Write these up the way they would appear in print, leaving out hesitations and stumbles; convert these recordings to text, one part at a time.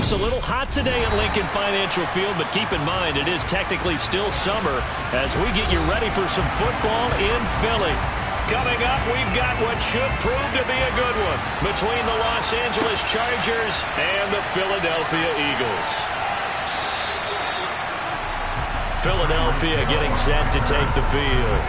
It's a little hot today at Lincoln Financial Field, but keep in mind it is technically still summer as we get you ready for some football in Philly. Coming up, we've got what should prove to be a good one between the Los Angeles Chargers and the Philadelphia Eagles. Philadelphia getting set to take the field.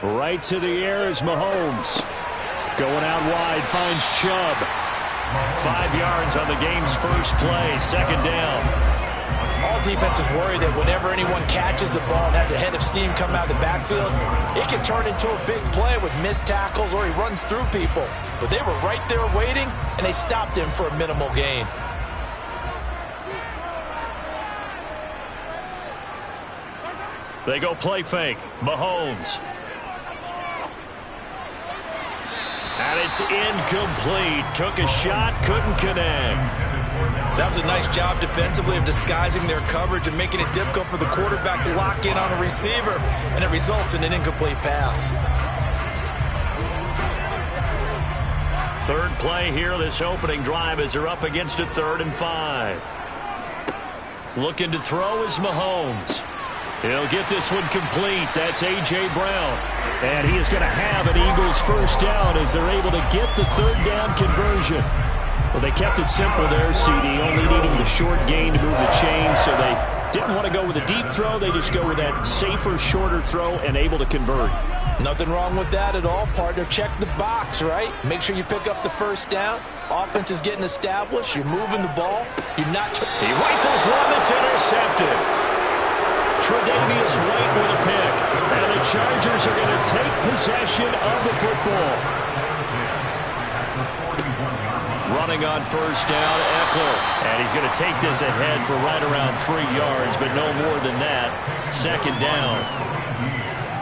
Right to the air is Mahomes. Going out wide, finds Chubb. 5 yards on the game's first play, second down. All defenses worry that whenever anyone catches the ball and has a head of steam coming out of the backfield, it can turn into a big play with missed tackles or he runs through people. But they were right there waiting, and they stopped him for a minimal gain. They go play fake. Mahomes. And it's incomplete. Took a shot, couldn't connect. That was a nice job defensively of disguising their coverage and making it difficult for the quarterback to lock in on a receiver, and it results in an incomplete pass. Third play here, this opening drive as they're up against a 3rd and 5. Looking to throw is Mahomes. He'll get this one complete. That's A.J. Brown. And he is going to have an Eagles first down as they're able to get the 3rd down conversion. Well, they kept it simple there, CD, only needing the short gain to move the chains, so they didn't want to go with a deep throw. They just go with that safer, shorter throw and able to convert. Nothing wrong with that at all, partner. Check the box, right? Make sure you pick up the first down. Offense is getting established. You're moving the ball. You're not... He rifles one that's intercepted. Tre'Davious White with a pick. And the Chargers are going to take possession of the football. Running on first down, Eckler. And he's going to take this ahead for right around 3 yards, but no more than that. Second down.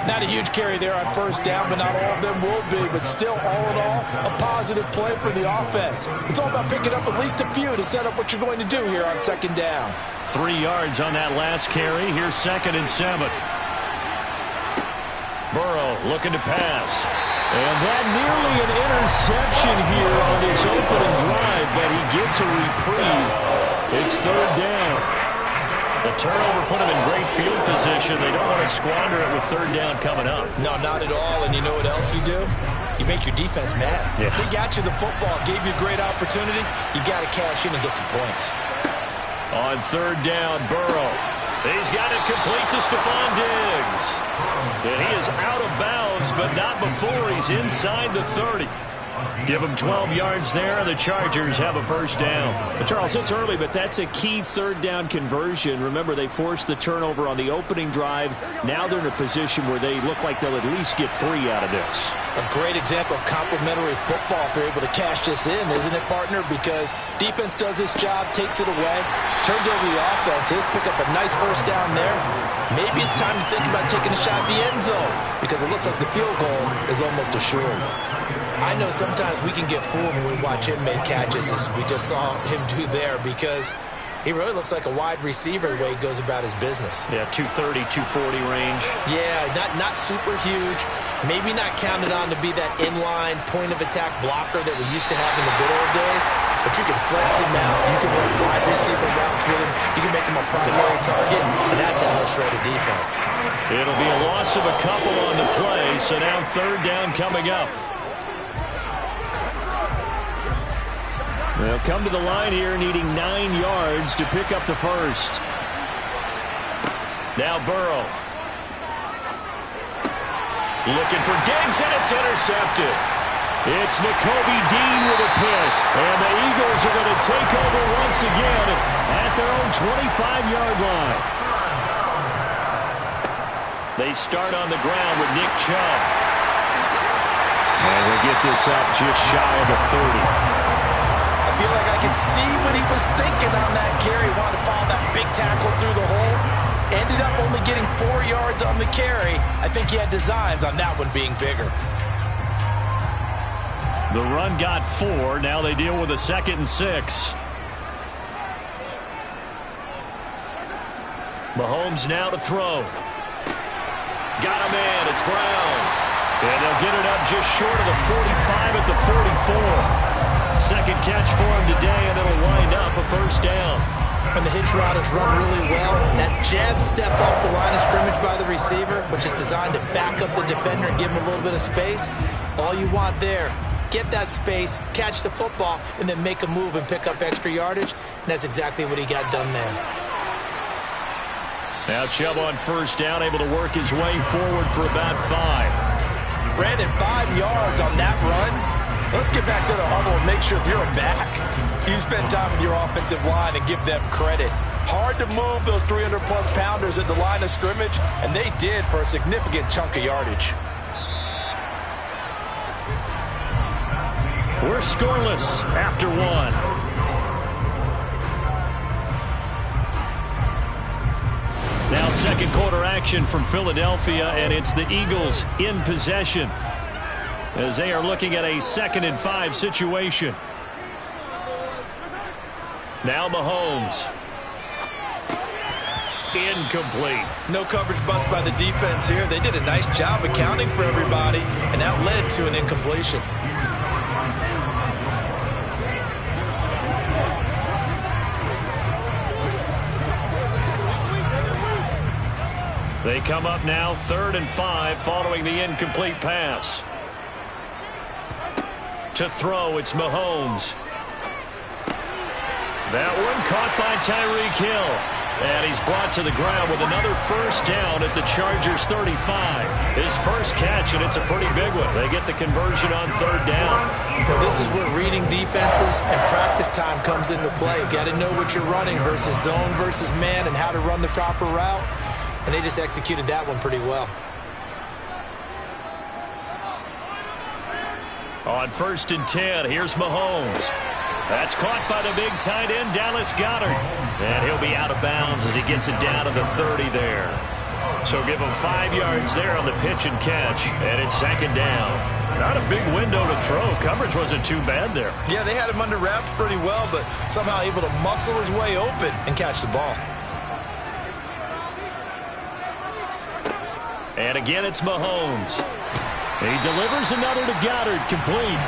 Not a huge carry there on first down, but not all of them will be. But still, all in all, a positive play for the offense. It's all about picking up at least a few to set up what you're going to do here on second down. 3 yards on that last carry. Here's 2nd and 7. Burrow looking to pass. And that nearly an interception here on this opening drive, but he gets a reprieve. It's 3rd down. The turnover put him in great field position. They don't want to squander it with 3rd down coming up. No, not at all. And you know what else you do? You make your defense mad. Yeah. They got you the football, gave you a great opportunity. You got to cash in and get some points. On 3rd down, Burrow. He's got it complete to Stephon Diggs. And he is out of bounds, but not before he's inside the 30. Give him 12 yards there, and the Chargers have a first down. But Charles, it's early, but that's a key 3rd down conversion. Remember, they forced the turnover on the opening drive. Now they're in a position where they look like they'll at least get 3 out of this. A great example of complementary football if they're able to cash this in, isn't it, partner? Because defense does this job, takes it away, turns over the offense. Let's pick up a nice first down there. Maybe it's time to think about taking a shot at the end zone because it looks like the field goal is almost assured. I know sometimes we can get fooled when we watch him make catches as we just saw him do there because he really looks like a wide receiver the way he goes about his business. Yeah, 230, 240 range. Yeah, not super huge. Maybe not counted on to be that inline point-of-attack blocker that we used to have in the good old days. But you can flex him out. You can run wide receiver routes with him. You can make him a primary target, and that's a hell-shredded defense. It'll be a loss of a couple on the play, so now 3rd down coming up. They'll come to the line here needing 9 yards to pick up the first. Now Burrow. Looking for Diggs, and it's intercepted. It's Nakobe Dean with a pick. And the Eagles are going to take over once again at their own 25-yard line. They start on the ground with Nick Chubb. And they get this up just shy of the 30. I feel like I can see what he was thinking on that carry. Wanted to follow that big tackle through the hole. Ended up only getting 4 yards on the carry. I think he had designs on that one being bigger. The run got 4. Now they deal with a 2nd and 6. Mahomes now to throw. Got him in. It's Brown. And they'll get it up just short of the 45 at the 44. Second catch for him today, and it'll wind up a first down. And the hitch route is run really well. That jab step off the line of scrimmage by the receiver, which is designed to back up the defender and give him a little bit of space. All you want there, get that space, catch the football, and then make a move and pick up extra yardage. And that's exactly what he got done there. Now Chubb on first down, able to work his way forward for about 5. Brandon, 5 yards on that run. Let's get back to the huddle and make sure if you're a back, you spend time with your offensive line and give them credit. Hard to move those 300-plus pounders at the line of scrimmage, and they did for a significant chunk of yardage. We're scoreless after 1. Now second quarter action from Philadelphia, and it's the Eagles in possession as they are looking at a 2nd and 5 situation. Now Mahomes. Incomplete. No coverage bust by the defense here. They did a nice job accounting for everybody, and that led to an incompletion. They come up now 3rd and 5 following the incomplete pass. To throw, it's Mahomes. That one caught by Tyreek Hill. And he's brought to the ground with another first down at the Chargers 35. His first catch, and it's a pretty big one. They get the conversion on 3rd down. Well, this is where reading defenses and practice time comes into play. Got to know what you're running versus zone versus man and how to run the proper route. And they just executed that one pretty well. On 1st and 10, here's Mahomes. That's caught by the big tight end, Dallas Goedert. And he'll be out of bounds as he gets it down to the 30 there. So give him 5 yards there on the pitch and catch. And it's 2nd down. Not a big window to throw. Coverage wasn't too bad there. Yeah, they had him under wraps pretty well, but somehow able to muscle his way open and catch the ball. And again, it's Mahomes. He delivers another to Goddard, complete.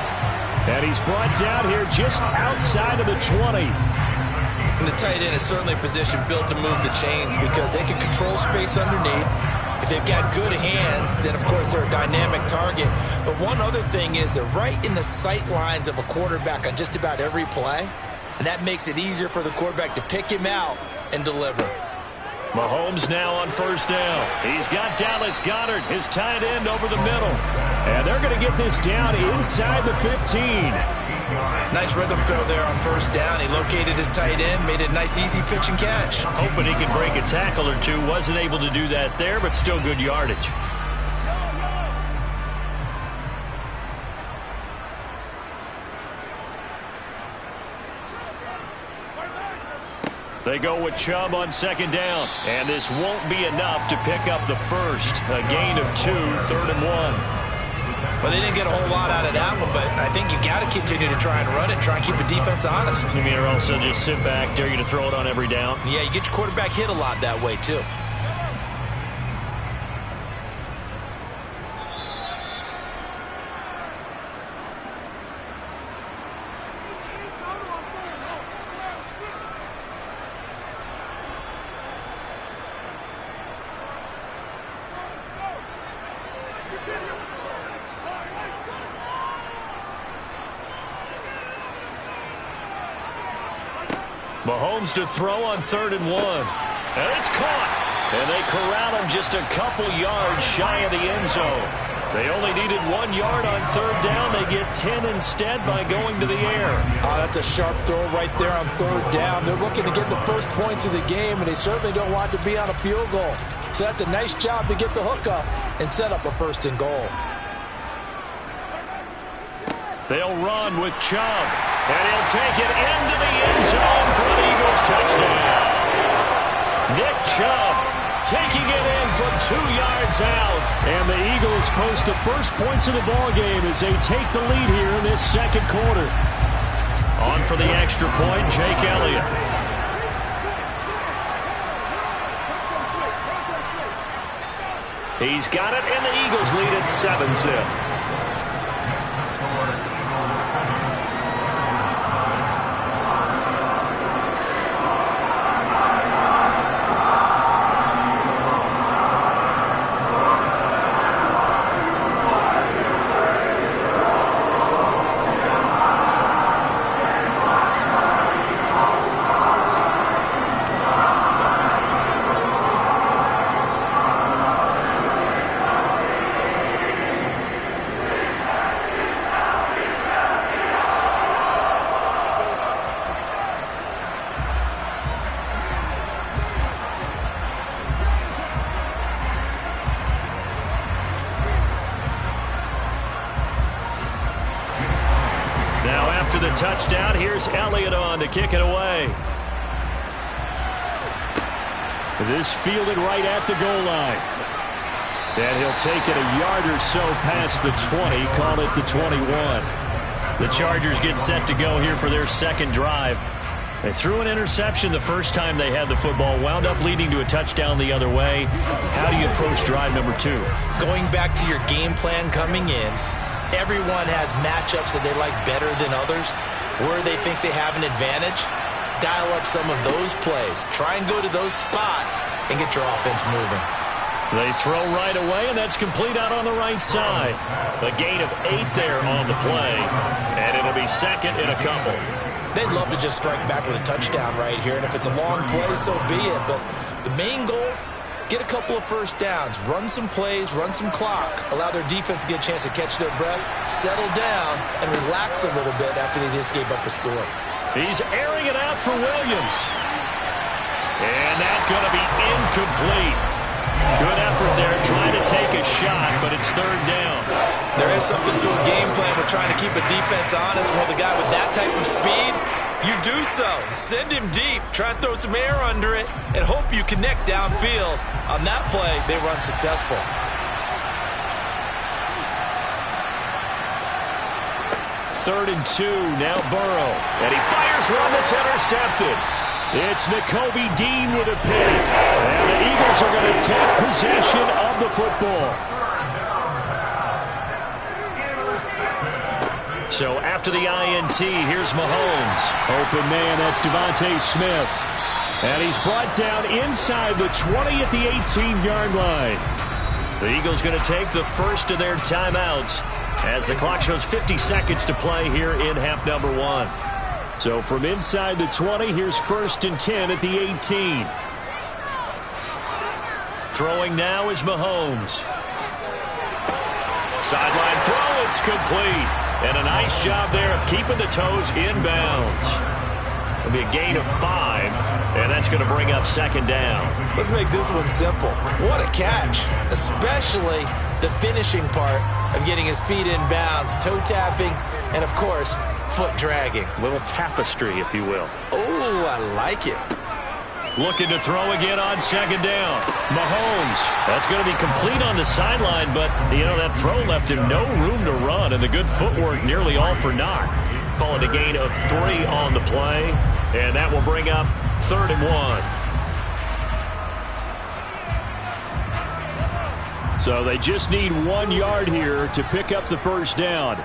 And he's brought down here just outside of the 20. And the tight end is certainly a position built to move the chains because they can control space underneath. If they've got good hands, then, of course, they're a dynamic target. But one other thing is they're right in the sight lines of a quarterback on just about every play. And that makes it easier for the quarterback to pick him out and deliver. Mahomes now on first down. He's got Dallas Goedert, his tight end, over the middle. And they're going to get this down inside the 15. Nice rhythm throw there on first down. He located his tight end, made it a nice easy pitch and catch. Hoping he could break a tackle or two. Wasn't able to do that there, but still good yardage. They go with Chubb on 2nd down. And this won't be enough to pick up the first. A gain of 2, 3rd and 1. Well, they didn't get a whole lot out of that one, but I think you got to continue to try and run it, try and keep the defense honest. You mean or also just sit back, dare you to throw it on every down? Yeah, you get your quarterback hit a lot that way, too. Mahomes to throw on 3rd and 1. And it's caught. And they corral him just a couple yards shy of the end zone. They only needed 1 yard on 3rd down. They get 10 instead by going to the air. Oh, that's a sharp throw right there on 3rd down. They're looking to get the first points of the game, and they certainly don't want to be on a field goal. So that's a nice job to get the hook up and set up a 1st and goal. They'll run with Chubb. And he'll take it into the end zone for an Eagles touchdown. Nick Chubb taking it in from 2 yards out. And the Eagles post the first points of the ball game as they take the lead here in this second quarter. On for the extra point, Jake Elliott. He's got it, and the Eagles lead at 7-zip. The touchdown. Here's Elliott on to kick it away. This fielded right at the goal line. And he'll take it a yard or so past the 20. Call it the 21. The Chargers get set to go here for their second drive. They threw an interception the first time they had the football, wound up leading to a touchdown the other way. How do you approach drive number 2? Going back to your game plan coming in, everyone has matchups that they like better than others, where they think they have an advantage. Dial up some of those plays. Try and go to those spots and get your offense moving. They throw right away, and that's complete out on the right side. A gain of 8 there on the play, and it'll be second and a couple. They'd love to just strike back with a touchdown right here, and if it's a long play, so be it. But the main goal, get a couple of first downs, run some plays, run some clock, allow their defense to get a chance to catch their breath, settle down, and relax a little bit after they just gave up a score. He's airing it out for Williams. And that's going to be incomplete. Good effort there trying to take a shot, but it's third down. There is something to a game plan with trying to keep a defense honest. With a guy with that type of speed, you do so. Send him deep. Try and throw some air under it and hope you connect downfield. On that play, they were unsuccessful. Third and 2, now Burrow. And he fires one that's intercepted. It's Nakobe Dean with a pick. And the Eagles are going to take possession of the football. So after the INT, here's Mahomes. Open man, that's Devontae Smith. And he's brought down inside the 20 at the 18-yard line. The Eagles going to take the first of their timeouts as the clock shows 50 seconds to play here in half number 1. So from inside the 20, here's first and 10 at the 18. Throwing now is Mahomes. Sideline throw, it's complete. And a nice job there of keeping the toes inbounds. It'll be a gain of 5, and that's going to bring up second down. Let's make this one simple. What a catch, especially the finishing part of getting his feet in bounds, toe tapping, and, of course, foot dragging. A little tapestry, if you will. Oh, I like it. Looking to throw again on second down. Mahomes. That's going to be complete on the sideline, but, you know, that throw left him no room to run, and the good footwork nearly all for naught. Call it a gain of 3 on the play, and that will bring up third and 1. So they just need 1 yard here to pick up the first down.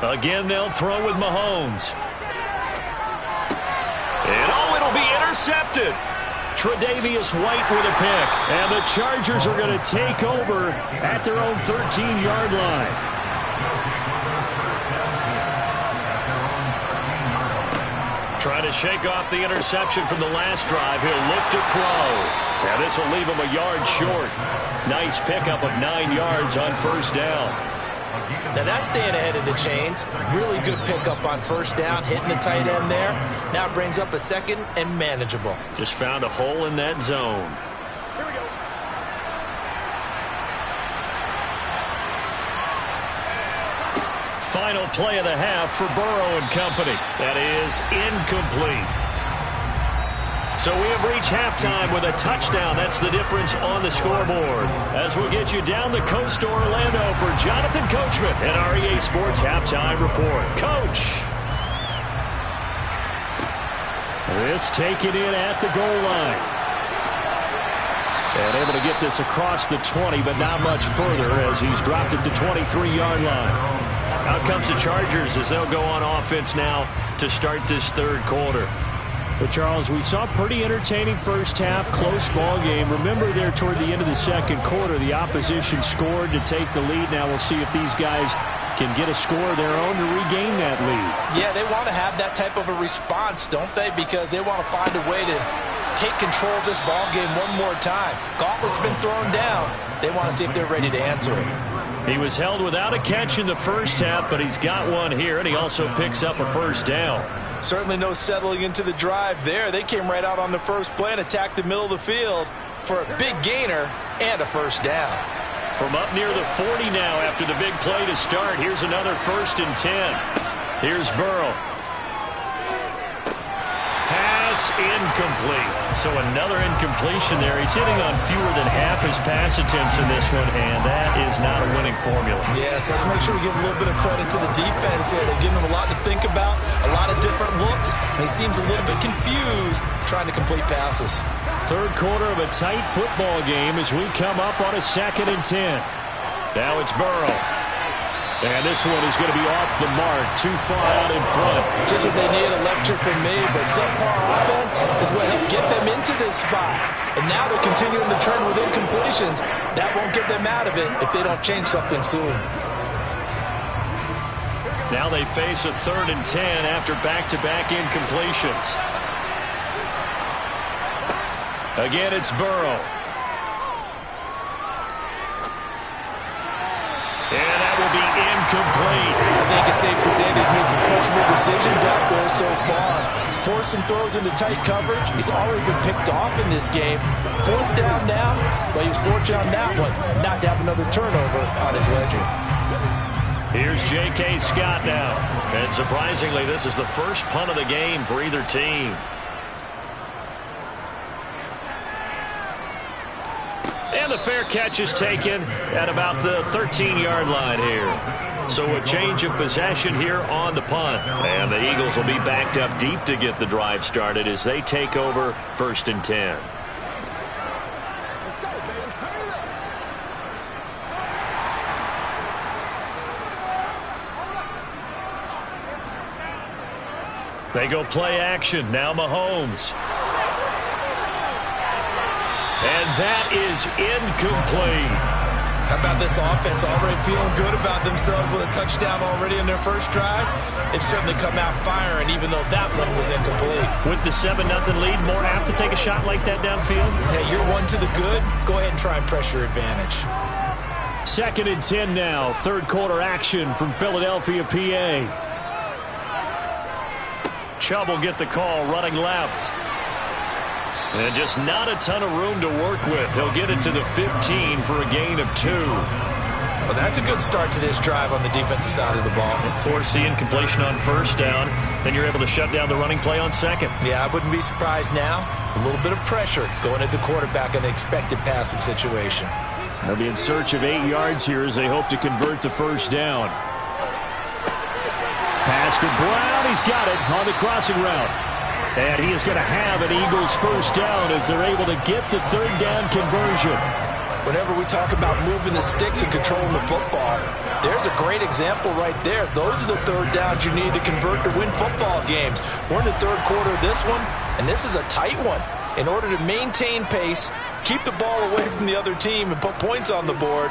Again, they'll throw with Mahomes. And, oh, it'll be intercepted. Tre'Davious White with a pick. And the Chargers are going to take over at their own 13-yard line. Trying to shake off the interception from the last drive. He'll look to throw. And this will leave him a yard short. Nice pickup of 9 yards on first down. Now that's staying ahead of the chains. Really good pickup on first down, hitting the tight end there. Now it brings up a second and manageable. Just found a hole in that zone. Here we go. Final play of the half for Burrow and company. That is incomplete. So we have reached halftime with a touchdown. That's the difference on the scoreboard. As we'll get you down the coast to Orlando for Jonathan Coachman and our EA Sports Halftime Report. Coach! This taken in at the goal line. And able to get this across the 20, but not much further as he's dropped it to 23-yard line. Out comes the Chargers as they'll go on offense now to start this third quarter. But, Charles, we saw a pretty entertaining first half, close ball game. Remember there toward the end of the second quarter, the opposition scored to take the lead. Now we'll see if these guys can get a score of their own to regain that lead. Yeah, they want to have that type of a response, don't they? Because they want to find a way to take control of this ball game one more time. Gauntlet's been thrown down. They want to see if they're ready to answer it. He was held without a catch in the first half, but he's got one here, and he also picks up a first down. Certainly no settling into the drive there. They came right out on the first play and attacked the middle of the field for a big gainer and a first down. From up near the 40 now after the big play to start, here's another 1st and 10. Here's Burrow. Pass incomplete. So another incompletion there. He's hitting on fewer than half his pass attempts in this one, and that is not a winning formula. Yes, let's make sure we give a little bit of credit to the defense here. They're giving him a lot to think about, a lot of different looks, and he seems a little bit confused trying to complete passes. Third quarter of a tight football game as we come up on a 2nd and 10. Now it's Burrow. And this one is going to be off the mark, too far out in front. Just what they need, a lecture from me, but subpar offense is what helped get them into this spot. And now they're continuing the trend with incompletions. That won't get them out of it if they don't change something soon. Now they face a 3rd and 10 after back-to-back incompletions. Again, it's Burrow. And that will be incomplete. I think it's safe to say he's made some questionable decisions out there so far. Forced some throws into tight coverage. He's already been picked off in this game. 4th down now, but he was fortunate on that one not to have another turnover on his ledger. Here's J.K. Scott now. And surprisingly, this is the first punt of the game for either team. And the fair catch is taken at about the 13-yard line here. So a change of possession here on the punt. And the Eagles will be backed up deep to get the drive started as they take over 1st and 10. They go play action. Now Mahomes. And that is incomplete. How about this offense already feeling good about themselves with a touchdown already in their first drive? They've certainly come out firing, even though that one was incomplete. With the 7-0 lead, more apt to take a shot like that downfield? Hey, you're one to the good. Go ahead and try and pressure advantage. 2nd and 10 now. Third quarter action from Philadelphia, PA. Chubb will get the call running left. And just not a ton of room to work with. He'll get it to the 15 for a gain of 2. Well, that's a good start to this drive on the defensive side of the ball. Force the incompletion on 1st down. Then you're able to shut down the running play on 2nd. Yeah, I wouldn't be surprised now. A little bit of pressure going at the quarterback in an expected passing situation. They'll be in search of 8 yards here as they hope to convert the 1st down. Pass to Brown. He's got it on the crossing route. And he is going to have an Eagles 1st down as they're able to get the 3rd down conversion. Whenever we talk about moving the sticks and controlling the football, there's a great example right there. Those are the 3rd downs you need to convert to win football games. We're in the 3rd quarter of this one, and this is a tight one. In order to maintain pace, keep the ball away from the other team, and put points on the board,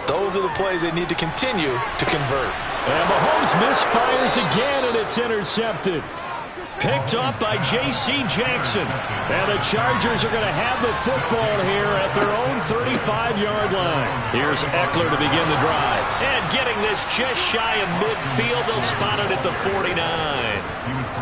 those are the plays they need to continue to convert. And Mahomes misfires again, and it's intercepted. Picked up by J.C. Jackson. And the Chargers are going to have the football here at their own 35-yard line. Here's Eckler to begin the drive. And getting this just shy of midfield. They'll spot it at the 49.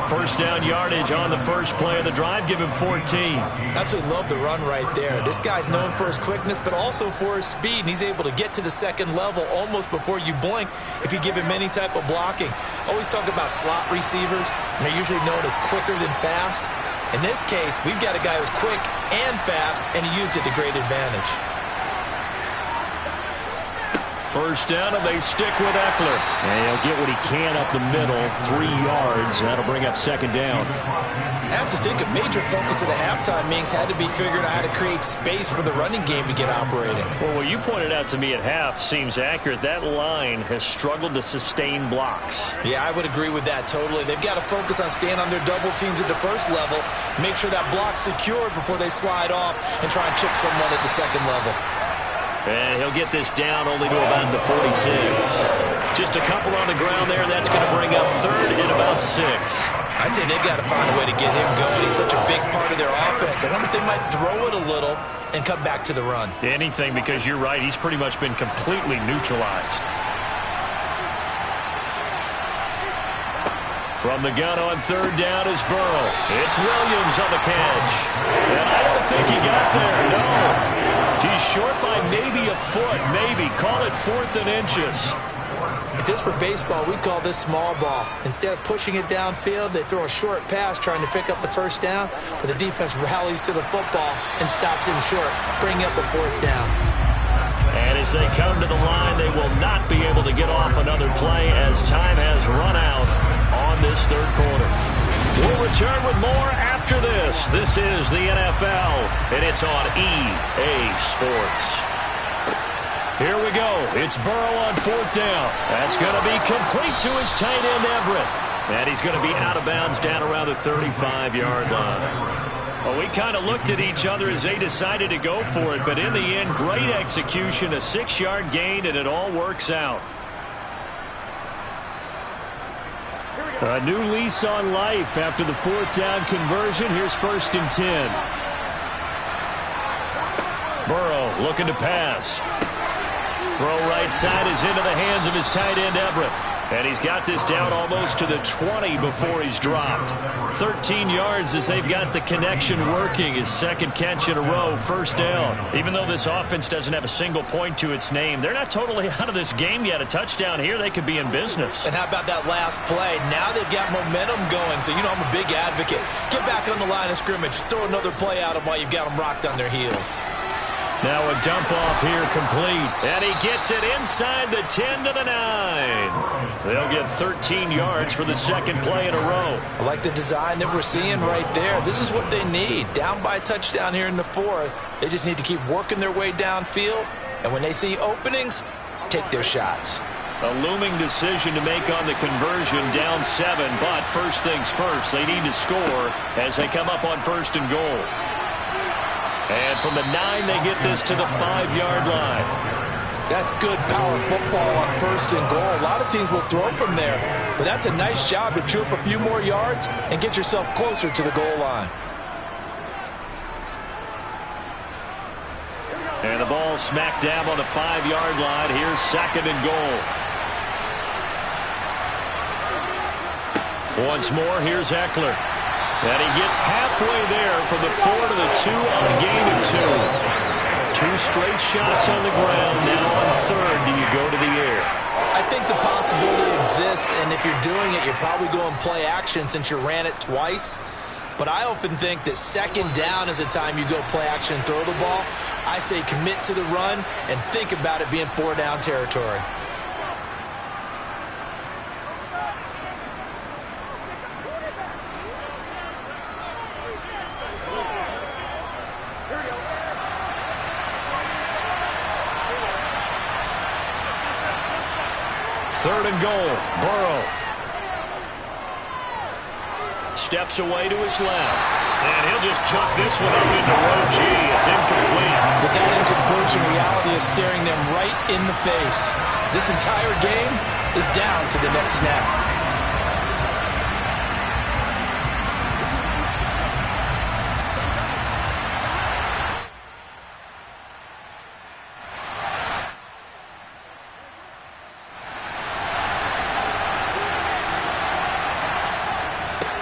1st down yardage on the first play of the drive. Give him 14. Absolutely love the run right there. This guy's known for his quickness, but also for his speed. And he's able to get to the 2nd level almost before you blink if you give him any type of blocking. Always talk about slot receivers, and they're usually known as quicker than fast. In this case, we've got a guy who's quick and fast, and he used it to great advantage. First down, and they stick with Eckler. And he'll get what he can up the middle, 3 yards. That'll bring up second down. I have to think a major focus of the halftime meetings had to be figuring out how to create space for the running game to get operating. Well, what you pointed out to me at half seems accurate. That line has struggled to sustain blocks. Yeah, I would agree with that totally. They've got to focus on staying on their double teams at the first level, make sure that block's secured before they slide off and try and chip someone at the second level. And he'll get this down only to about the 46. Just a couple on the ground there. That's going to bring up third and about 6. I'd say they've got to find a way to get him going. He's such a big part of their offense. I wonder if they might throw it a little and come back to the run. Anything, because you're right. He's pretty much been completely neutralized. From the gun on third down is Burrow. It's Williams on the catch. And I don't think he got there. No. He's short by maybe a foot, maybe. Call it 4th and inches. If this were baseball, we'd call this small ball. Instead of pushing it downfield, they throw a short pass trying to pick up the first down, but the defense rallies to the football and stops him short, bringing up a 4th down. And as they come to the line, they will not be able to get off another play as time has run out on this third quarter. We'll return with more after this. This is the NFL, and it's on EA Sports. Here we go. It's Burrow on 4th down. That's going to be complete to his tight end, Everett. And he's going to be out of bounds down around the 35-yard line. Well, we kind of looked at each other as they decided to go for it, but in the end, great execution, a 6-yard gain, and it all works out. A new lease on life after the 4th down conversion. Here's 1st and 10. Burrow looking to pass. Throw right side is into the hands of his tight end, Everett. And he's got this down almost to the 20 before he's dropped. 13 yards as they've got the connection working. His second catch in a row, 1st down. Even though this offense doesn't have a single point to its name, they're not totally out of this game yet. A touchdown here, they could be in business. And how about that last play? Now they've got momentum going, so you know I'm a big advocate. Get back on the line of scrimmage. Throw another play at them while you've got them rocked on their heels. Now a dump off here complete. And he gets it inside the 10 to the 9. They'll get 13 yards for the second play in a row. I like the design that we're seeing right there. This is what they need. Down by a touchdown here in the 4th. They just need to keep working their way downfield. And when they see openings, take their shots. A looming decision to make on the conversion, down 7. But first things first, they need to score as they come up on 1st and goal. And from the 9, they get this to the 5-yard line. That's good power football on 1st and goal. A lot of teams will throw from there, but that's a nice job to chew up a few more yards and get yourself closer to the goal line. And the ball smack dab on the 5-yard line. Here's 2nd and goal. Once more, here's Eckler. And he gets halfway there from the 4 to the 2 on a gain of 2. 2 straight shots on the ground. Now on 3rd, do you go to the air? I think the possibility exists, and if you're doing it, you're probably going play action since you ran it twice. But I often think that 2nd down is the time you go play action and throw the ball. I say commit to the run and think about it being 4-down territory. Third and goal, Burrow. Steps away to his left. And he'll just chuck this one up into row G. It's incomplete. With that incompletion, reality is staring them right in the face. This entire game is down to the next snap.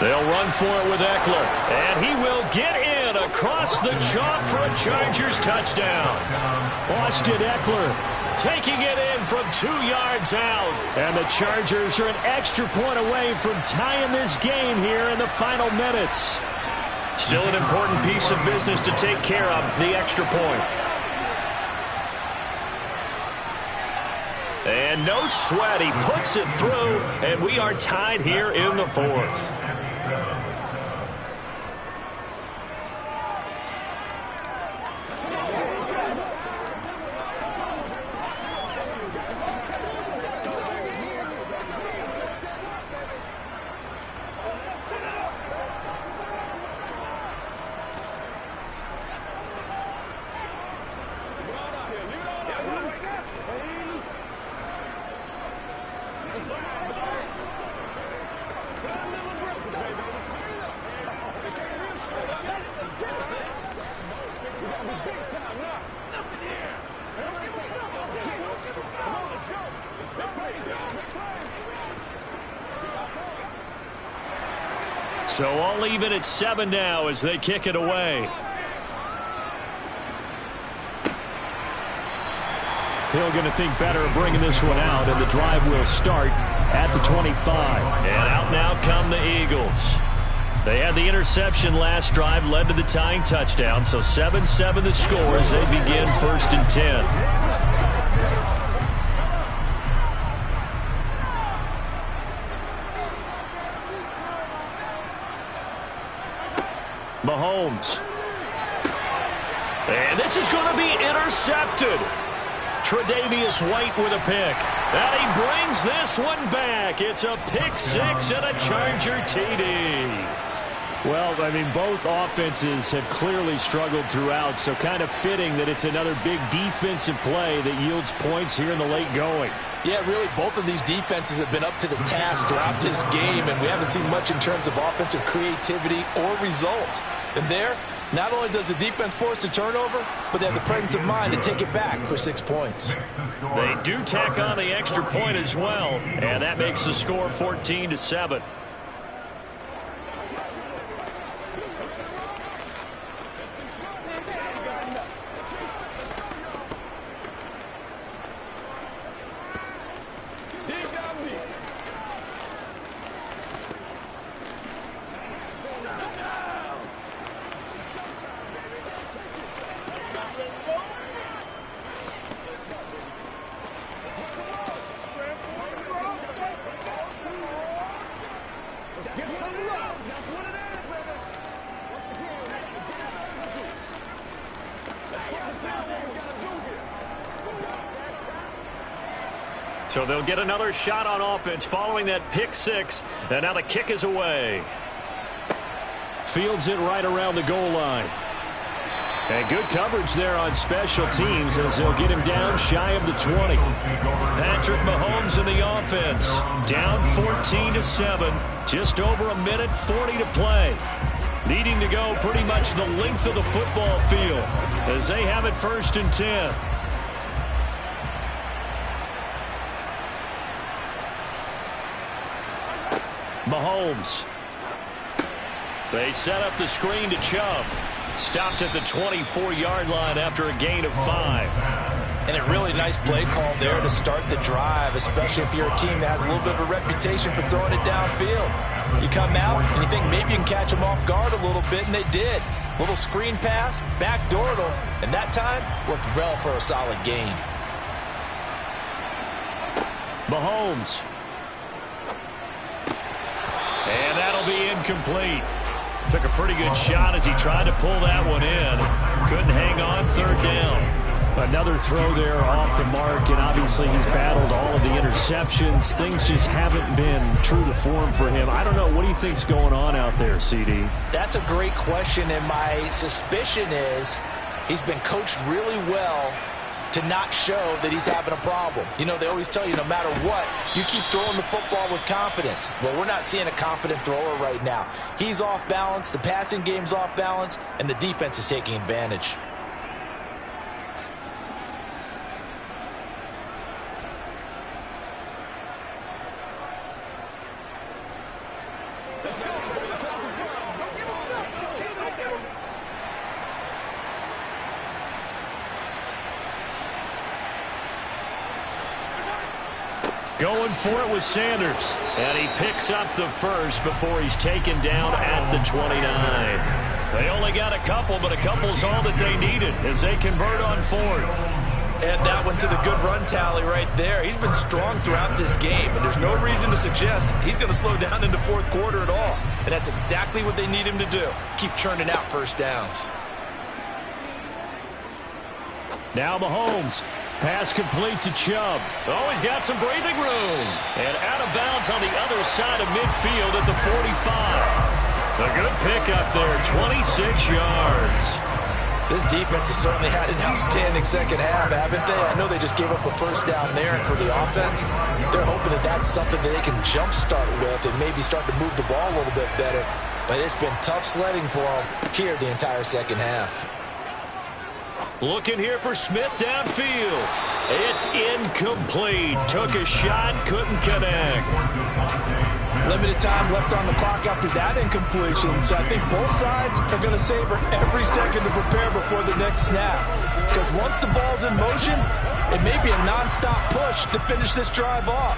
They'll run for it with Eckler. And he will get in across the chalk for a Chargers touchdown. Austin Eckler taking it in from 2 yards out. And the Chargers are an extra point away from tying this game here in the final minutes. Still an important piece of business to take care of, the extra point. And no sweat, he puts it through, and we are tied here in the fourth. So all even at 7 now as they kick it away. Hill going to think better of bringing this one out, and the drive will start at the 25. And out now come the Eagles. They had the interception last drive, led to the tying touchdown, so 7-7 the score as they begin 1st and 10. Mahomes. And this is going to be intercepted. Tre'Davious White with a pick. And he brings this one back. It's a pick six and a Charger TD. Well, I mean, both offenses have clearly struggled throughout, so kind of fitting that it's another big defensive play that yields points here in the late going. Yeah, really, both of these defenses have been up to the task throughout this game, and we haven't seen much in terms of offensive creativity or results. And there, not only does the defense force a turnover, but they have the presence of mind to take it back for 6 points. They do tack on the extra point as well, and that makes the score 14-7. So they'll get another shot on offense following that pick six. And now the kick is away. Fields it right around the goal line. And good coverage there on special teams as they'll get him down shy of the 20. Patrick Mahomes in the offense. Down 14-7. Just over a minute 40 to play. Needing to go pretty much the length of the football field as they have it 1st and 10. Mahomes. They set up the screen to Chubb. Stopped at the 24-yard line after a gain of 5. And a really nice play call there to start the drive, especially if you're a team that has a little bit of a reputation for throwing it downfield. You come out and you think maybe you can catch them off guard a little bit, and they did. Little screen pass, backdoored them, and that time worked well for a solid gain. Mahomes. And that'll be incomplete. Took a pretty good shot as he tried to pull that one in. Couldn't hang on, 3rd down. Another throw there off the mark, and obviously he's battled all of the interceptions. Things just haven't been true to form for him. I don't know. What do you think's going on out there, CD? That's a great question, and my suspicion is he's been coached really well to not show that he's having a problem. You know, they always tell you no matter what, you keep throwing the football with confidence. Well, we're not seeing a confident thrower right now. He's off balance, the passing game's off balance, and the defense is taking advantage. Going for it with Sanders. And he picks up the first before he's taken down at the 29. They only got a couple, but a couple's all that they needed as they convert on fourth. Add that one to the good run tally right there. He's been strong throughout this game, and there's no reason to suggest he's going to slow down in the fourth quarter at all. And that's exactly what they need him to do. Keep churning out first downs. Now Mahomes. Pass complete to Chubb. Oh, he's got some breathing room. And out of bounds on the other side of midfield at the 45. A good pick up there, 26 yards. This defense has certainly had an outstanding second half, haven't they? I know they just gave up a first down there, and for the offense, they're hoping that that's something that they can jumpstart with and maybe start to move the ball a little bit better. But it's been tough sledding for them here the entire second half. Looking here for Smith downfield. It's incomplete. Took a shot, couldn't connect. Limited time left on the clock after that incompletion, so I think both sides are going to savor every second to prepare before the next snap. Because once the ball's in motion, it may be a nonstop push to finish this drive off.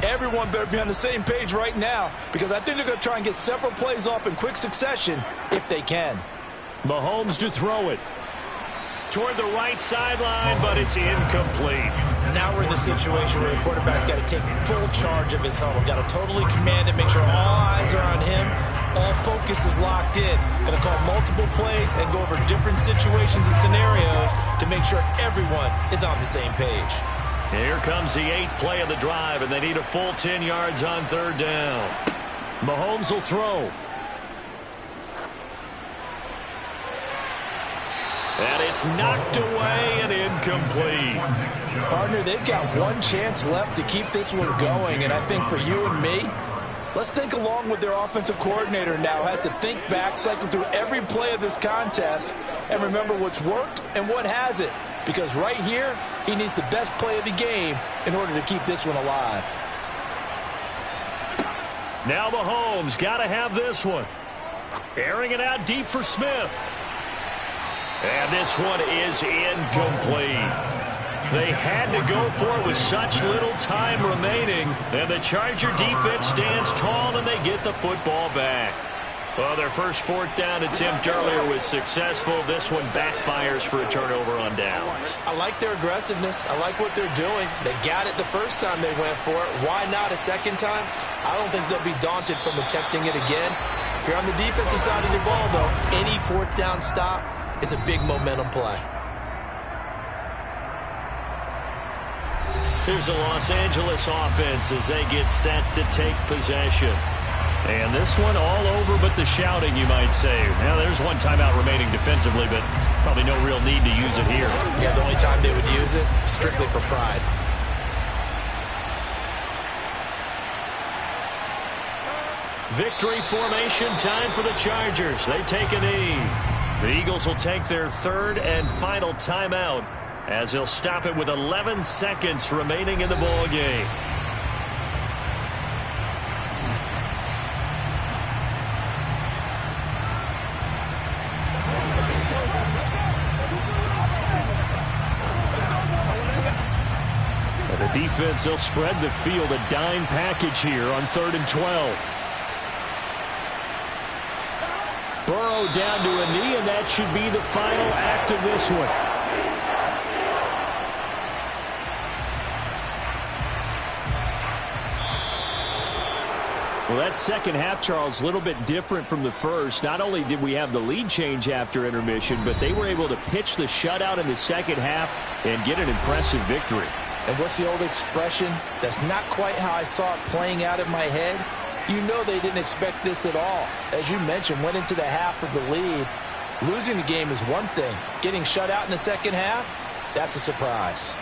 Everyone better be on the same page right now, because I think they're going to try and get several plays off in quick succession if they can. Mahomes to throw it. Toward the right sideline, but it's incomplete. Now we're in the situation where the quarterback's got to take full charge of his huddle. Got to totally command it, make sure all eyes are on him. All focus is locked in. Going to call multiple plays and go over different situations and scenarios to make sure everyone is on the same page. Here comes the 8th play of the drive, and they need a full 10 yards on third down. Mahomes will throw. And it's knocked away and incomplete. Partner, they've got one chance left to keep this one going, and I think for you and me, let's think along with their offensive coordinator now. Has to think back, cycle through every play of this contest, and remember what's worked and what hasn't. Because right here, he needs the best play of the game in order to keep this one alive. Now Mahomes got to have this one. Airing it out deep for Smith. And this one is incomplete. They had to go for it with such little time remaining. And the Charger defense stands tall and they get the football back. Well, their first fourth down attempt earlier was successful. This one backfires for a turnover on downs. I like their aggressiveness. I like what they're doing. They got it the first time they went for it. Why not a second time? I don't think they'll be daunted from attempting it again. If you're on the defensive side of the ball, though, any fourth down stop is a big momentum play. Here's the Los Angeles offense as they get set to take possession. And this one all over but the shouting, you might say. Now, there's one timeout remaining defensively, but probably no real need to use it here. Yeah, the only time they would use it, strictly for pride. Victory formation time for the Chargers. They take a knee. The Eagles will take their third and final timeout as they'll stop it with 11 seconds remaining in the ball game. And the defense, they'll spread the field, a dime package here on 3rd and 12. Burrow down to a knee, and that should be the final act of this one. Well, that second half, Charles, a little bit different from the first. Not only did we have the lead change after intermission, but they were able to pitch the shutout in the second half and get an impressive victory. And what's the old expression? That's not quite how I saw it playing out in my head. You know they didn't expect this at all. As you mentioned, went into the half with the lead. Losing the game is one thing. Getting shut out in the second half, that's a surprise.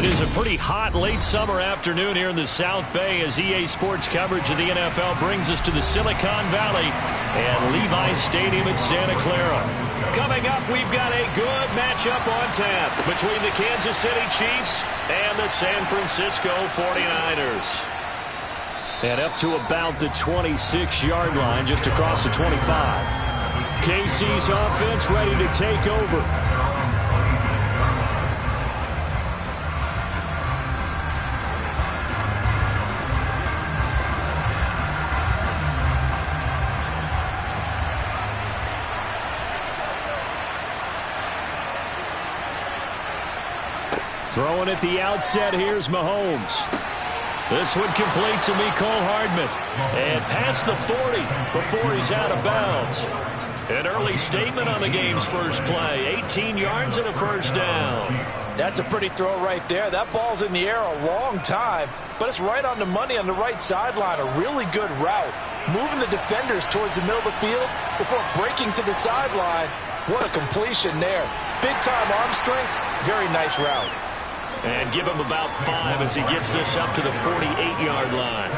is a pretty hot late summer afternoon here in the South Bay as EA Sports coverage of the NFL brings us to the Silicon Valley and Levi Stadium in Santa Clara. Coming up, we've got a good matchup on tap between the Kansas City Chiefs and the San Francisco 49ers. And up to about the 26-yard line, just across the 25. KC's offense ready to take over. Throwing at the outset, here's Mahomes. This one complete to Mecole Hardman. And past the 40 before he's out of bounds. An early statement on the game's first play. 18 yards and a first down. That's a pretty throw right there. That ball's in the air a long time, but it's right on the money on the right sideline. A really good route. Moving the defenders towards the middle of the field before breaking to the sideline. What a completion there. Big-time arm strength. Very nice route. And give him about 5 as he gets this up to the 48-yard line.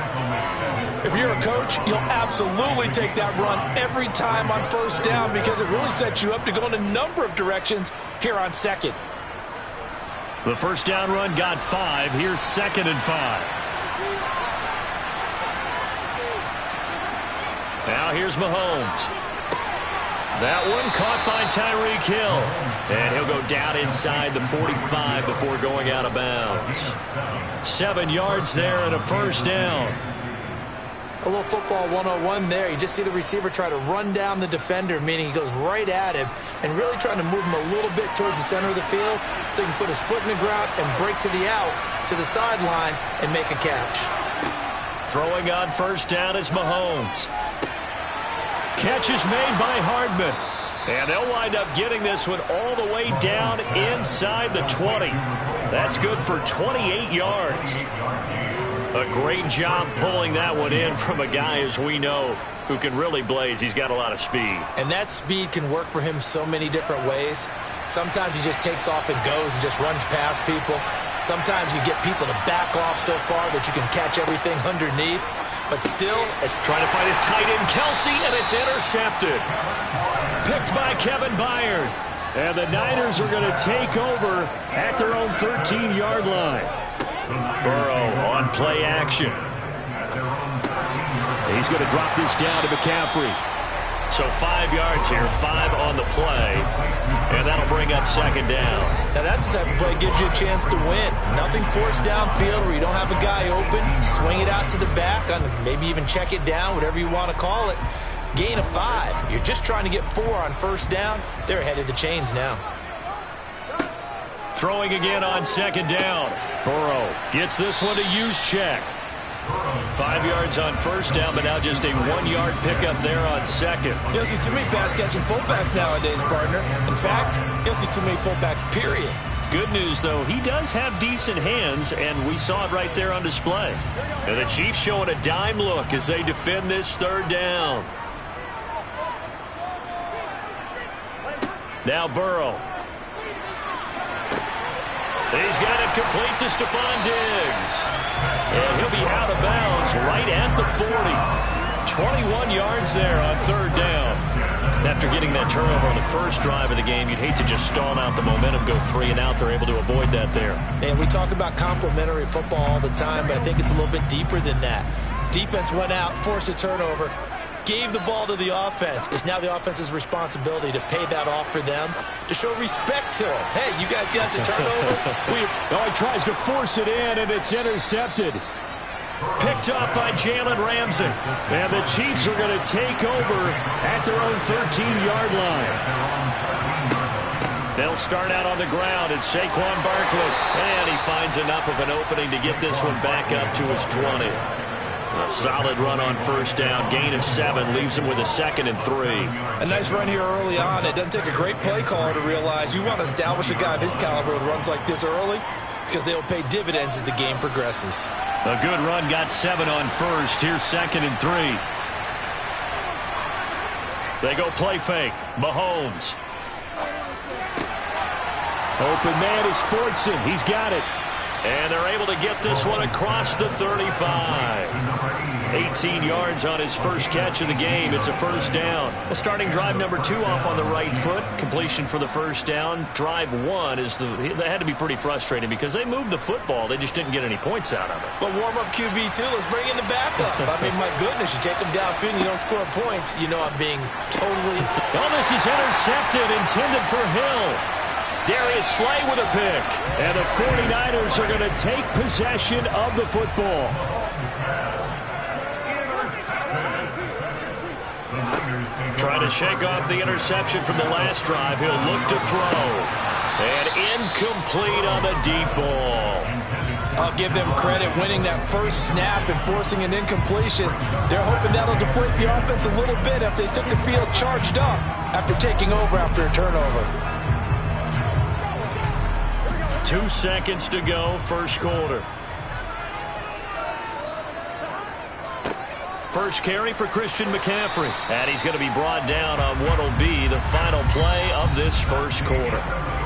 If you're a coach, you'll absolutely take that run every time on first down because it really sets you up to go in a number of directions here on second. The first down run got 5. Here's 2nd and 5. Now here's Mahomes. That one caught by Tyreek Hill. And he'll go down inside the 45 before going out of bounds. 7 yards there and a first down. A little football 101 there. You just see the receiver try to run down the defender, meaning he goes right at him and really trying to move him a little bit towards the center of the field so he can put his foot in the ground and break to the out, to the sideline, and make a catch. Throwing on first down is Mahomes. Catch is made by Hardman. And they'll wind up getting this one all the way down inside the 20. That's good for 28 yards. A great job pulling that one in from a guy, as we know, who can really blaze. He's got a lot of speed. And that speed can work for him so many different ways. Sometimes he just takes off and goes and just runs past people. Sometimes you get people to back off so far that you can catch everything underneath. But still, trying to find his tight end, Kelsey, and it's intercepted. Picked by Kevin Byard. And the Niners are going to take over at their own 13-yard line. Burrow on play action. He's going to drop this down to McCaffrey. So 5 yards here, 5 on the play. And that'll bring up 2nd down. Now that's the type of play that gives you a chance to win. Nothing forced downfield where you don't have a guy open. Swing it out to the back, maybe even check it down, whatever you want to call it. Gain of 5. You're just trying to get 4 on first down. They're ahead of the chains now. Throwing again on 2nd down. Burrow gets this one to Juszczyk. 5 yards on first down, but now just a 1-yard pickup there on 2nd. You don't see too many pass-catching fullbacks nowadays, partner. In fact, you don't see too many fullbacks, period. Good news, though, he does have decent hands, and we saw it right there on display. And the Chiefs showing a dime look as they defend this 3rd down. Now Burrow. He's got it complete to Stephon Diggs. And he'll be out of bounds right at the 40. 21 yards there on 3rd down. After getting that turnover on the first drive of the game, you'd hate to just stall out the momentum, go 3 and out. They're able to avoid that there. And we talk about complementary football all the time, but I think it's a little bit deeper than that. Defense went out, forced a turnover, gave the ball to the offense. It's now the offense's responsibility to pay that off for them, to show respect to them. Hey, you guys got a turnover? He tries to force it in, and it's intercepted. Picked up by Jalen Ramsey. And the Chiefs are going to take over at their own 13-yard line. They'll start out on the ground. It's Saquon Barkley. And he finds enough of an opening to get this one back up to his 20. A solid run on first down. Gain of 7 leaves him with a 2nd and 3. A nice run here early on. It doesn't take a great play caller to realize you want to establish a guy of his caliber with runs like this early because they will pay dividends as the game progresses. A good run got 7 on first. Here's 2nd and 3. They go play fake. Mahomes. Open man is Fortson. He's got it. And they're able to get this one across the 35. 18 yards on his first catch of the game. It's a first down. Starting drive number 2 off on the right foot. Completion for the first down. Drive 1 that had to be pretty frustrating because they moved the football. They just didn't get any points out of it. But warm-up QB, too. Let's bring in the backup. I mean, my goodness, you take them downfield and you don't score points. You know I'm being totally... Oh, this is intercepted, intended for Hill. Darius Slay with a pick. And the 49ers are going to take possession of the football. Trying to shake off the interception from the last drive. He'll look to throw. And incomplete on the deep ball. I'll give them credit winning that first snap and forcing an incompletion. They're hoping that'll deflate the offense a little bit after they took the field charged up after taking over after a turnover. 2 seconds to go, first quarter. First carry for Christian McCaffrey. And he's going to be brought down on what will be the final play of this first quarter.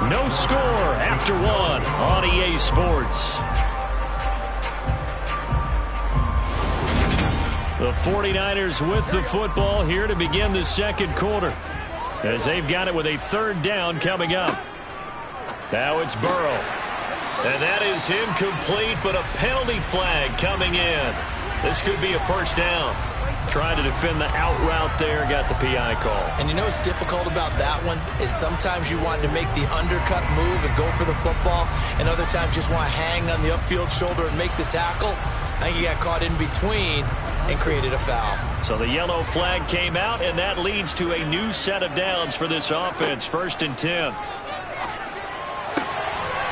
No score after 1 on EA Sports. The 49ers with the football here to begin the second quarter, as they've got it with a third down coming up. Now it's Burrow. And that is incomplete, but a penalty flag coming in. This could be a first down. Trying to defend the out route there, got the PI call. And you know what's difficult about that one is sometimes you want to make the undercut move and go for the football, and other times just want to hang on the upfield shoulder and make the tackle. I think he got caught in between and created a foul. So the yellow flag came out, and that leads to a new set of downs for this offense. 1st and 10.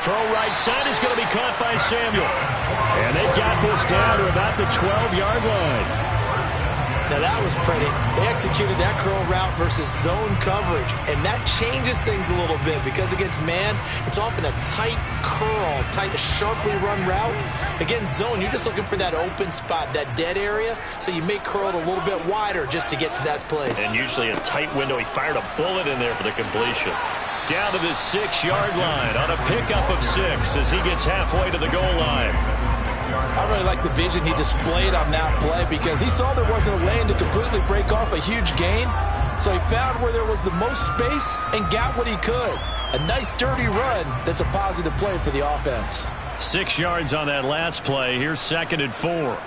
Throw right side is going to be caught by Samuel. And they've got this down to about the 12-yard line. Now that was pretty. They executed that curl route versus zone coverage, and that changes things a little bit because against man, it's often a tight curl, tight, sharply run route. Against zone, you're just looking for that open spot, that dead area, so you may curl it a little bit wider just to get to that place. And usually a tight window. He fired a bullet in there for the completion. Down to the 6-yard line on a pickup of 6 as he gets halfway to the goal line. I really like the vision he displayed on that play because he saw there wasn't a lane to completely break off a huge gain. So he found where there was the most space and got what he could. A nice dirty run that's a positive play for the offense. 6 yards on that last play. Here's 2nd and 4.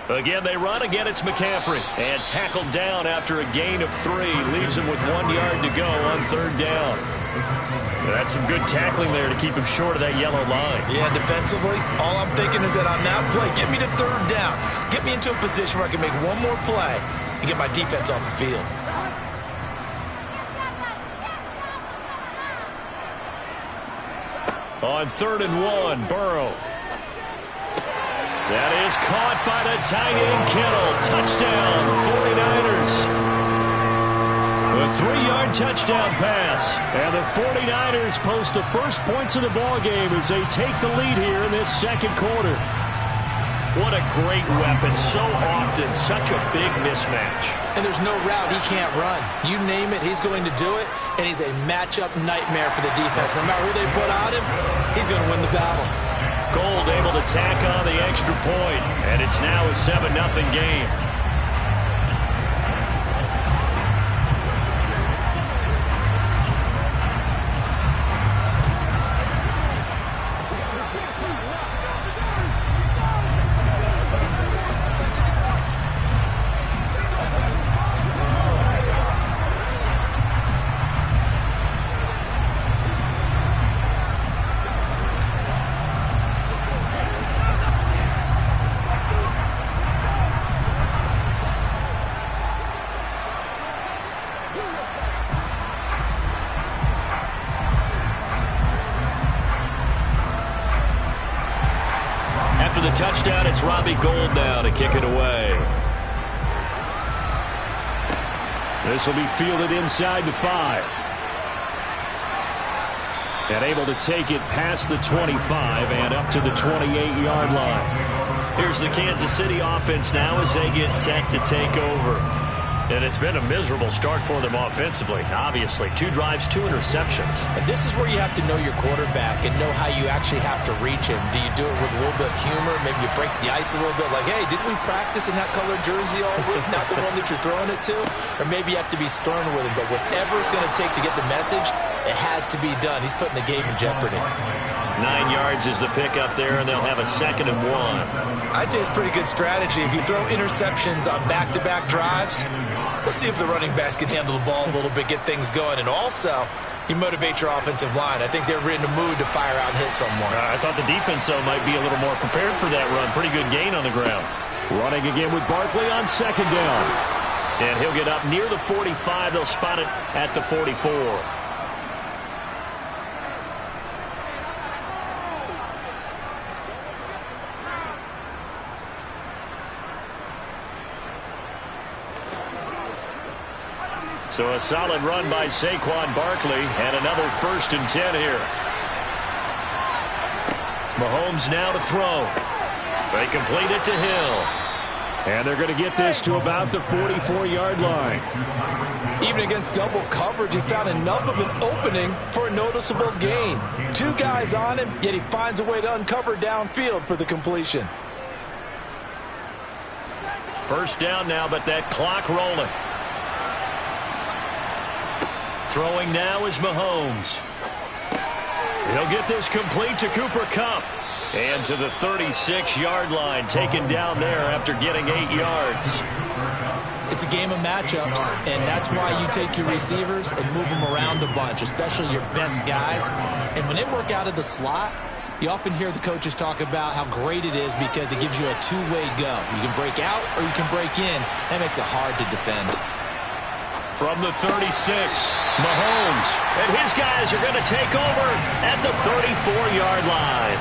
Again, they run. Again, it's McCaffrey. And tackled down after a gain of 3. Leaves him with 1 yard to go on 3rd down. That's some good tackling there to keep him short of that yellow line. Yeah, defensively, all I'm thinking is that on that play, get me to 3rd down. Get me into a position where I can make one more play and get my defense off the field. On 3rd and 1, Burrow. That is caught by the tight end, Kittle. Touchdown, 49ers. A 3-yard touchdown pass. And the 49ers post the first points of the ballgame as they take the lead here in this second quarter. What a great weapon. So often, such a big mismatch. And there's no route he can't run. You name it, he's going to do it. And he's a matchup nightmare for the defense. No matter who they put on him, he's going to win the battle. Gold able to tack on the extra point, and it's now a 7-0 game. The touchdown, it's Robbie Gould now to kick it away. This will be fielded inside the 5. And able to take it past the 25 and up to the 28-yard line. Here's the Kansas City offense now as they get set to take over. And it's been a miserable start for them offensively. Obviously, 2 drives, 2 interceptions. And this is where you have to know your quarterback and know how you actually have to reach him. Do you do it with a little bit of humor? Maybe you break the ice a little bit like, hey, didn't we practice in that colored jersey all week? Not the one that you're throwing it to? Or maybe you have to be stern with him. But whatever it's going to take to get the message, it has to be done. He's putting the game in jeopardy. 9 yards is the pickup there, and they'll have a 2nd and 1. I'd say it's pretty good strategy. If you throw interceptions on back-to-back drives, let's see if the running backs can handle the ball a little bit, get things going. And also, you motivate your offensive line. I think they're in the mood to fire out and hit someone. I thought the defense, though, might be a little more prepared for that run. Pretty good gain on the ground. Running again with Barkley on 2nd down. And he'll get up near the 45. They'll spot it at the 44. So a solid run by Saquon Barkley, and another 1st and 10 here. Mahomes now to throw. They complete it to Hill. And they're going to get this to about the 44-yard line. Even against double coverage, he found enough of an opening for a noticeable gain. 2 guys on him, yet he finds a way to uncover downfield for the completion. 1st down now, but that clock rolling. Throwing now is Mahomes. He'll get this complete to Cooper Kupp. And to the 36-yard line, taken down there after getting 8 yards. It's a game of matchups, and that's why you take your receivers and move them around a bunch, especially your best guys. And when they work out of the slot, you often hear the coaches talk about how great it is because it gives you a 2-way go. You can break out or you can break in. That makes it hard to defend. From the 36, Mahomes. And his guys are going to take over at the 34-yard line.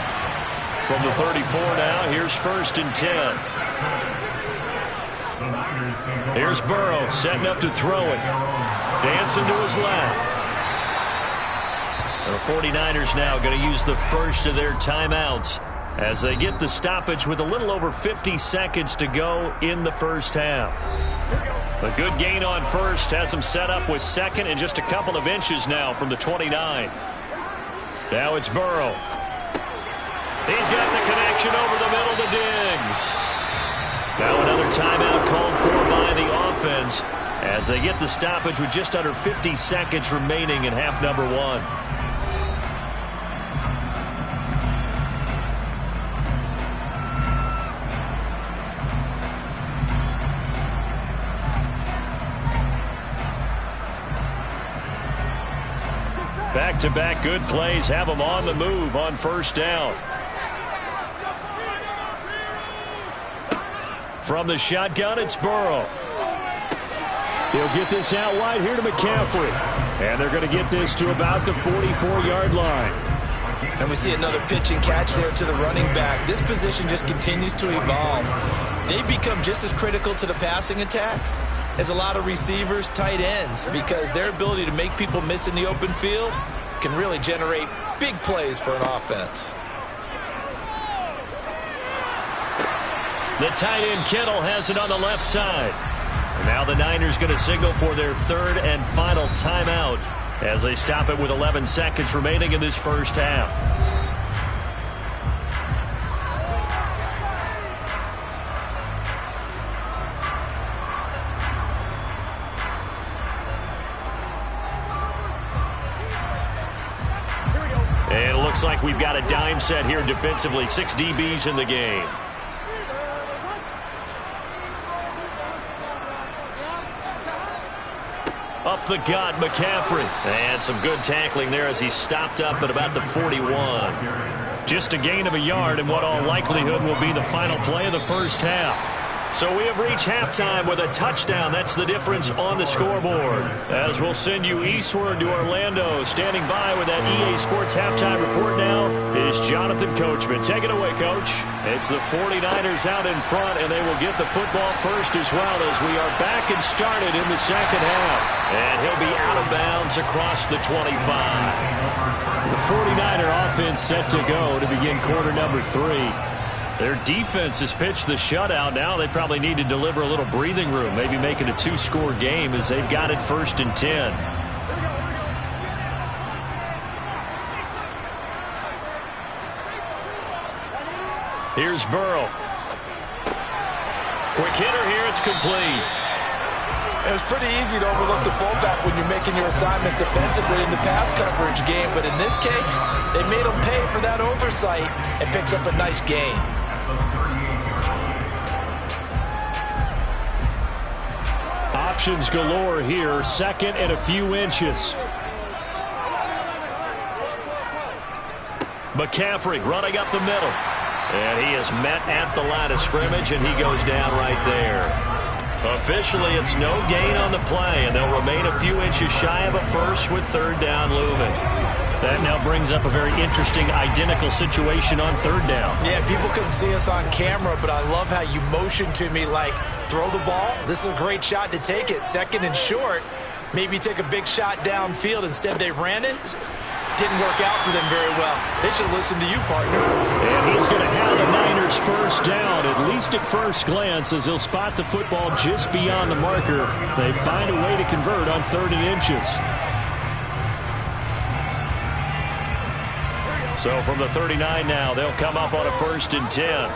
From the 34 now, here's 1st and 10. Here's Burrow setting up to throw it. Dancing to his left. The 49ers now going to use the first of their timeouts as they get the stoppage with a little over 50 seconds to go in the first half. A good gain on 1st has them set up with 2nd and just a couple of inches now from the 29. Now it's Burrow. He's got the connection over the middle to Diggs. Now another timeout called for by the offense as they get the stoppage with just under 50 seconds remaining in half number 1. Back-to-back good plays have them on the move on 1st down. From the shotgun, it's Burrow. He'll get this out wide here to McCaffrey. And they're going to get this to about the 44-yard line. And we see another pitch and catch there to the running back. This position just continues to evolve. They become just as critical to the passing attack as a lot of receivers, tight ends, because their ability to make people miss in the open field can really generate big plays for an offense. The tight end Kittle has it on the left side. And now the Niners going to signal for their 3rd and final timeout as they stop it with 11 seconds remaining in this first half. And it looks like we've got a dime set here defensively. 6 DBs in the game. Up the gut, McCaffrey. And some good tackling there as he stopped up at about the 41. Just a gain of a yard in what all likelihood will be the final play of the first half. So we have reached halftime with a touchdown. That's the difference on the scoreboard. As we'll send you eastward to Orlando. Standing by with that EA Sports halftime report now is Jonathan Coachman. Take it away, Coach. It's the 49ers out in front, and they will get the football first as well as we are back and started in the second half. And he'll be out of bounds across the 25. The 49er offense set to go to begin quarter number 3. Their defense has pitched the shutout. Now they probably need to deliver a little breathing room, maybe make it a 2-score game as they've got it 1st and 10. Here's Burrow. Quick hitter here. It's complete. It was pretty easy to overlook the fullback when you're making your assignments defensively in the pass coverage game, but in this case, they made him pay for that oversight and picks up a nice gain. Options galore here. 2nd and a few inches. McCaffrey running up the middle. And he is met at the line of scrimmage, and he goes down right there. Officially, it's no gain on the play, and they'll remain a few inches shy of a first with 3rd down looming. That now brings up a very interesting identical situation on 3rd down. Yeah, people couldn't see us on camera, but I love how you motioned to me like, throw the ball. This is a great shot to take it. 2nd and short. Maybe take a big shot downfield. Instead, they ran it. Didn't work out for them very well. They should listen to you, partner. And he's going to have the Niners 1st down, at least at first glance, as he'll spot the football just beyond the marker. They find a way to convert on 3rd and inches. So from the 39 now, they'll come up on a 1st and 10.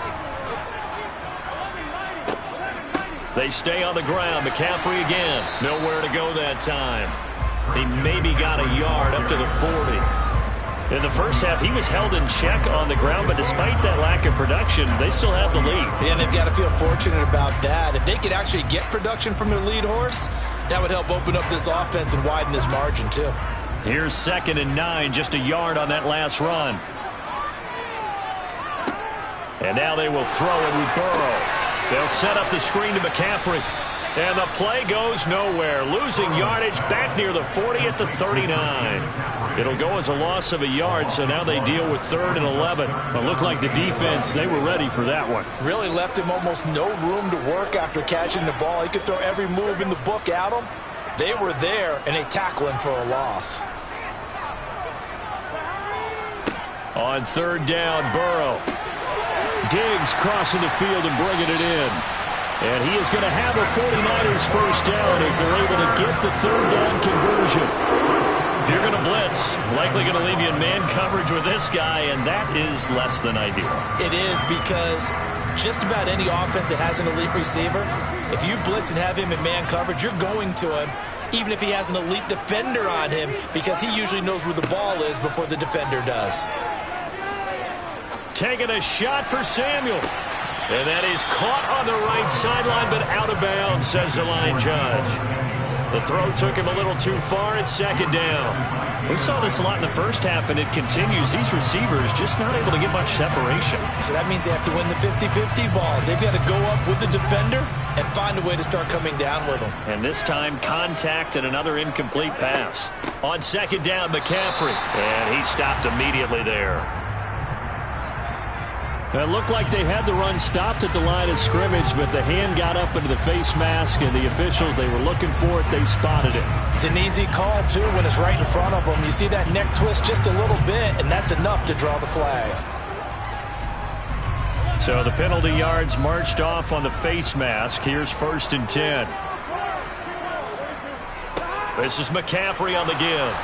They stay on the ground. McCaffrey again. Nowhere to go that time. He maybe got a yard up to the 40. In the first half, he was held in check on the ground, but despite that lack of production, they still have the lead. Yeah, and they've got to feel fortunate about that. If they could actually get production from their lead horse, that would help open up this offense and widen this margin, too. Here's 2nd and 9, just a yard on that last run. And now they will throw it with Burrow. They'll set up the screen to McCaffrey. And the play goes nowhere. Losing yardage back near the 40 at the 39. It'll go as a loss of a yard, so now they deal with 3rd and 11. It looked like the defense, they were ready for that one. Really left him almost no room to work after catching the ball. He could throw every move in the book at him. They were there, and they tackle him for a loss. On 3rd down, Burrow. Diggs crossing the field and bringing it in. And he is going to have a 49ers 1st down as they're able to get the 3rd down conversion. If you're going to blitz, likely going to leave you in man coverage with this guy, and that is less than ideal. It is, because just about any offense that has an elite receiver, if you blitz and have him in man coverage, you're going to him, even if he has an elite defender on him, because he usually knows where the ball is before the defender does. Taking a shot for Samuel. And that is caught on the right sideline, but out of bounds, says the line judge. The throw took him a little too far at 2nd down. We saw this a lot in the first half, and it continues. These receivers just not able to get much separation. So that means they have to win the 50-50 balls. They've got to go up with the defender and find a way to start coming down with them. And this time, contact and another incomplete pass. On 2nd down, McCaffrey. And he stopped immediately there. It looked like they had the run stopped at the line of scrimmage, but the hand got up into the face mask, and the officials, they were looking for it. They spotted it. It's an easy call, too, when it's right in front of them. You see that neck twist just a little bit, and that's enough to draw the flag. So the penalty yards marched off on the face mask. Here's 1st and 10. This is McCaffrey on the give.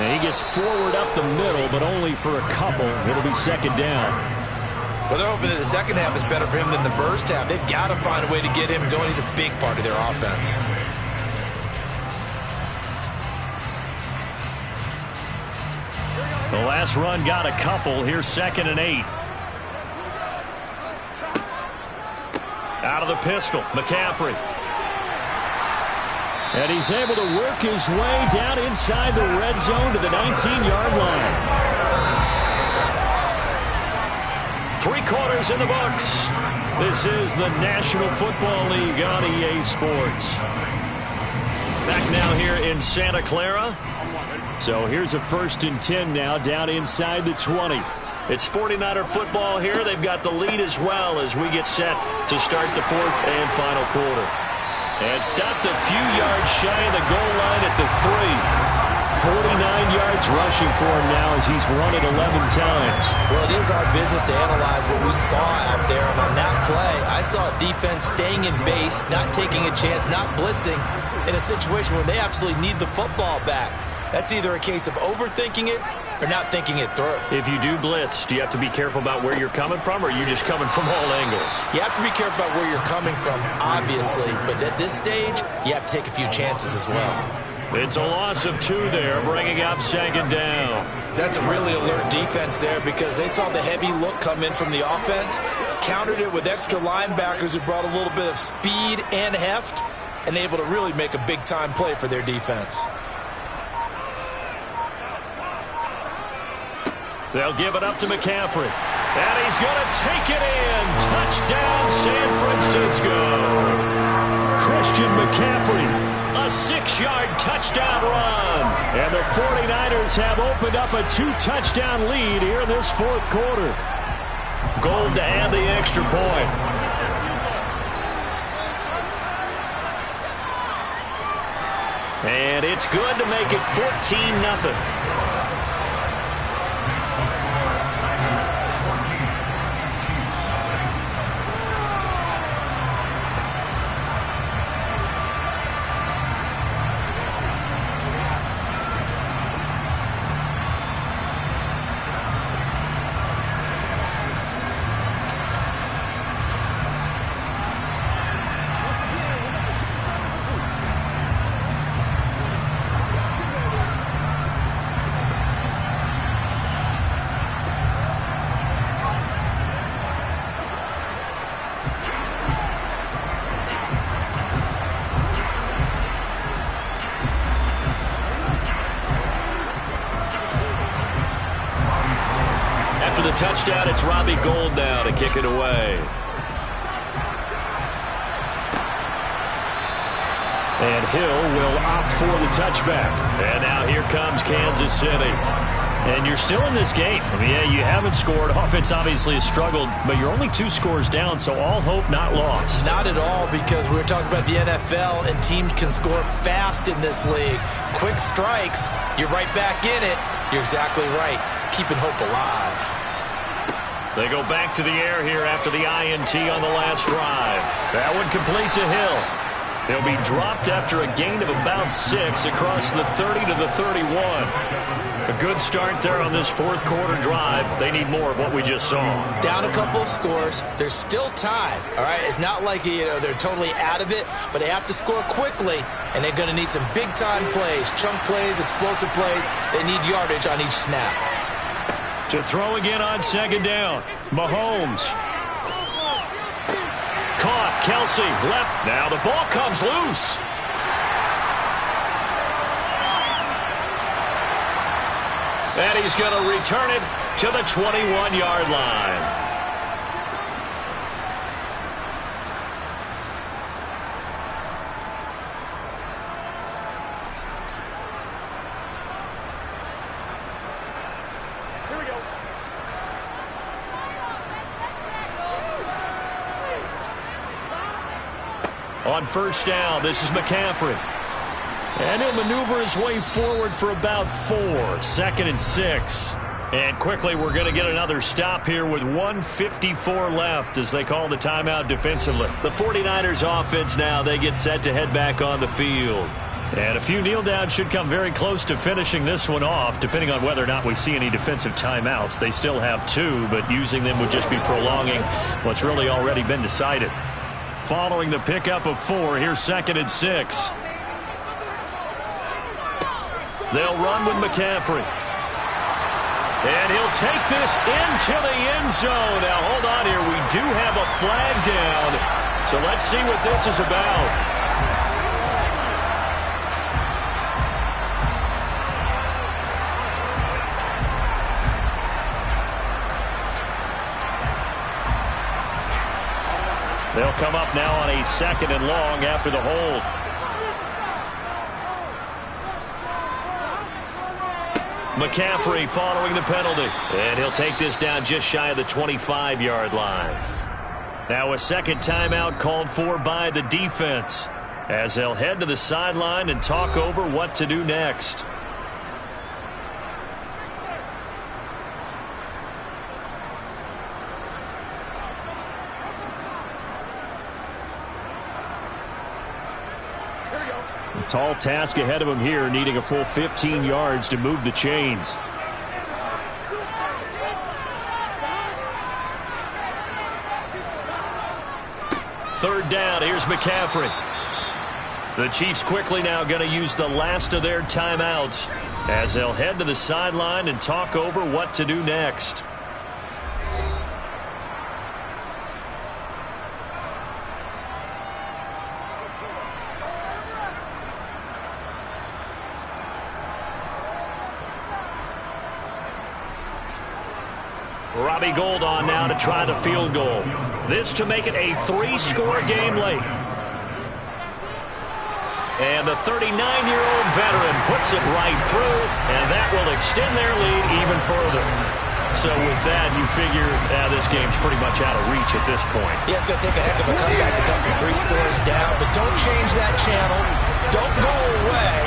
And he gets forward up the middle, but only for a couple. It'll be 2nd down. Well, they're hoping that the second half is better for him than the first half. They've got to find a way to get him going. He's a big part of their offense. The last run got a couple. Here's 2nd and 8. Out of the pistol, McCaffrey. And he's able to work his way down inside the red zone to the 19-yard line. 3/4 in the books. This is the National Football League on EA Sports. Back now here in Santa Clara. So here's a 1st and 10 now down inside the 20. It's 49er football here. They've got the lead as well as we get set to start the 4th and final quarter. And stopped a few yards shy of the goal line at the 3. 49 yards rushing for him now as he's run it 11 times. Well, it is our business to analyze what we saw out there. And on that play, I saw a defense staying in base, not taking a chance, not blitzing in a situation where they absolutely need the football back. That's either a case of overthinking it or not thinking it through. If you do blitz, do you have to be careful about where you're coming from, or are you just coming from all angles? You have to be careful about where you're coming from, obviously. But at this stage, you have to take a few chances as well. It's a loss of 2 there, bringing up 2nd down. That's a really alert defense there because they saw the heavy look come in from the offense, countered it with extra linebackers who brought a little bit of speed and heft, and able to really make a big-time play for their defense. They'll give it up to McCaffrey. And he's going to take it in. Touchdown, San Francisco. Christian McCaffrey. A 6-yard touchdown run. And the 49ers have opened up a 2-touchdown lead here in this 4th quarter. Gold to add the extra point. And it's good to make it 14-0. The touchdown, it's Robbie Gould now to kick it away. And Hill will opt for the touchback. And now here comes Kansas City. And you're still in this game. I mean, yeah, you haven't scored. Offense obviously has struggled, but you're only 2 scores down, so all hope not lost. Not at all, because we were talking about the NFL, and teams can score fast in this league. Quick strikes, you're right back in it. You're exactly right. Keeping hope alive. They go back to the air here after the INT on the last drive. That one complete to Hill. He'll be dropped after a gain of about 6 across the 30 to the 31. A good start there on this 4th quarter drive. They need more of what we just saw. Down a couple of scores. There's still time. All right, it's not like they're totally out of it, but they have to score quickly, and they're going to need some big-time plays, chunk plays, explosive plays. They need yardage on each snap. To throw again on 2nd down. Mahomes. Caught. Kelsey left. Now the ball comes loose. And he's going to return it to the 21-yard line. On 1st down, this is McCaffrey. And he'll maneuver his way forward for about 4. 2nd and 6. And quickly, we're going to get another stop here with 1:54 left as they call the timeout defensively. The 49ers offense now, they get set to head back on the field. And a few kneel downs should come very close to finishing this one off, depending on whether or not we see any defensive timeouts. They still have 2, but using them would just be prolonging what's really already been decided. Following the pickup of 4, here's 2nd and 6. They'll run with McCaffrey. And he'll take this into the end zone. Now, hold on here. We do have a flag down. So let's see what this is about. They'll come up now on a 2nd and long after the hold. McCaffrey following the penalty. And he'll take this down just shy of the 25-yard line. Now a 2nd timeout called for by the defense as they'll head to the sideline and talk over what to do next. Tall task ahead of him here, needing a full 15 yards to move the chains. Third down, here's McCaffrey. The Chiefs quickly now going to use the last of their timeouts as they'll head to the sideline and talk over what to do next. Robbie Gould on now to try the field goal. This to make it a 3-score game late. And the 39-year-old veteran puts it right through, and that will extend their lead even further. So with that, you figure this game's pretty much out of reach at this point. Yeah, it's going to take a heck of a comeback to come from 3 scores down, but don't change that channel. Don't go away.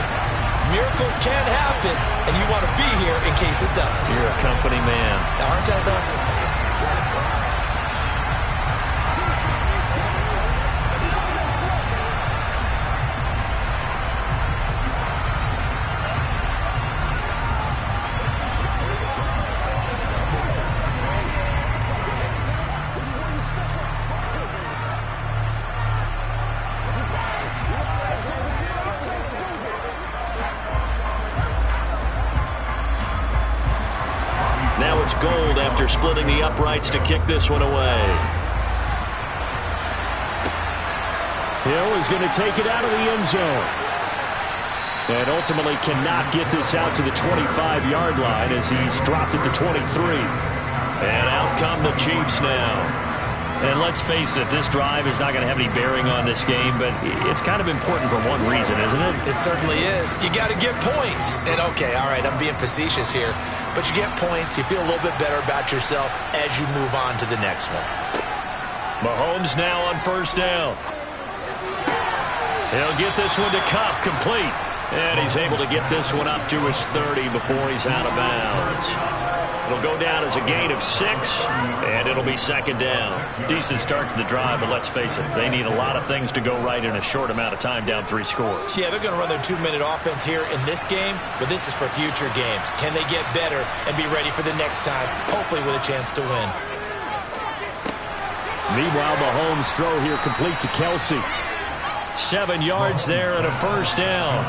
Miracles can happen, and you want to be here in case it does. You're a company man. Aren't I, though? Now it's Gould after splitting the uprights to kick this one away. Hill is going to take it out of the end zone. And ultimately cannot get this out to the 25-yard line as he's dropped it to 23. And out come the Chiefs now. And let's face it, this drive is not going to have any bearing on this game, but it's kind of important for one reason, isn't it? It certainly is. You got to get points. And okay, all right, I'm being facetious here, but you get points, you feel a little bit better about yourself as you move on to the next one. Mahomes now on first down. He'll get this one to Kupp, complete. And he's able to get this one up to his 30 before he's out of bounds. It'll go down as a gain of 6, and it'll be second down. Decent start to the drive, but let's face it, they need a lot of things to go right in a short amount of time down 3 scores. Yeah, they're going to run their 2-minute offense here in this game, but this is for future games. Can they get better and be ready for the next time, hopefully with a chance to win? Meanwhile, Mahomes' throw here complete to Kelsey. 7 yards there and a first down.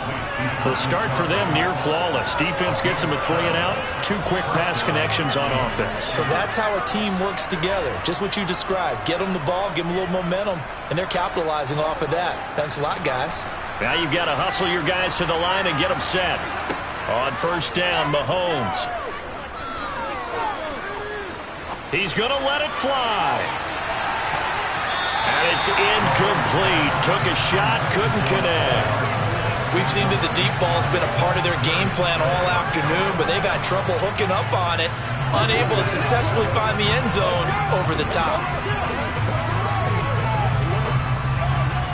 The start for them near flawless. Defense gets them a 3-and-out. 2 quick pass connections on offense. So that's how a team works together. Just what you described. Get them the ball, give them a little momentum, and they're capitalizing off of that. Thanks a lot, guys. Now you've got to hustle your guys to the line and get them set. On first down, Mahomes. He's going to let it fly. And it's incomplete. Took a shot, couldn't connect. We've seen that the deep ball's been a part of their game plan all afternoon, but they've had trouble hooking up on it, unable to successfully find the end zone over the top.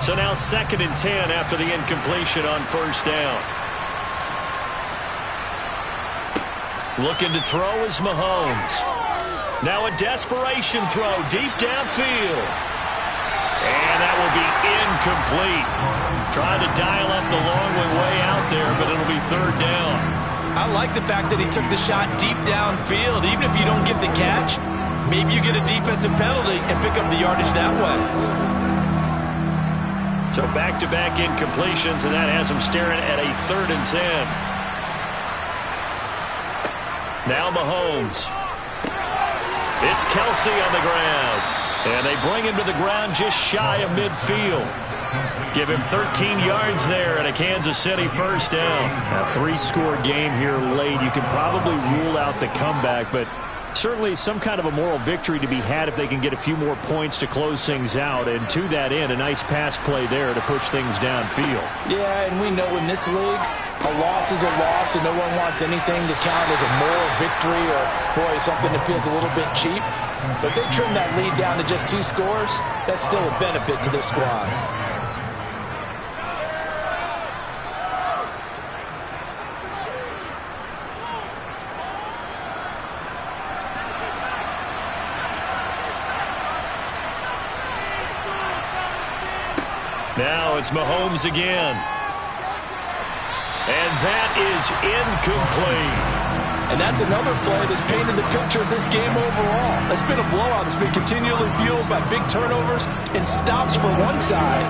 So now 2nd and 10 after the incompletion on first down. Looking to throw is Mahomes. Now a desperation throw deep downfield. And that will be incomplete. Trying to dial up the long way out there, but it'll be 3rd down. I like the fact that he took the shot deep downfield. Even if you don't get the catch, maybe you get a defensive penalty and pick up the yardage that way. So back-to-back incompletions, and that has him staring at a 3rd and 10. Now Mahomes. It's Kelsey on the ground. And they bring him to the ground just shy of midfield. Give him 13 yards there and a Kansas City first down. A 3-score game here late. You can probably rule out the comeback, but certainly some kind of a moral victory to be had if they can get a few more points to close things out. And to that end, a nice pass play there to push things downfield. Yeah, and we know in this league, a loss is a loss, and no one wants anything to count as a moral victory or, boy, something that feels a little bit cheap. But if they trim that lead down to just 2 scores, that's still a benefit to this squad. Now it's Mahomes again. And that is incomplete. And that's another play that's painted the picture of this game overall. It's been a blowout that's been continually fueled by big turnovers and stops for one side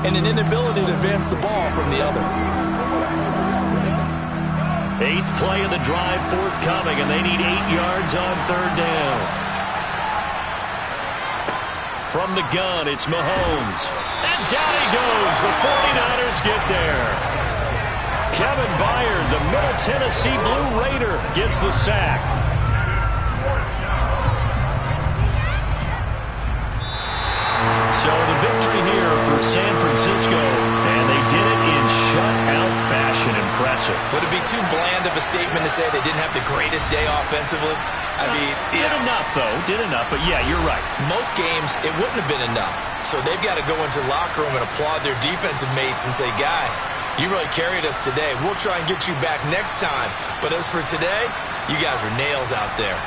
and an inability to advance the ball from the other. 8th play of the drive forthcoming, and they need 8 yards on 3rd down. From the gun, it's Mahomes. And down he goes. The 49ers get there. Kevin Byard, the Middle Tennessee Blue Raider, gets the sack. So the victory here for San Francisco, and they did it in shutout fashion. Impressive. Would it be too bland of a statement to say they didn't have the greatest day offensively? I mean, did enough, though. Did enough, but yeah, you're right. Most games, it wouldn't have been enough. So they've got to go into the locker room and applaud their defensive mates and say, guys, you really carried us today. We'll try and get you back next time. But as for today, you guys are nails out there.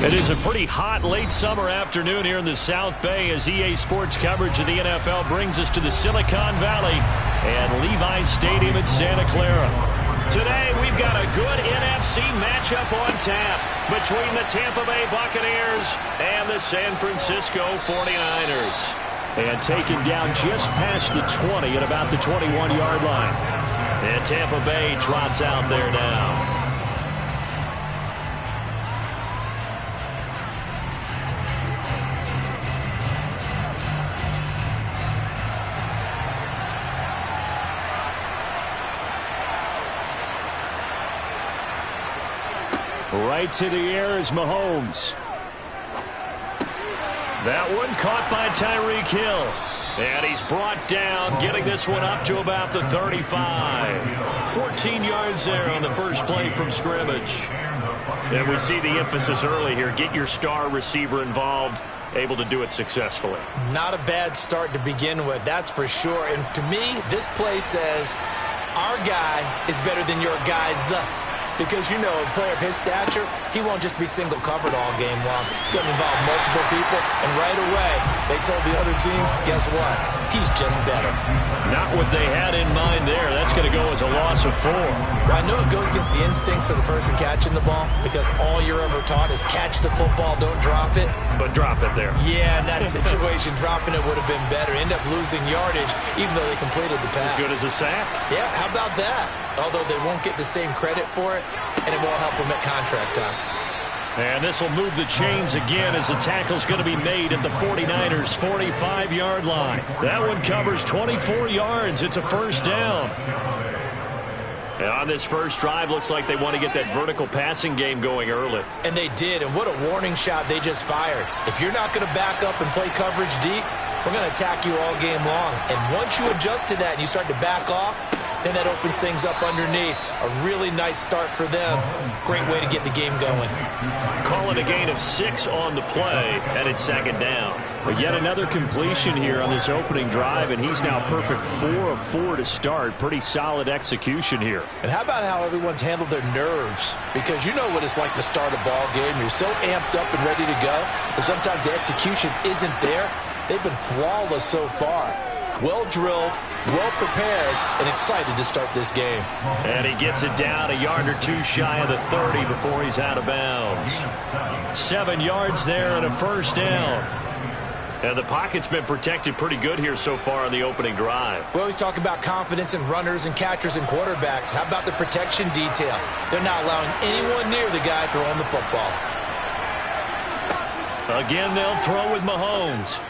It is a pretty hot late summer afternoon here in the South Bay as EA Sports coverage of the NFL brings us to the Silicon Valley and Levi's Stadium in Santa Clara. Today, we've got a good NFC matchup on tap between the Tampa Bay Buccaneers and the San Francisco 49ers. And taken down just past the 20 at about the 21-yard line. And Tampa Bay trots out there now. Right to the air is Mahomes. That one caught by Tyreek Hill. And he's brought down, getting this one up to about the 35. 14 yards there on the first play from scrimmage. And we see the emphasis early here. Get your star receiver involved, able to do it successfully. Not a bad start to begin with, that's for sure. And to me, this play says our guy is better than your guy's. Because, you know, a player of his stature, he won't just be single covered all game long. It's going to involve multiple people, and right away, they told the other team, guess what? He's just better. Not what they had in mind there. That's going to go as a loss of 4. Well, I know it goes against the instincts of the person catching the ball, because all you're ever taught is catch the football, don't drop it. But drop it there. Yeah, in that situation, dropping it would have been better. End up losing yardage, even though they completed the pass. As good as a sack. Yeah, how about that? Although they won't get the same credit for it, and it won't help them at contract time. And this will move the chains again as the tackle's going to be made at the 49ers' 45-yard line. That one covers 24 yards. It's a first down. And on this first drive, looks like they want to get that vertical passing game going early. And they did, and what a warning shot they just fired. If you're not going to back up and play coverage deep, we're going to attack you all game long. And once you adjust to that and you start to back off, then that opens things up underneath. A really nice start for them. Great way to get the game going. Call it a gain of 6 on the play, and it's second down. But yet another completion here on this opening drive, and he's now perfect 4 of 4 to start. Pretty solid execution here. And how about how everyone's handled their nerves? Because you know what it's like to start a ball game. You're so amped up and ready to go, but sometimes the execution isn't there. They've been flawless so far. Well drilled, well prepared, and excited to start this game. And he gets it down a yard or two shy of the 30 before he's out of bounds. 7 yards there and a first down. And the pocket's been protected pretty good here so far on the opening drive. We always talk about confidence in runners and catchers and quarterbacks. How about the protection detail? They're not allowing anyone near the guy throwing the football. Again, they'll throw with Mahomes.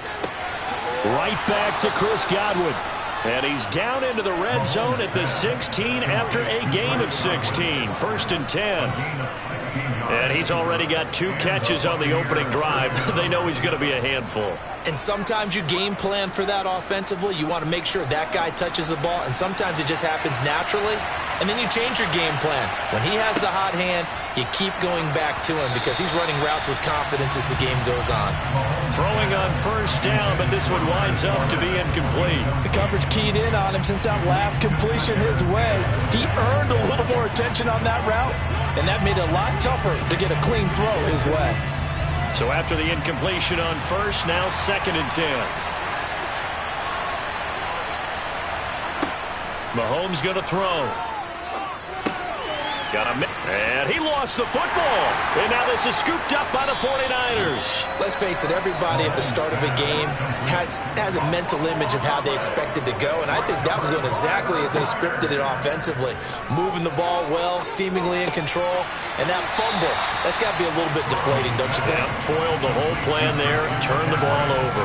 Right back to Chris Godwin. And he's down into the red zone at the 16 after a gain of 16. First and 10. And he's already got 2 catches on the opening drive. They know he's going to be a handful. And sometimes you game plan for that offensively. You want to make sure that guy touches the ball. And sometimes it just happens naturally. And then you change your game plan. When he has the hot hand, you keep going back to him because he's running routes with confidence as the game goes on. Throwing on first down, but this one winds up to be incomplete. The coverage keyed in on him since that last completion his way. He earned a little more attention on that route, and that made it a lot tougher to get a clean throw his way. So after the incompletion on first, now second and 10. Mahomes going to throw. And he lost the football. And now this is scooped up by the 49ers. Let's face it, everybody at the start of a game has a mental image of how they expect it to go. And I think that was going exactly as they scripted it offensively. Moving the ball well, seemingly in control. And that fumble, that's got to be a little bit deflating, don't you think? Yeah, foiled the whole plan there and turned the ball over.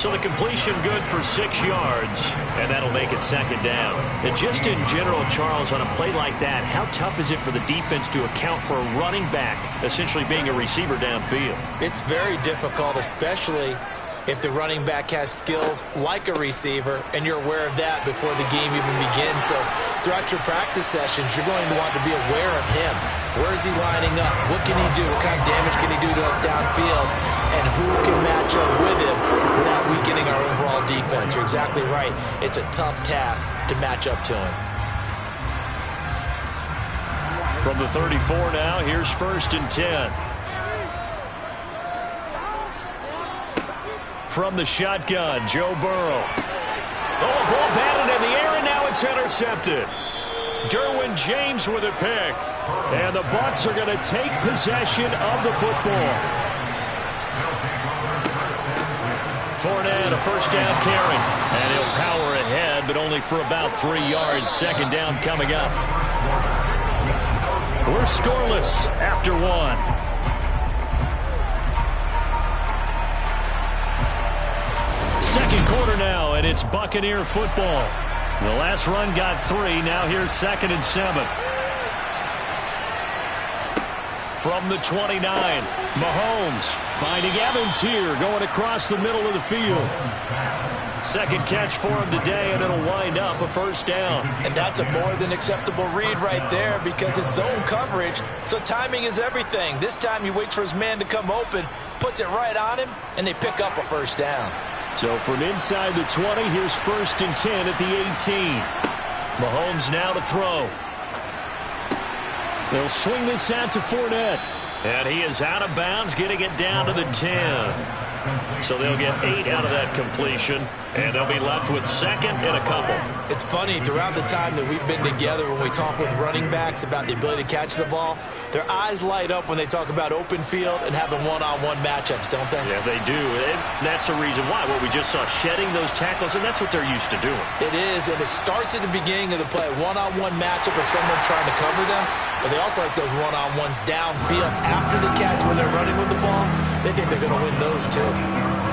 So the completion good for 6 yards, and that'll make it second down. And just in general, Charles, on a play like that, how tough is it for the defense to account for a running back essentially being a receiver downfield? It's very difficult, especially if the running back has skills like a receiver, and you're aware of that before the game even begins. So throughout your practice sessions, you're going to want to be aware of him. Where is he lining up? What can he do? What kind of damage can he do to us downfield? And who can match up with him without weakening our overall defense? You're exactly right. It's a tough task to match up to him. From the 34 now, here's first and 10. From the shotgun, Joe Burrow. Oh, ball batted in the air, and now it's intercepted. Derwin James with a pick. And the Bucs are going to take possession of the football. Fournette, a first down carry. And he'll power ahead, but only for about 3 yards. Second down coming up. We're scoreless after one. Second quarter now, and it's Buccaneer football. The last run got 3. Now here's 2nd and 7. From the 29, Mahomes finding Evans here, going across the middle of the field. Second catch for him today, and it'll wind up a first down. And that's a more than acceptable read right there because it's zone coverage, so timing is everything. This time he waits for his man to come open, puts it right on him, and they pick up a first down. So from inside the 20, here's 1st and 10 at the 18. Mahomes now to throw. They'll swing this out to Fournette. And he is out of bounds, getting it down to the 10. So they'll get 8 out of that completion, and they'll be left with 2nd and a couple. It's funny, throughout the time that we've been together, when we talk with running backs about the ability to catch the ball, their eyes light up when they talk about open field and having one-on-one matchups, don't they? Yeah, they do. And that's the reason why. Well, we just saw shedding those tackles, and that's what they're used to doing. It is, and it starts at the beginning of the play. One-on-one matchup if someone's trying to cover them, but they also like those one-on-ones downfield after the catch when they're running with the ball. They think they're going to win those, too.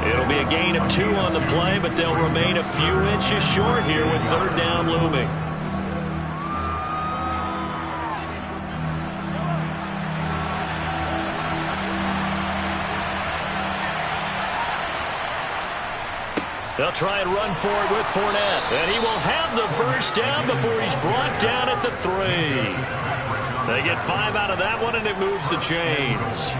It'll be a gain of 2 on the play, but they'll remain a few inches short here with 3rd down looming. They'll try and run for it with Fournette, and he will have the first down before he's brought down at the 3. They get 5 out of that one, and it moves the chains.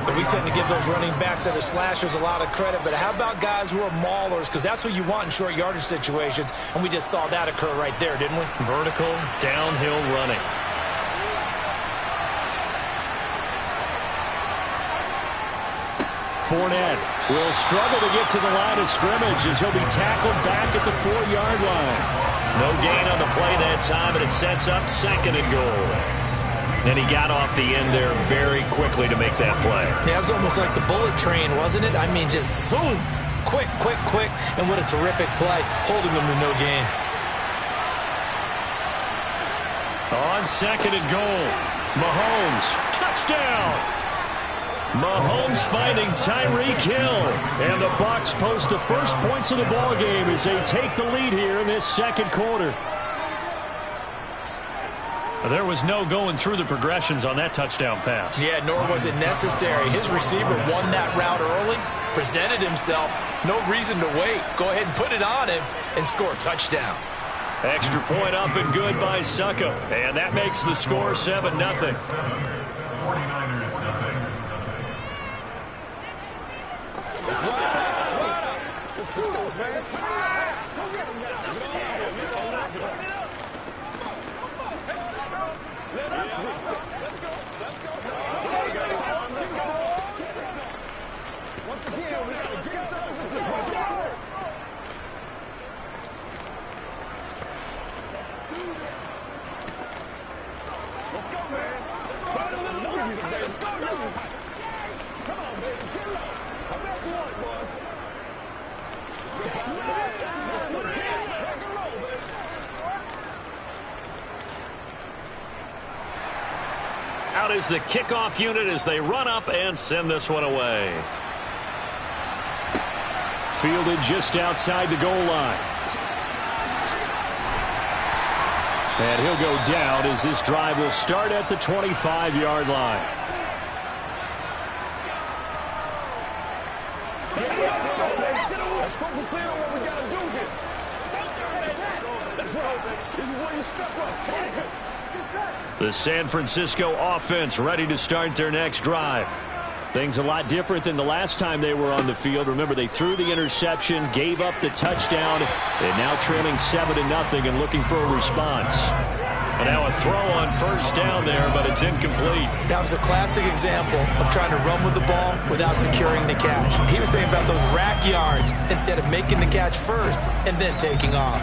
And we tend to give those running backs that are slashers a lot of credit, but how about guys who are maulers? Because that's what you want in short yardage situations, and we just saw that occur right there, didn't we? Vertical, downhill running. Fournette will struggle to get to the line of scrimmage as he'll be tackled back at the 4-yard line. No gain on the play that time, and it sets up 2nd and goal. And he got off the end there very quickly to make that play. Yeah, it was almost like the bullet train, wasn't it? I mean, just zoom, quick, quick, quick, and what a terrific play, holding them to no gain. On 2nd and goal, Mahomes, touchdown! Mahomes finding Tyreek Hill. And the Bucs post the first points of the ballgame as they take the lead here in this 2nd quarter. There was no going through the progressions on that touchdown pass. Yeah, nor was it necessary. His receiver won that route early, presented himself, no reason to wait. Go ahead and put it on him and score a touchdown. Extra point up and good by Succop. And that makes the score 7-0. 49ers nothing. Let's go, man. Go get him now. Let's go. Once again, we got to get something. Let's go, man. Let's go, Let's go. Come on, baby. Get up. I'm back to what it was. Out is the kickoff unit as they run up and send this one away. Fielded just outside the goal line. And he'll go down as this drive will start at the 25-yard line. Let's focus in on what we got to do here. That's right. This is where you step up. The San Francisco offense ready to start their next drive. Things a lot different than the last time they were on the field. Remember, they threw the interception, gave up the touchdown, and now trailing 7-0 and looking for a response. And now a throw on first down there, but it's incomplete. That was a classic example of trying to run with the ball without securing the catch. He was thinking about those rack yards instead of making the catch first and then taking off.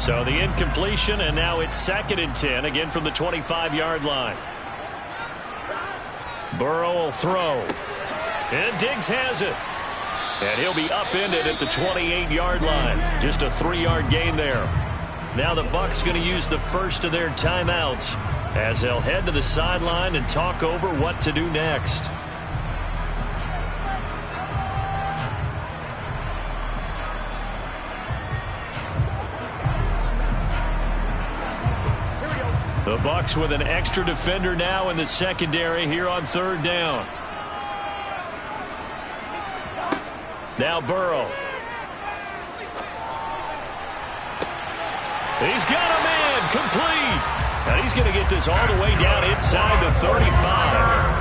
So the incompletion, and now it's 2nd and 10, again from the 25-yard line. Burrow will throw. And Diggs has it. And he'll be upended at the 28-yard line. Just a 3-yard gain there. Now the Bucs going to use the first of their timeouts as they'll head to the sideline and talk over what to do next. The Bucs with an extra defender now in the secondary here on 3rd down. Now Burrow. He's got a man complete. And he's going to get this all the way down inside the 35.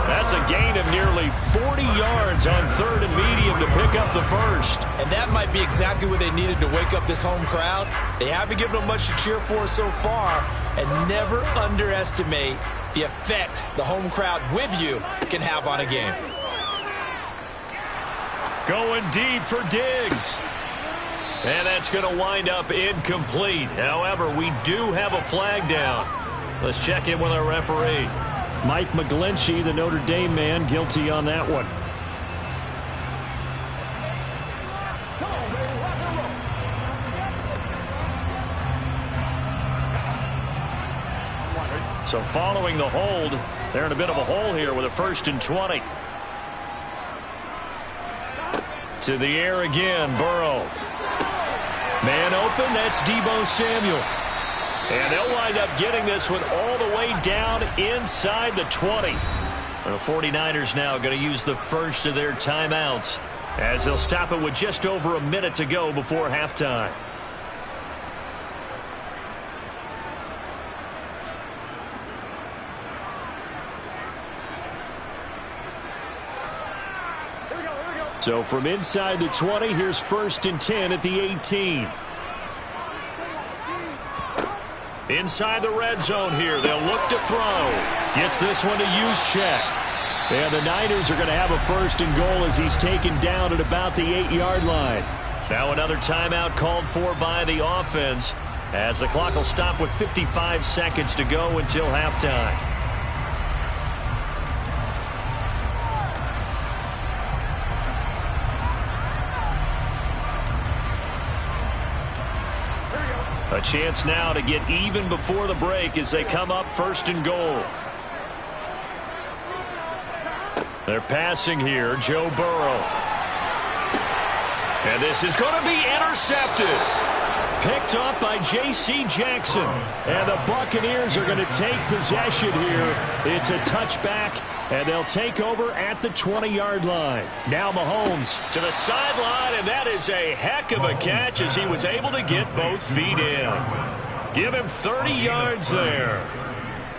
That's a gain of nearly 40 yards on 3rd and medium to pick up the first. And that might be exactly what they needed to wake up this home crowd. They haven't given them much to cheer for so far. And never underestimate the effect the home crowd with you can have on a game. Going deep for Diggs. And that's going to wind up incomplete. However, we do have a flag down. Let's check in with our referee. Mike McGlinchey, the Notre Dame man, guilty on that one. So following the hold, they're in a bit of a hole here with a 1st and 20. To the air again, Burrow. Man open, that's Deebo Samuel. And they'll wind up getting this one all the way down inside the 20. The 49ers now going to use the first of their timeouts as they'll stop it with just over a minute to go before halftime. So from inside the 20, here's 1st and 10 at the 18. Inside the red zone here. They'll look to throw. Gets this one to Juszczyk. And the Niners are going to have a 1st and goal as he's taken down at about the 8-yard line. Now another timeout called for by the offense as the clock will stop with 55 seconds to go until halftime. A chance now to get even before the break as they come up 1st and goal. They're passing here, Joe Burrow. And this is going to be intercepted. Picked up by J.C. Jackson. And the Buccaneers are going to take possession here. It's a touchback, and they'll take over at the 20-yard line. Now Mahomes to the sideline, and that is a heck of a catch as he was able to get both feet in. Give him 30 yards there.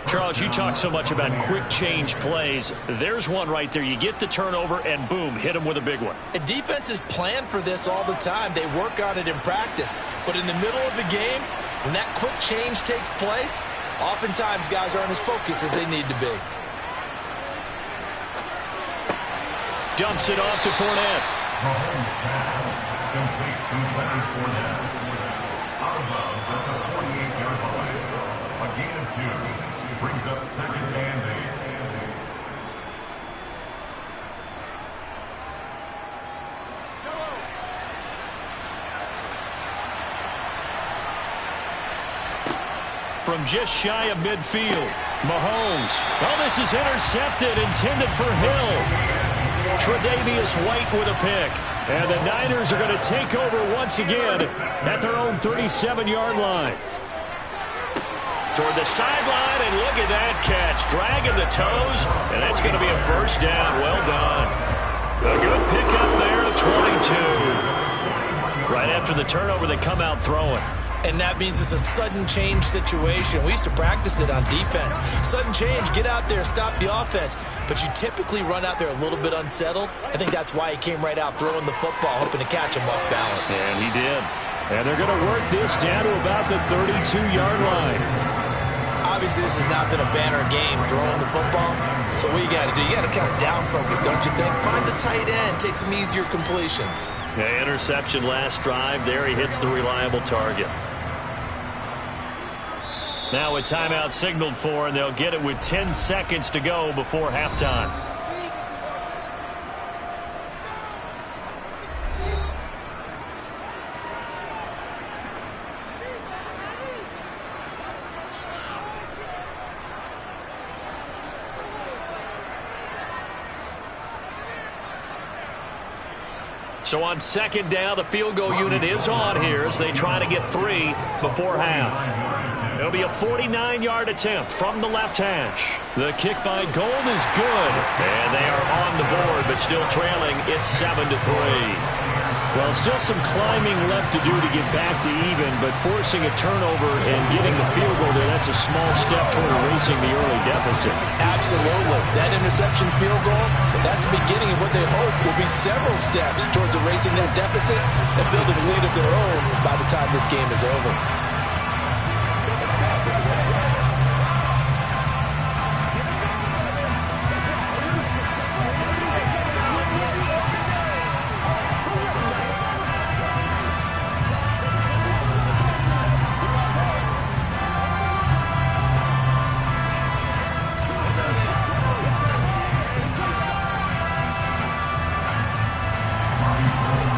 Charles, you talk so much about quick change plays. There's one right there. You get the turnover, and boom, hit him with a big one. And defenses plan for this all the time. They work on it in practice. But in the middle of the game, when that quick change takes place, oftentimes guys aren't as focused as they need to be. Dumps it off to Fournette. Mahomes pass complete to Leonard Fournette. Out of bounds at the 28-yard line. A gain of 2. Brings up 2nd and 8. From just shy of midfield, Mahomes. Oh, this is intercepted, intended for Hill. Tre'Davious White with a pick. And the Niners are going to take over once again at their own 37-yard line. Toward the sideline, and look at that catch. Dragging the toes, and that's going to be a 1st down. Well done. A good pickup there at 22. Right after the turnover, they come out throwing. And that means it's a sudden change situation. We used to practice it on defense. Sudden change, get out there, stop the offense. But you typically run out there a little bit unsettled. I think that's why he came right out throwing the football, hoping to catch him off balance. And he did. And they're going to work this down to about the 32-yard line. obviously this has not been a banner game throwing the football. So what you got to do, you got to kind of down focus, don't you think? Find the tight end, take some easier completions. Yeah, interception last drive. There he hits the reliable target. Now a timeout signaled for, and they'll get it with 10 seconds to go before halftime. So on second down, the field goal unit is on here as they try to get 3 before half. It'll be a 49-yard attempt from the left hash. The kick by Gold is good. And they are on the board, but still trailing. It's 7-3. Well, still some climbing left to do to get back to even, but forcing a turnover and getting the field goal there, that's a small step toward erasing the early deficit. Absolutely. That interception field goal, that's the beginning of what they hope will be several steps towards erasing that deficit and building a lead of their own by the time this game is over.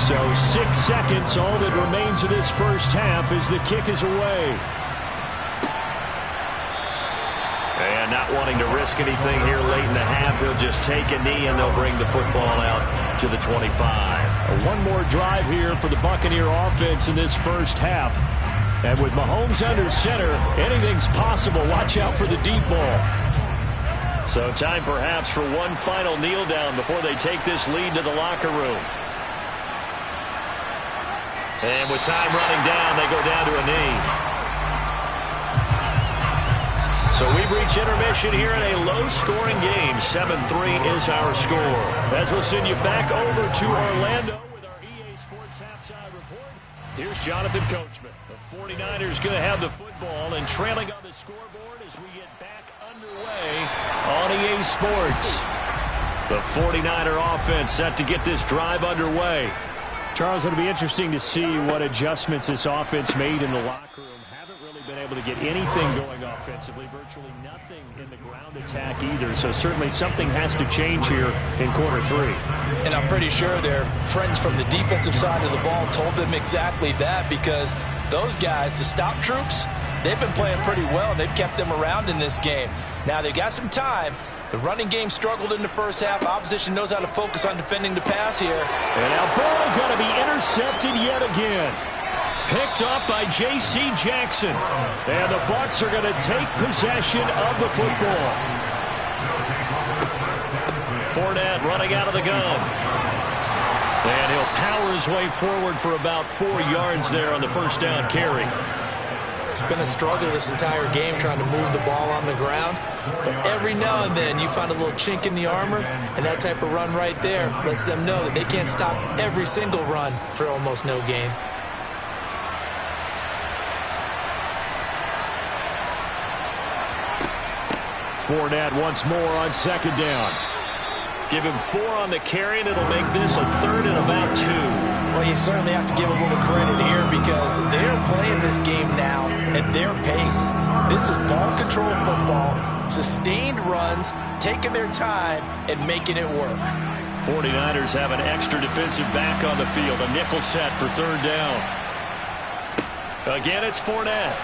So 6 seconds, all that remains of this first half as the kick is away. And not wanting to risk anything here late in the half, he'll just take a knee and they'll bring the football out to the 25. One more drive here for the Buccaneer offense in this first half. And with Mahomes under center, anything's possible. Watch out for the deep ball. So time perhaps for one final kneel down before they take this lead to the locker room. And with time running down, they go down to a knee. So we've reached intermission here in a low-scoring game. 7-3 is our score. As we'll send you back over to Orlando with our EA Sports Halftime Report. Here's Jonathan Coachman. The 49ers going to have the football and trailing on the scoreboard as we get back underway on EA Sports. The 49er offense set to get this drive underway. Charles, it'll be interesting to see what adjustments this offense made in the locker room. Haven't really been able to get anything going offensively. Virtually nothing in the ground attack either. So certainly something has to change here in quarter 3. And I'm pretty sure their friends from the defensive side of the ball told them exactly that, because those guys, the stop troops, they've been playing pretty well. They've kept them around in this game. Now they got some time. The running game struggled in the first half. Opposition knows how to focus on defending the pass here. And now Burrow going to be intercepted yet again. Picked up by J.C. Jackson. And the Bucs are going to take possession of the football. Fournette running out of the gun. And he'll power his way forward for about 4 yards there on the first down carry. It's been a struggle this entire game trying to move the ball on the ground. But every now and then you find a little chink in the armor, and that type of run right there lets them know that they can't stop every single run for almost no gain. Fournette once more on second down. Give him 4 on the carry, and it'll make this a 3rd and about 2. Well, you certainly have to give a little credit here because they're playing this game now at their pace. This is ball control football, sustained runs, taking their time, and making it work. 49ers have an extra defensive back on the field, a nickel set for 3rd down. Again, it's Fournette.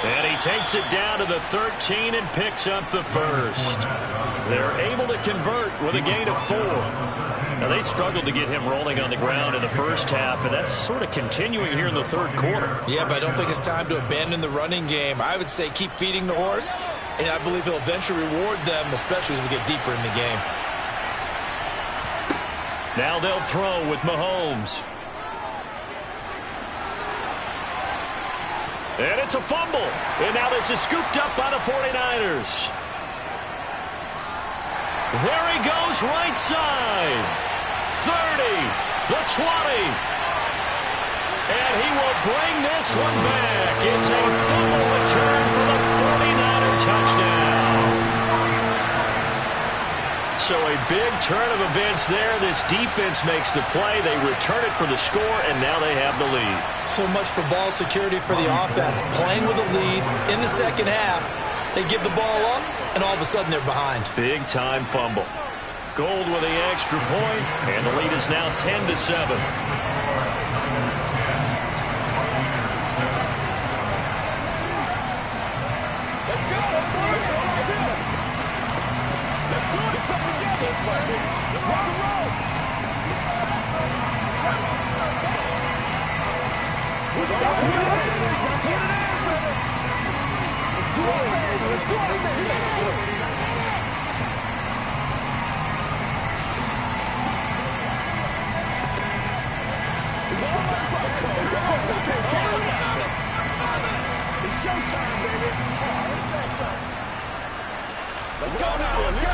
And he takes it down to the 13 and picks up the first. They're able to convert with a gain of 4. Now, they struggled to get him rolling on the ground in the first half, and that's sort of continuing here in the 3rd quarter. Yeah, but I don't think it's time to abandon the running game. I would say keep feeding the horse, and I believe he'll eventually reward them, especially as we get deeper in the game. Now they'll throw with Mahomes. And it's a fumble. And now this is scooped up by the 49ers. There he goes, right side. 30, the 20. And he will bring this one back. It's a fumble return for the 49er So a big turn of events there. This defense makes the play. They return it for the score, and now they have the lead. So much for ball security for the offense. Playing with a lead in the second half. They give the ball up, and all of a sudden they're behind. Big-time fumble. Gold with the extra point, and the lead is now 10-7. It's showtime, baby. Let's go now. Let's go.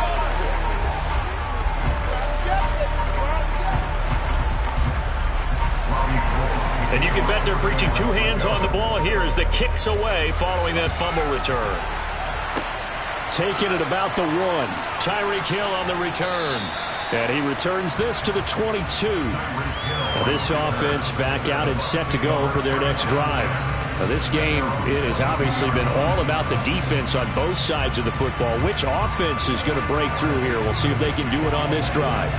And you can bet they're preaching two hands on the ball here as the kick's away following that fumble return. Taking it about the 1. Tyreek Hill on the return. And he returns this to the 22. Now this offense back out and set to go for their next drive. Now this game, it has obviously been all about the defense on both sides of the football. Which offense is going to break through here? We'll see if they can do it on this drive.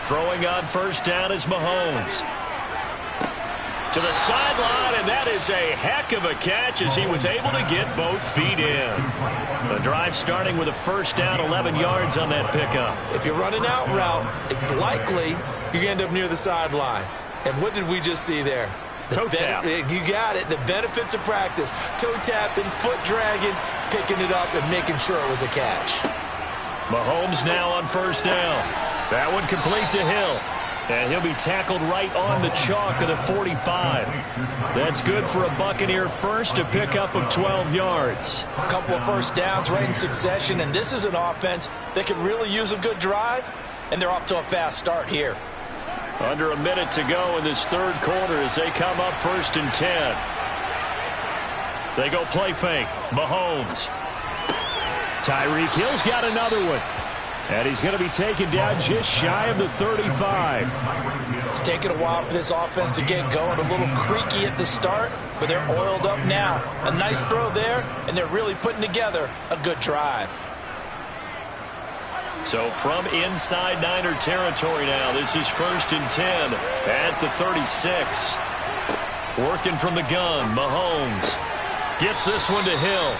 Throwing on first down is Mahomes. To the sideline, and that is a heck of a catch as he was able to get both feet in. The drive starting with a first down, 11 yards on that pickup. If you're running out route, it's likely you're going to end up near the sideline. And what did we just see there? Toe tap. You got it. The benefits of practice. Toe tapping, foot dragging, picking it up, and making sure it was a catch. Mahomes now on first down. That one complete to Hill. And he'll be tackled right on the chalk of the 45. That's good for a Buccaneer first, to pick up of 12 yards. A couple of first downs right in succession, and this is an offense that could really use a good drive, and they're off to a fast start here. Under a minute to go in this third quarter as they come up first and 10. They go play fake. Mahomes. Tyreek Hill's got another one. And he's going to be taken down just shy of the 35. It's taken a while for this offense to get going. A little creaky at the start, but they're oiled up now. A nice throw there, and they're really putting together a good drive. So from inside Niner territory now, this is first and 10 at the 36. Working from the gun, Mahomes gets this one to Hill.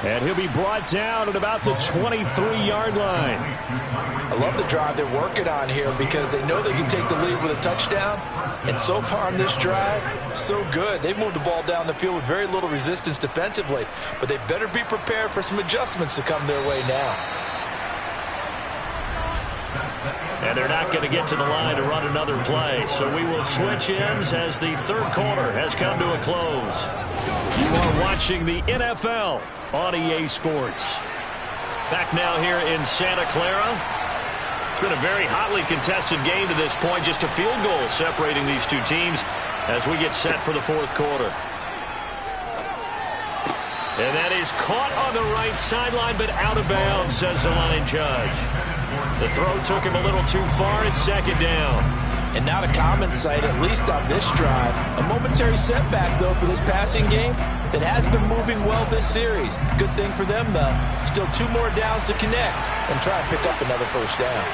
And he'll be brought down at about the 23-yard line. I love the drive they're working on here because they know they can take the lead with a touchdown. And so far on this drive, so good. They've moved the ball down the field with very little resistance defensively. But they better be prepared for some adjustments to come their way now. And they're not going to get to the line to run another play. So we will switch ends as the third quarter has come to a close. You are watching the NFL on EA Sports. Back now here in Santa Clara. It's been a very hotly contested game to this point. Just a field goal separating these two teams as we get set for the fourth quarter. And that is caught on the right sideline, but out of bounds, says the line judge. The throw took him a little too far. It's second down. And not a common sight, at least on this drive. A momentary setback, though, for this passing game that has been moving well this series. Good thing for them, though. Still 2 more downs to connect and try and pick up another first down.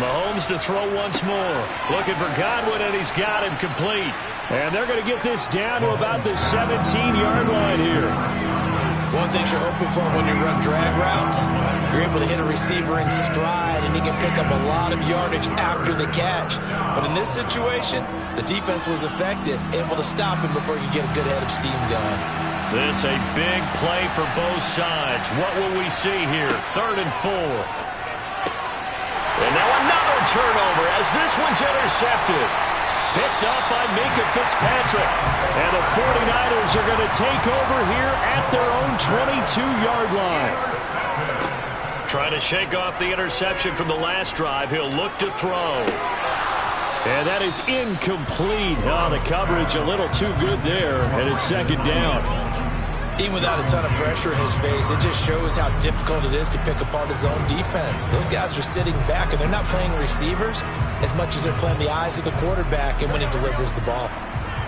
Mahomes to throw once more. Looking for Godwin, and he's got him complete. And they're going to get this down to about the 17-yard line here. One thing you're hoping for when you run drag routes, you're able to hit a receiver in stride, and he can pick up a lot of yardage after the catch. But in this situation, the defense was effective, able to stop him before you get a good head of steam going. This a big play for both sides. What will we see here? 3rd and 4. And now another turnover as this one's intercepted. Picked up by Minkah Fitzpatrick. And the 49ers are going to take over here at their own 22-yard line. Trying to shake off the interception from the last drive. He'll look to throw. And that is incomplete. Oh, the coverage a little too good there, and it's second down. Even without a ton of pressure in his face, it just shows how difficult it is to pick apart his own defense. Those guys are sitting back, and they're not playing receivers as much as they're playing the eyes of the quarterback and when he delivers the ball.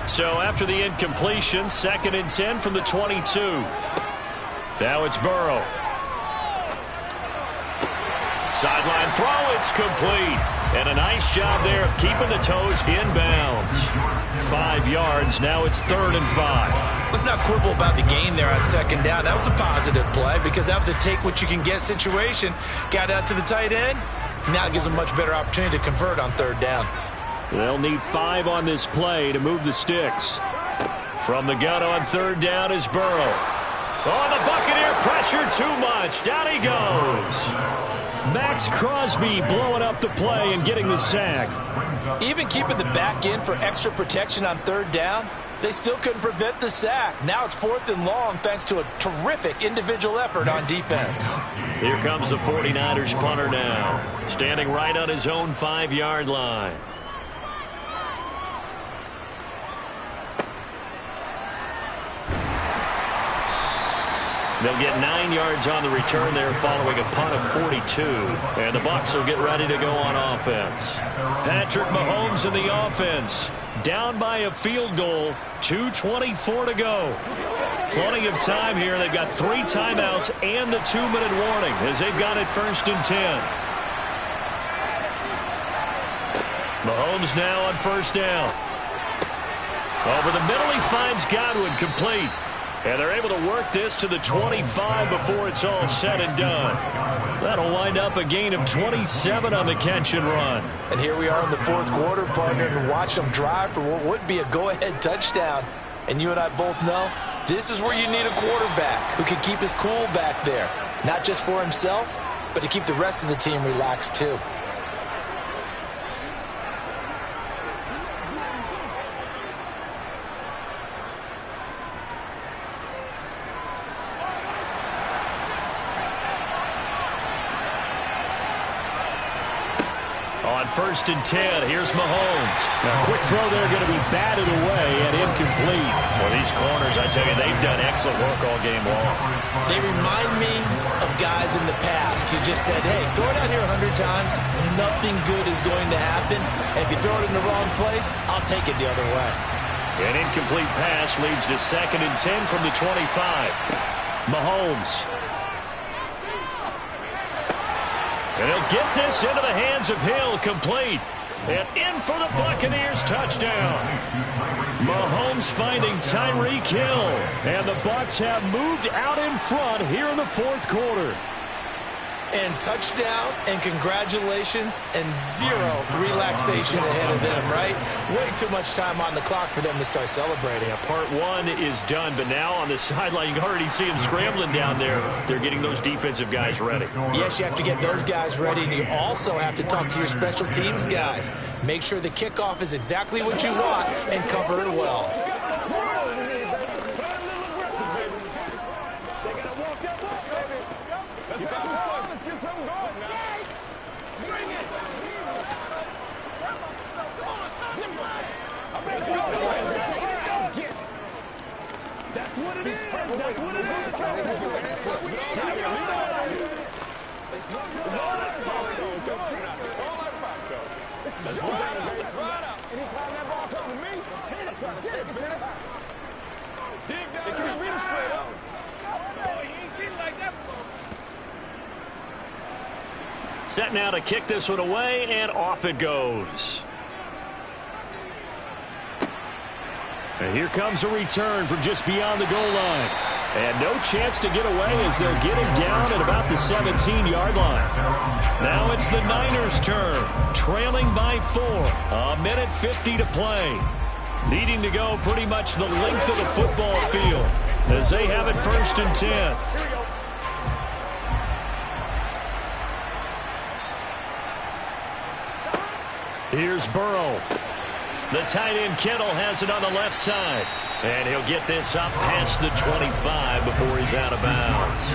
So after the incompletion, 2nd and 10 from the 22. Now it's Burrow. Sideline throw, it's complete. And a nice job there of keeping the toes inbounds. 5 yards, now it's 3rd and 5. Let's not quibble about the gain there on 2nd down. That was a positive play because that was a take-what-you-can-get situation. Got out to the tight end. Now it gives them a much better opportunity to convert on 3rd down. They'll need 5 on this play to move the sticks. From the gun on 3rd down is Burrow. Oh, the Buccaneer pressure too much. Down he goes. Max Crosby blowing up the play and getting the sack. Even keeping the back in for extra protection on 3rd down, they still couldn't prevent the sack. Now it's 4th and long thanks to a terrific individual effort on defense. Here comes the 49ers punter now, standing right on his own 5-yard line. They'll get 9 yards on the return there following a punt of 42. And the Bucs will get ready to go on offense. Patrick Mahomes in the offense. Down by a field goal. 2:24 to go. Plenty of time here. They've got 3 timeouts and the 2-minute warning as they've got it 1st and 10. Mahomes now on 1st down. Over the middle he finds Godwin, complete. And they're able to work this to the 25 before it's all said and done. That'll wind up a gain of 27 on the catch and run. And here we are in the 4th quarter, partner, and watch them drive for what would be a go-ahead touchdown. And you and I both know this is where you need a quarterback who can keep his cool back there. Not just for himself, but to keep the rest of the team relaxed too. On 1st and 10, here's Mahomes. Now, quick throw there going to be batted away and incomplete. Well, these corners, I tell you, they've done excellent work all game long. They remind me of guys in the past who just said, hey, throw it out here 100 times, nothing good is going to happen. And if you throw it in the wrong place, I'll take it the other way. An incomplete pass leads to 2nd and 10 from the 25. Mahomes. And he'll get this into the hands of Hill, complete. And in for the Buccaneers, touchdown. Mahomes finding Tyreek Hill. And the Bucs have moved out in front here in the 4th quarter. And touchdown, and congratulations, and 0 relaxation ahead of them, right? Way too much time on the clock for them to start celebrating. Yeah, part 1 is done, but now on the sideline, you can already see them scrambling down there. They're getting those defensive guys ready. Yes, you have to get those guys ready, and you also have to talk to your special teams guys. Make sure the kickoff is exactly what you want and cover it well. Set now to kick this one away, and off it goes. And here comes a return from just beyond the goal line. And no chance to get away as they'll get him down at about the 17-yard line. Now it's the Niners' turn, trailing by 4. 1:50 to play. Needing to go pretty much the length of the football field as they have it 1st and 10. Here's Burrow. The tight end Kittle has it on the left side. And he'll get this up past the 25 before he's out of bounds.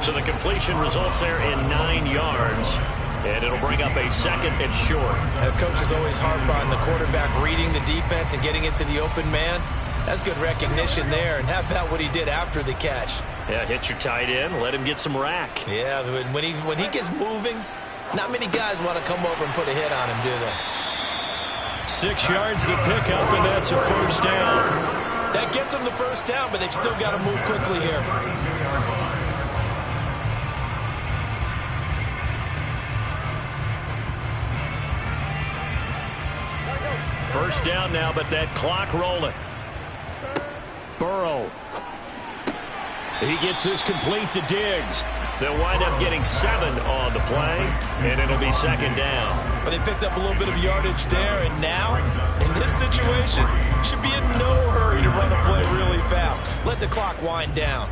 So the completion results there in 9 yards. And it'll bring up a second and short. Coaches always harp on the quarterback reading the defense and getting into the open man. That's good recognition there. And how about what he did after the catch? Yeah, hit your tight end, let him get some rack. Yeah, when he gets moving, not many guys want to come over and put a hit on him, do they? 6 yards the pickup, and that's a first down. That gets them the first down, but they've still got to move quickly here. First down now, but that clock rolling. Burrow. He gets this complete to Diggs. They'll wind up getting 7 on the play, and it'll be second down. But they picked up a little bit of yardage there, and now, in this situation, should be in no hurry to run the play really fast. Let the clock wind down.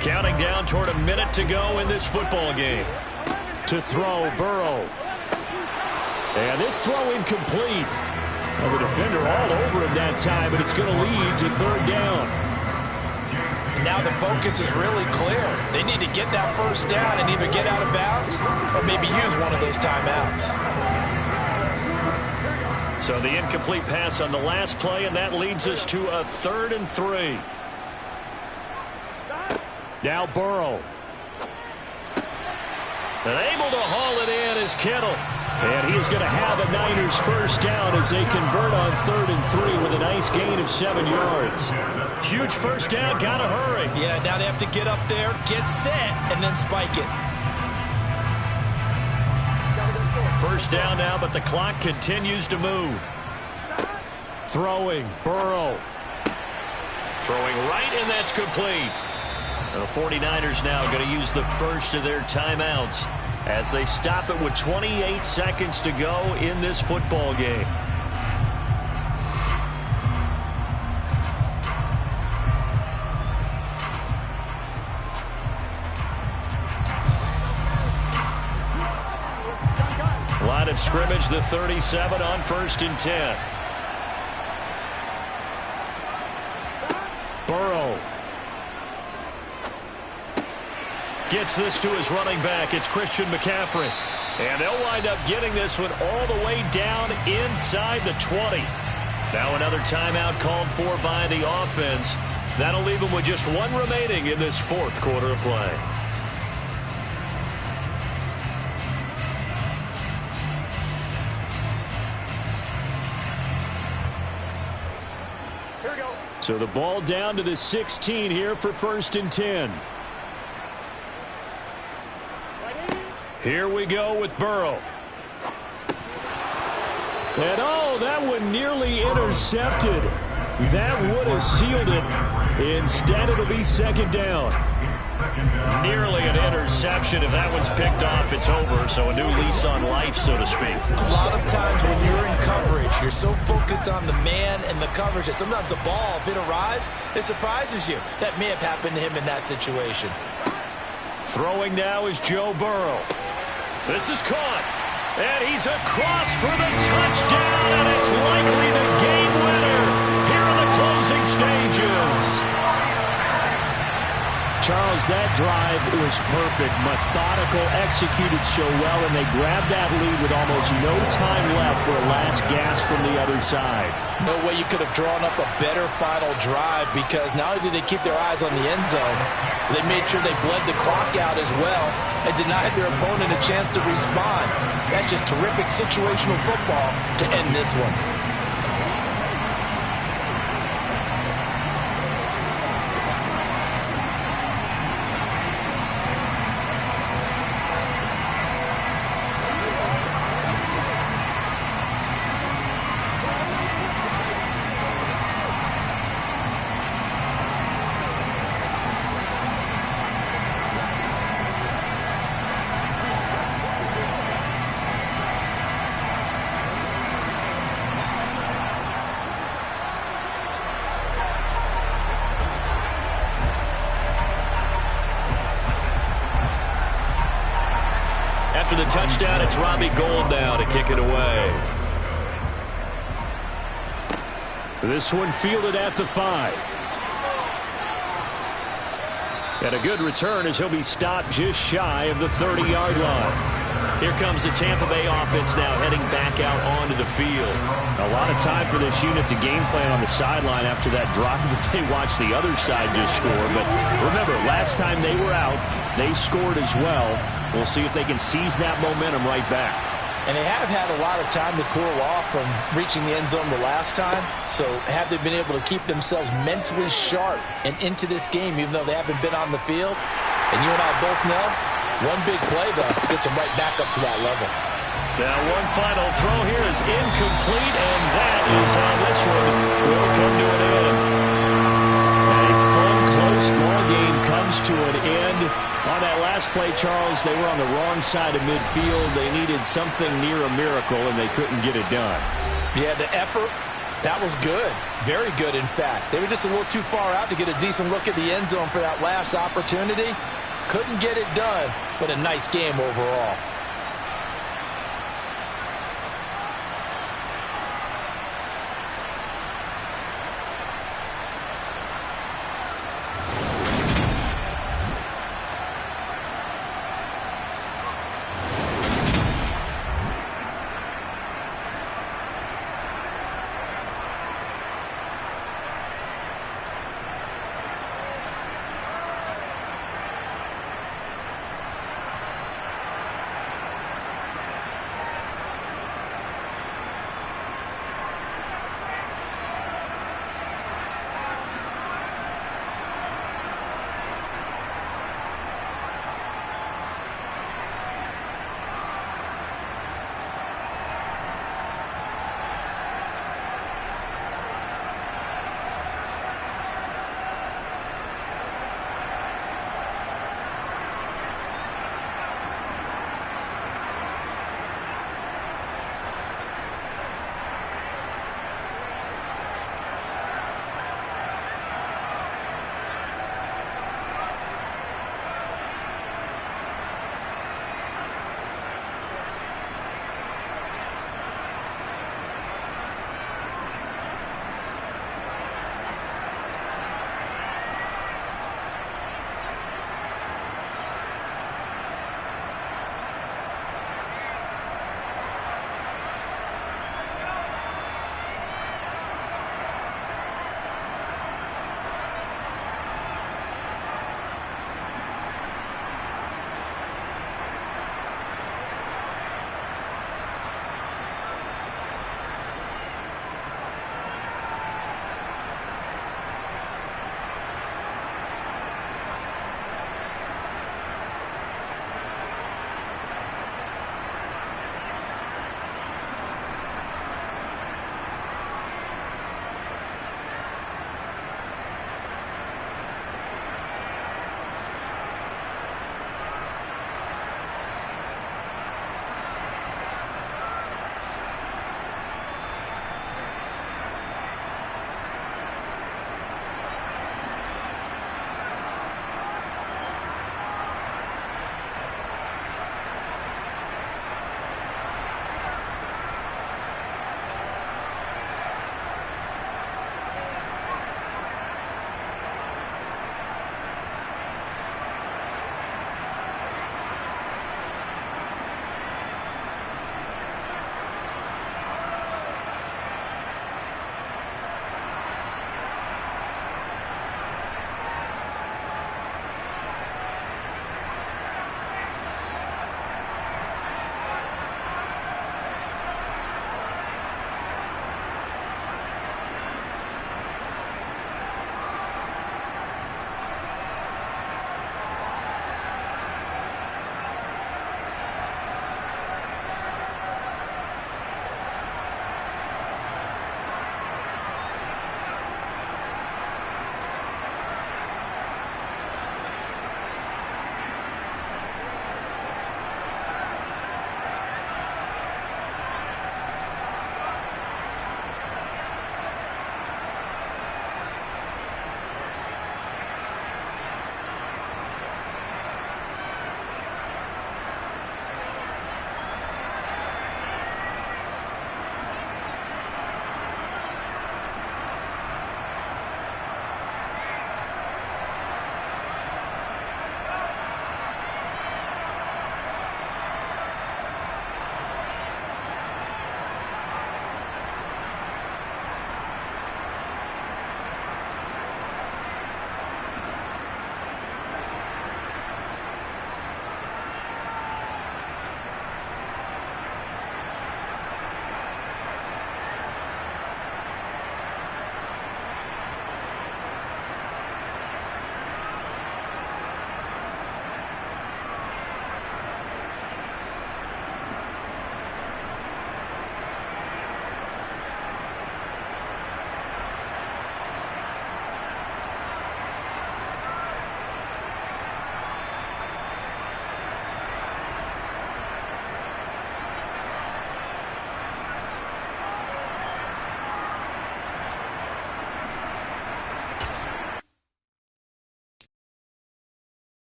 Counting down toward a minute to go in this football game. To throw, Burrow. And this throw incomplete. Well, the defender all over him that time, but it's going to lead to third down. Now the focus is really clear. They need to get that first down and either get out of bounds or maybe use one of those timeouts. So the incomplete pass on the last play, and that leads us to a 3rd and 3. Now Burrow. And able to haul it in is Kittle. And he is going to have a Niners first down as they convert on 3rd and 3 with a nice gain of 7 yards. Huge first down, got to hurry. Yeah, now they have to get up there, get set, and then spike it. First down now, but the clock continues to move. Throwing, Burrow. Throwing right, and that's complete. The 49ers now going to use the first of their timeouts as they stop it with 28 seconds to go in this football game. Line of scrimmage, the 37 on 1st and 10. Burrow. Gets this to his running back. It's Christian McCaffrey. And they'll wind up getting this one all the way down inside the 20. Now another timeout called for by the offense. That'll leave them with just 1 remaining in this 4th quarter of play. So the ball down to the 16 here for 1st and 10. Here we go with Burrow. And oh, that one nearly intercepted. That would have sealed it. Instead, it'll be second down. Nearly an interception. If that one's picked off, it's over. So a new lease on life, so to speak. A lot of times when you're in coverage, you're so focused on the man and the coverage that sometimes the ball, if it arrives, it surprises you. That may have happened to him in that situation. Throwing now is Joe Burrow. This is caught. And he's across for the touchdown, and it's likely the game winner here in the closing stages. Charles, that drive was perfect. Methodical, executed so well, and they grabbed that lead with almost no time left for a last gasp from the other side. No way you could have drawn up a better final drive, because not only did they keep their eyes on the end zone, they made sure they bled the clock out as well and denied their opponent a chance to respond. That's just terrific situational football to end this one. After the touchdown, it's Robbie Gould now to kick it away. This one fielded at the 5. And a good return as he'll be stopped just shy of the 30-yard line. Here comes the Tampa Bay offense now heading back out onto the field. A lot of time for this unit to game plan on the sideline after that drive that they watched the other side just score. But remember, last time they were out, they scored as well. We'll see if they can seize that momentum right back. And they have had a lot of time to cool off from reaching the end zone the last time. So have they been able to keep themselves mentally sharp and into this game, even though they haven't been on the field? And you and I both know, one big play, though, gets them right back up to that level. Now one final throw here is incomplete, and that is how this one will come to an end. A fun, close ball game comes to an end. On that last play, Charles, they were on the wrong side of midfield. They needed something near a miracle, and they couldn't get it done. Yeah, the effort, that was good. Very good, in fact. They were just a little too far out to get a decent look at the end zone for that last opportunity. Couldn't get it done, but a nice game overall.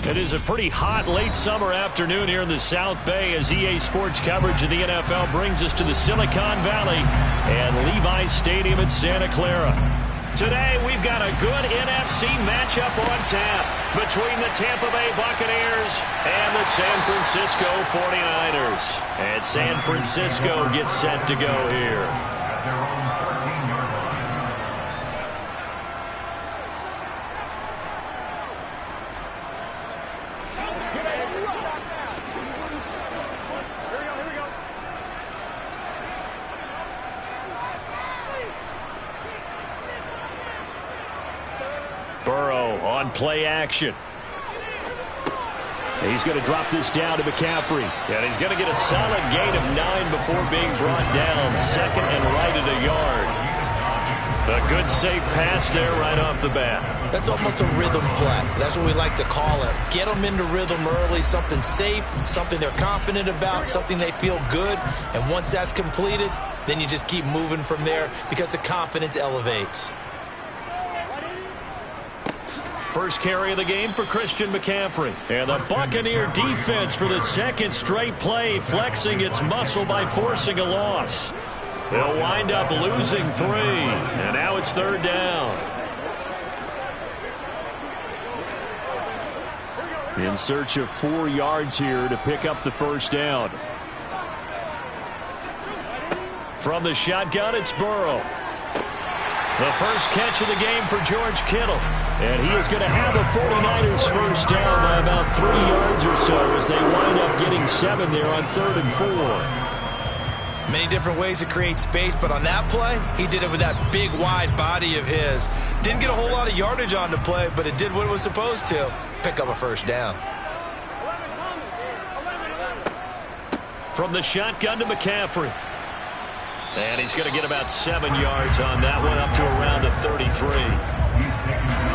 It is a pretty hot late summer afternoon here in the South Bay as EA Sports coverage of the NFL brings us to the Silicon Valley and Levi's Stadium in Santa Clara. Today, we've got a good NFC matchup on tap between the Tampa Bay Buccaneers and the San Francisco 49ers. And San Francisco gets set to go here. At their own 14-yard line. Burrow on play action. He's going to drop this down to McCaffrey. And he's going to get a solid gain of 9 before being brought down. Second and right at a yard. A good safe pass there right off the bat. That's almost a rhythm play. That's what we like to call it. Get them into rhythm early, something safe, something they're confident about, something they feel good. And once that's completed, then you just keep moving from there because the confidence elevates. First carry of the game for Christian McCaffrey. And the Buccaneer defense for the second straight play, flexing its muscle by forcing a loss. They'll wind up losing 3. And now it's third down. In search of 4 yards here to pick up the first down. From the shotgun, it's Burrow. The first catch of the game for George Kittle. And he is going to have a 49ers first down by about 3 yards or so as they wind up getting 7 there on 3rd and 4. Many different ways to create space, but on that play, he did it with that big, wide body of his. Didn't get a whole lot of yardage on the play, but it did what it was supposed to. Pick up a first down. From the shotgun to McCaffrey. And he's going to get about 7 yards on that one, up to around a 33.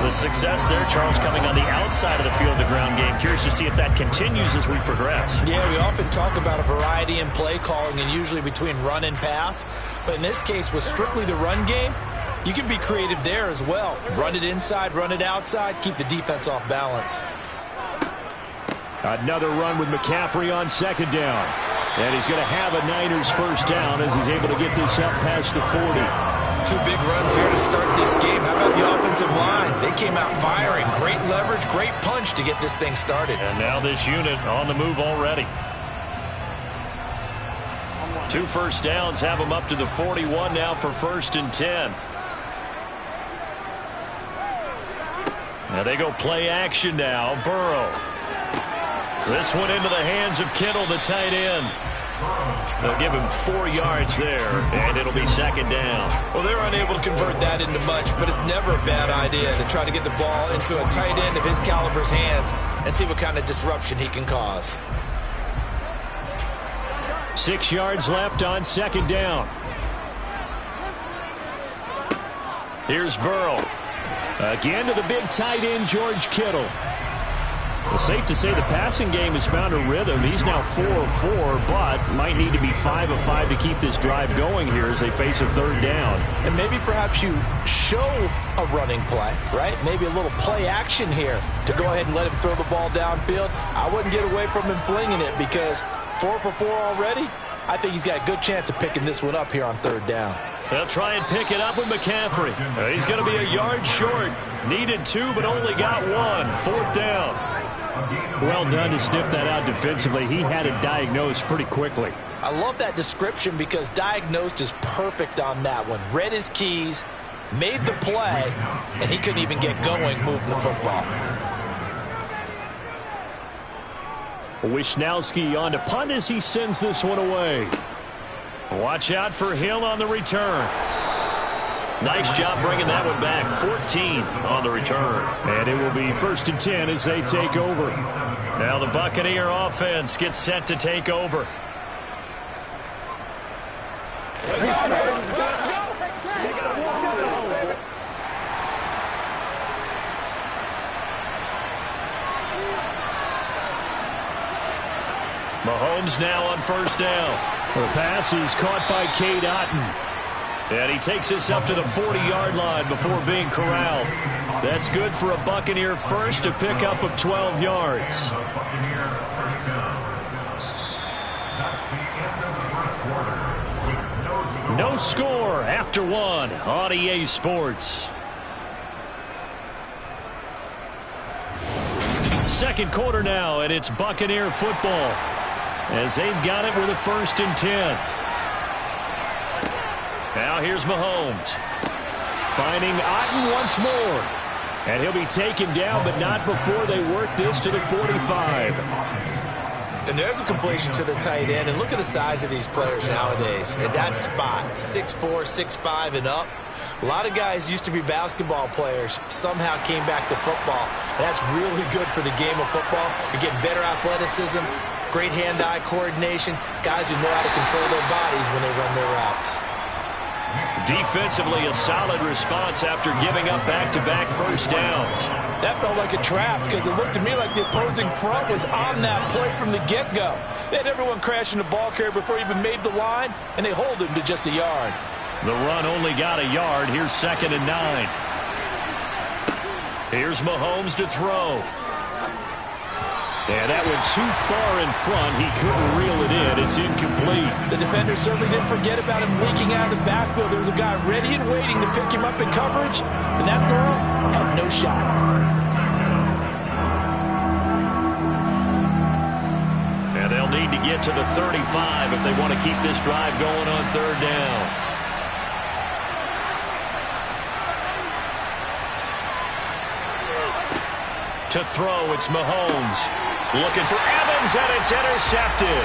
The success there, Charles, coming on the outside of the field, the ground game. Curious to see if that continues as we progress. Yeah, we often talk about a variety in play calling and usually between run and pass. But in this case, with strictly the run game, you can be creative there as well. Run it inside, run it outside, keep the defense off balance. Another run with McCaffrey on second down. And he's going to have a Niners first down as he's able to get this up past the 40. 2 big runs here to start this game. How about the offensive line? They came out firing. Great leverage, great punch to get this thing started. And now this unit on the move already. 2 first downs have them up to the 41 now for 1st and 10. Now they go play action now. Burrow. This one into the hands of Kittle, the tight end. They'll give him 4 yards there, and it'll be second down. Well, they're unable to convert that into much, but it's never a bad idea to try to get the ball into a tight end of his caliber's hands and see what kind of disruption he can cause. 6 yards left on second down. Here's Burrow. Again to the big tight end, George Kittle. It's safe to say the passing game has found a rhythm. He's now 4 of 4, but might need to be 5 of 5 to keep this drive going here as they face a third down. And maybe perhaps you show a running play, right? Maybe a little play action here to go ahead and let him throw the ball downfield. I wouldn't get away from him flinging it because 4 for 4 already. I think he's got a good chance of picking this one up here on third down. They'll try and pick it up with McCaffrey. He's going to be a yard short. Needed 2, but only got 1. 4th down. Well done to sniff that out defensively. He had it diagnosed pretty quickly. I love that description because diagnosed is perfect on that one. Read his keys, made the play, and he couldn't even get going moving the football. Wisnowski on to punt as he sends this one away. Watch out for Hill on the return. Nice job bringing that one back. 14 on the return. And it will be 1st and 10 as they take over. Now the Buccaneer offense gets set to take over. Mahomes now on first down. The pass is caught by Cade Otton. And he takes this up to the 40-yard line before being corralled. That's good for a Buccaneer first, a pickup of 12 yards. No score after one on EA Sports. Second quarter now, and it's Buccaneer football as they've got it with a 1st and 10. Now here's Mahomes. Finding Otten once more. And he'll be taken down, but not before they work this to the 45. And there's a completion to the tight end. And look at the size of these players nowadays. At that spot, 6'4", 6'5", and up. A lot of guys used to be basketball players, somehow came back to football. And that's really good for the game of football. You're getting better athleticism, great hand-eye coordination, guys who know how to control their bodies when they run their routes. Defensively, a solid response after giving up back-to-back first downs. That felt like a trap because it looked to me like the opposing front was on that play from the get-go. They had everyone crashing the ball carrier before he even made the line, and they hold him to just a yard. The run only got a yard. Here's 2nd and 9. Here's Mahomes to throw. And that went too far in front. He couldn't reel it in. It's incomplete. The defender certainly didn't forget about him leaking out of the backfield. There was a guy ready and waiting to pick him up in coverage, and that throw had no shot. And they'll need to get to the 35 if they want to keep this drive going on 3rd down. To throw, it's Mahomes. Looking for Evans, and it's intercepted.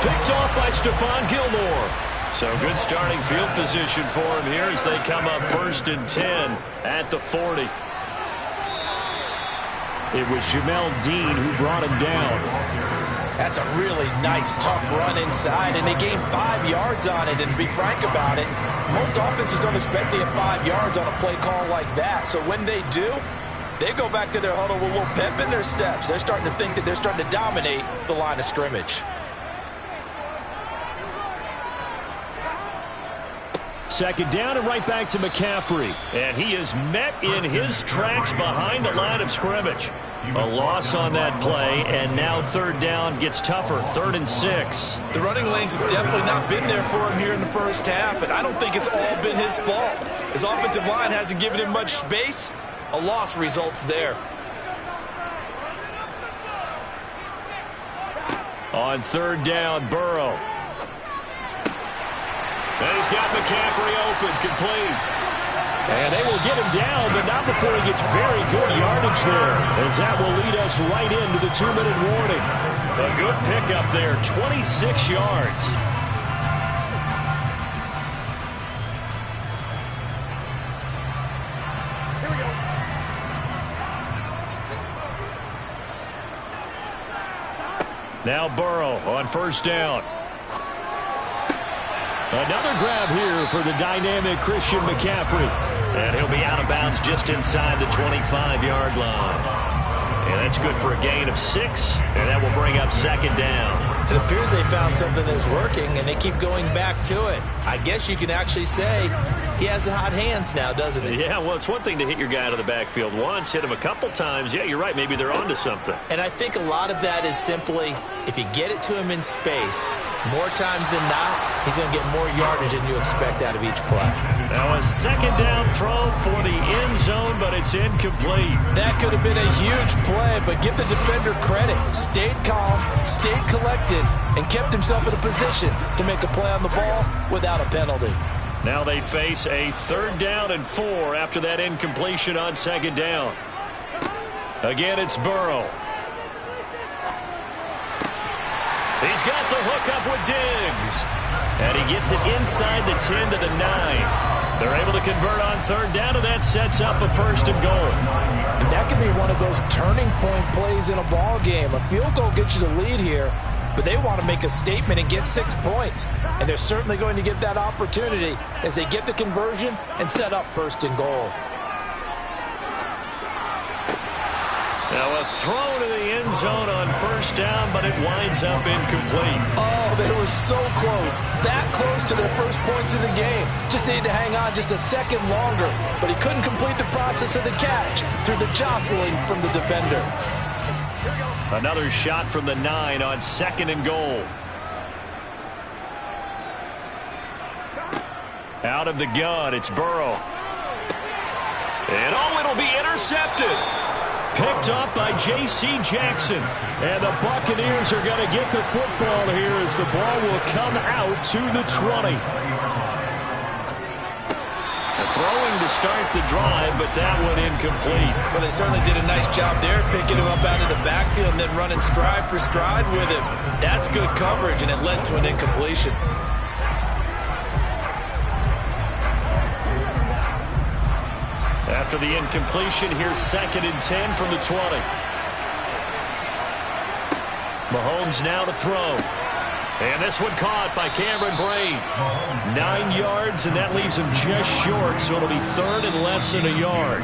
Picked off by Stephon Gilmore. So good starting field position for him here as they come up 1st and 10 at the 40. It was Jamel Dean who brought him down. That's a really nice, tough run inside, and they gained 5 yards on it. And to be frank about it, most offenses don't expect to get 5 yards on a play call like that. So when they do, they go back to their huddle with a little pep in their steps. They're starting to think that they're starting to dominate the line of scrimmage. Second down and right back to McCaffrey. And he is met in his tracks behind the line of scrimmage. A loss on that play, and now 3rd down gets tougher. 3rd and 6. The running lanes have definitely not been there for him here in the first half, and I don't think it's all been his fault. His offensive line hasn't given him much space. A loss results there. On 3rd down, Burrow. And he's got McCaffrey open, complete. And they will get him down, but not before he gets very good yardage there, as that will lead us right into the 2-minute warning. A good pickup there, 26 yards. Now Burrow on 1st down. Another grab here for the dynamic Christian McCaffrey. And he'll be out of bounds just inside the 25-yard line. And that's good for a gain of 6, and that will bring up 2nd down. It appears they found something that's working, and they keep going back to it. I guess you can actually say he has the hot hands now, doesn't he? Yeah, well, it's one thing to hit your guy out of the backfield once, hit him a couple times. Yeah, you're right. Maybe they're onto something. And I think a lot of that is simply if you get it to him in space, more times than not, he's going to get more yardage than you expect out of each play. Now a 2nd down throw for the end zone, but it's incomplete. That could have been a huge play, but give the defender credit. Stayed calm, stayed collected, and kept himself in a position to make a play on the ball without a penalty. Now they face a 3rd down and 4 after that incompletion on 2nd down. Again, it's Burrow. He's got the hookup with Diggs. And he gets it inside the 10 to the 9. They're able to convert on 3rd down, and that sets up a 1st and goal. And that could be one of those turning point plays in a ball game. A field goal gets you the lead here, but they want to make a statement and get 6 points. And they're certainly going to get that opportunity as they get the conversion and set up 1st and goal. Now a throw to the end zone on first down, but it winds up incomplete. Oh, they were so close. That close to their first points of the game. Just needed to hang on just a second longer, but he couldn't complete the process of the catch through the jostling from the defender. Another shot from the 9 on 2nd and goal. Out of the gun, it's Burrow. And it'll be intercepted. Picked up by J.C. Jackson. And the Buccaneers are going to get the football here as the ball will come out to the 20. Throwing to start the drive, but that one incomplete. Well, they certainly did a nice job there, picking him up out of the backfield and then running stride for stride with him. That's good coverage, and it led to an incompletion. After the incompletion, here's 2nd and 10 from the 20. Mahomes now to throw. And this one caught by Cameron Brate. 9 yards, and that leaves him just short, so it'll be 3rd and less than a yard.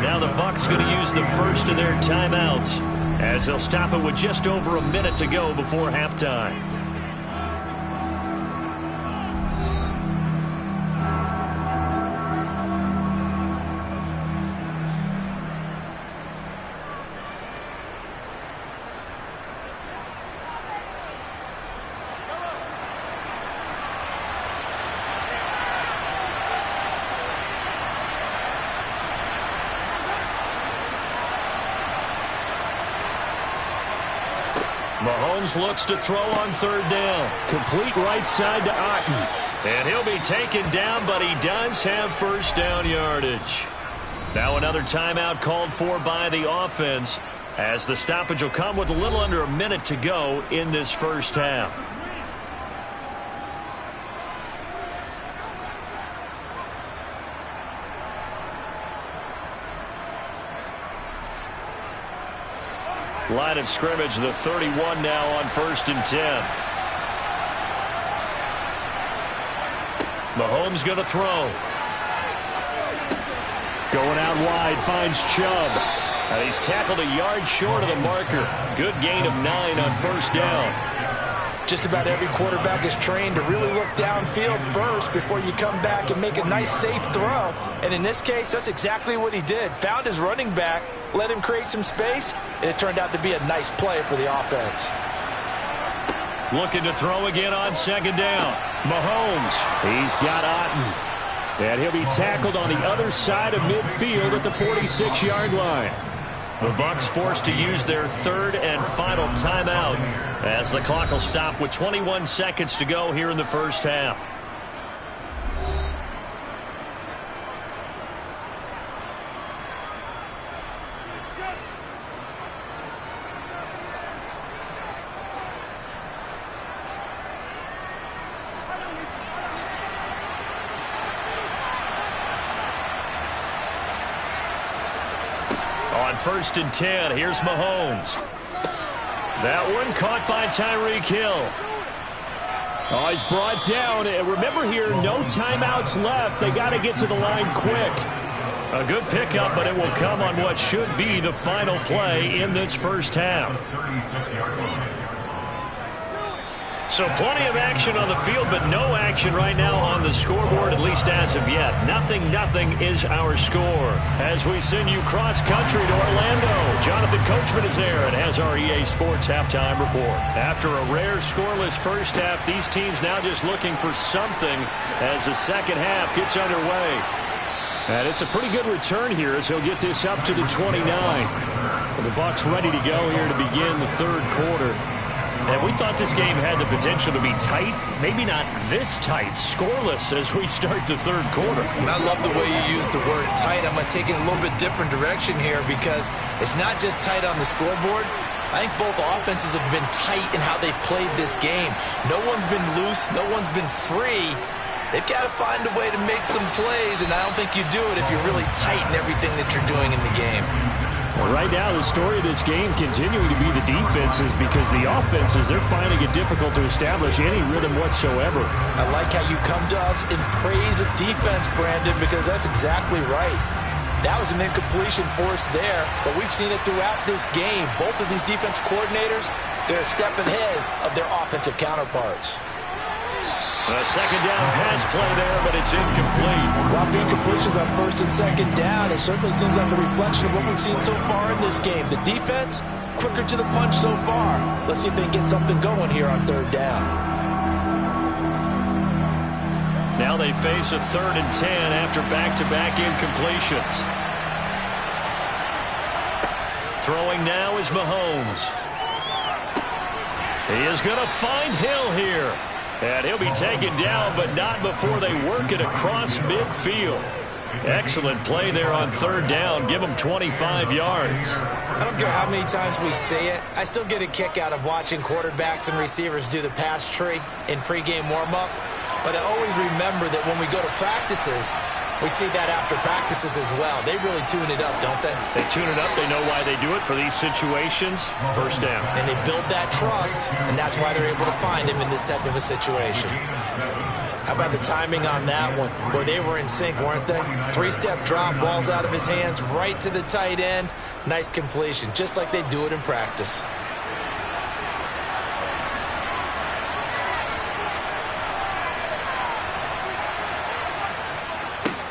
Now the Bucs going to use the first of their timeouts as they'll stop it with just over a minute to go before halftime. Mahomes looks to throw on 3rd down. Complete right side to Otten. And he'll be taken down, but he does have first down yardage. Now another timeout called for by the offense as the stoppage will come with a little under a minute to go in this first half. Line of scrimmage, the 31 now on 1st and 10. Mahomes going to throw. Going out wide, finds Chubb. He's tackled a yard short of the marker. Good gain of 9 on 1st down. Just about every quarterback is trained to really look downfield first before you come back and make a nice, safe throw. And in this case, that's exactly what he did. Found his running back, let him create some space, and it turned out to be a nice play for the offense. Looking to throw again on 2nd down. Mahomes, he's got Otten. And he'll be tackled on the other side of midfield at the 46-yard line. The Bucs forced to use their 3rd and final timeout as the clock will stop with 21 seconds to go here in the first half. On 1st and 10, here's Mahomes. That one caught by Tyreek Hill. Oh, he's brought down. And remember here, no timeouts left. They got to get to the line quick. A good pickup, but it will come on what should be the final play in this first half. So plenty of action on the field, but no action right now on the scoreboard, at least as of yet. 0-0 is our score. As we send you cross-country to Orlando, Jonathan Coachman is there and has our EA Sports halftime report. After a rare scoreless first half, these teams now just looking for something as the second half gets underway. And it's a pretty good return here as he'll get this up to the 29. The Bucs ready to go here to begin the 3rd quarter. And we thought this game had the potential to be tight, maybe not this tight, scoreless as we start the 3rd quarter. And I love the way you use the word tight. I'm going to take it a little bit different direction here because it's not just tight on the scoreboard. I think both offenses have been tight in how they've played this game. No one's been loose. No one's been free. They've got to find a way to make some plays, and I don't think you do it if you're really tight in everything that you're doing in the game. Well, right now, the story of this game continuing to be the defenses because the offenses, they're finding it difficult to establish any rhythm whatsoever. I like how you come to us in praise of defense, Brandon, because that's exactly right. That was an incompletion forced there, but we've seen it throughout this game. Both of these defense coordinators, they're a step ahead of their offensive counterparts. A second down pass play there, but it's incomplete. While the incompletions on first and second down, it certainly seems like a reflection of what we've seen so far in this game. The defense, quicker to the punch so far. Let's see if they can get something going here on third down. Now they face a 3rd and 10 after back-to-back incompletions. Throwing now is Mahomes. He is going to find Hill here. And he'll be taken down, but not before they work it across midfield. Excellent play there on third down. Give them 25 yards. I don't care how many times we say it. I still get a kick out of watching quarterbacks and receivers do the pass tree in pregame warm-up. But I always remember that when we go to practices, we see that after practices as well. They really tune it up, don't they? They tune it up. They know why they do it for these situations. First down. And they build that trust, and that's why they're able to find him in this type of a situation. How about the timing on that one? Boy, they were in sync, weren't they? 3-step drop, balls out of his hands, right to the tight end. Nice completion, just like they do it in practice.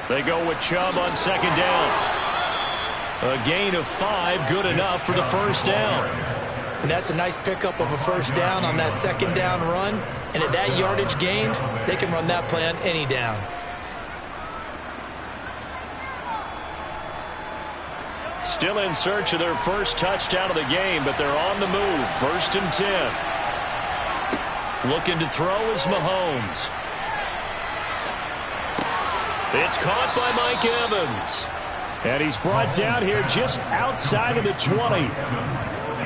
They go with Chubb on second down. A gain of 5, good enough for the first down. And that's a nice pickup of a first down on that second down run. And at that yardage gained, they can run that play on any down. Still in search of their first touchdown of the game, but they're on the move. 1st and 10. Looking to throw is Mahomes. It's caught by Mike Evans. And he's brought down here just outside of the 20.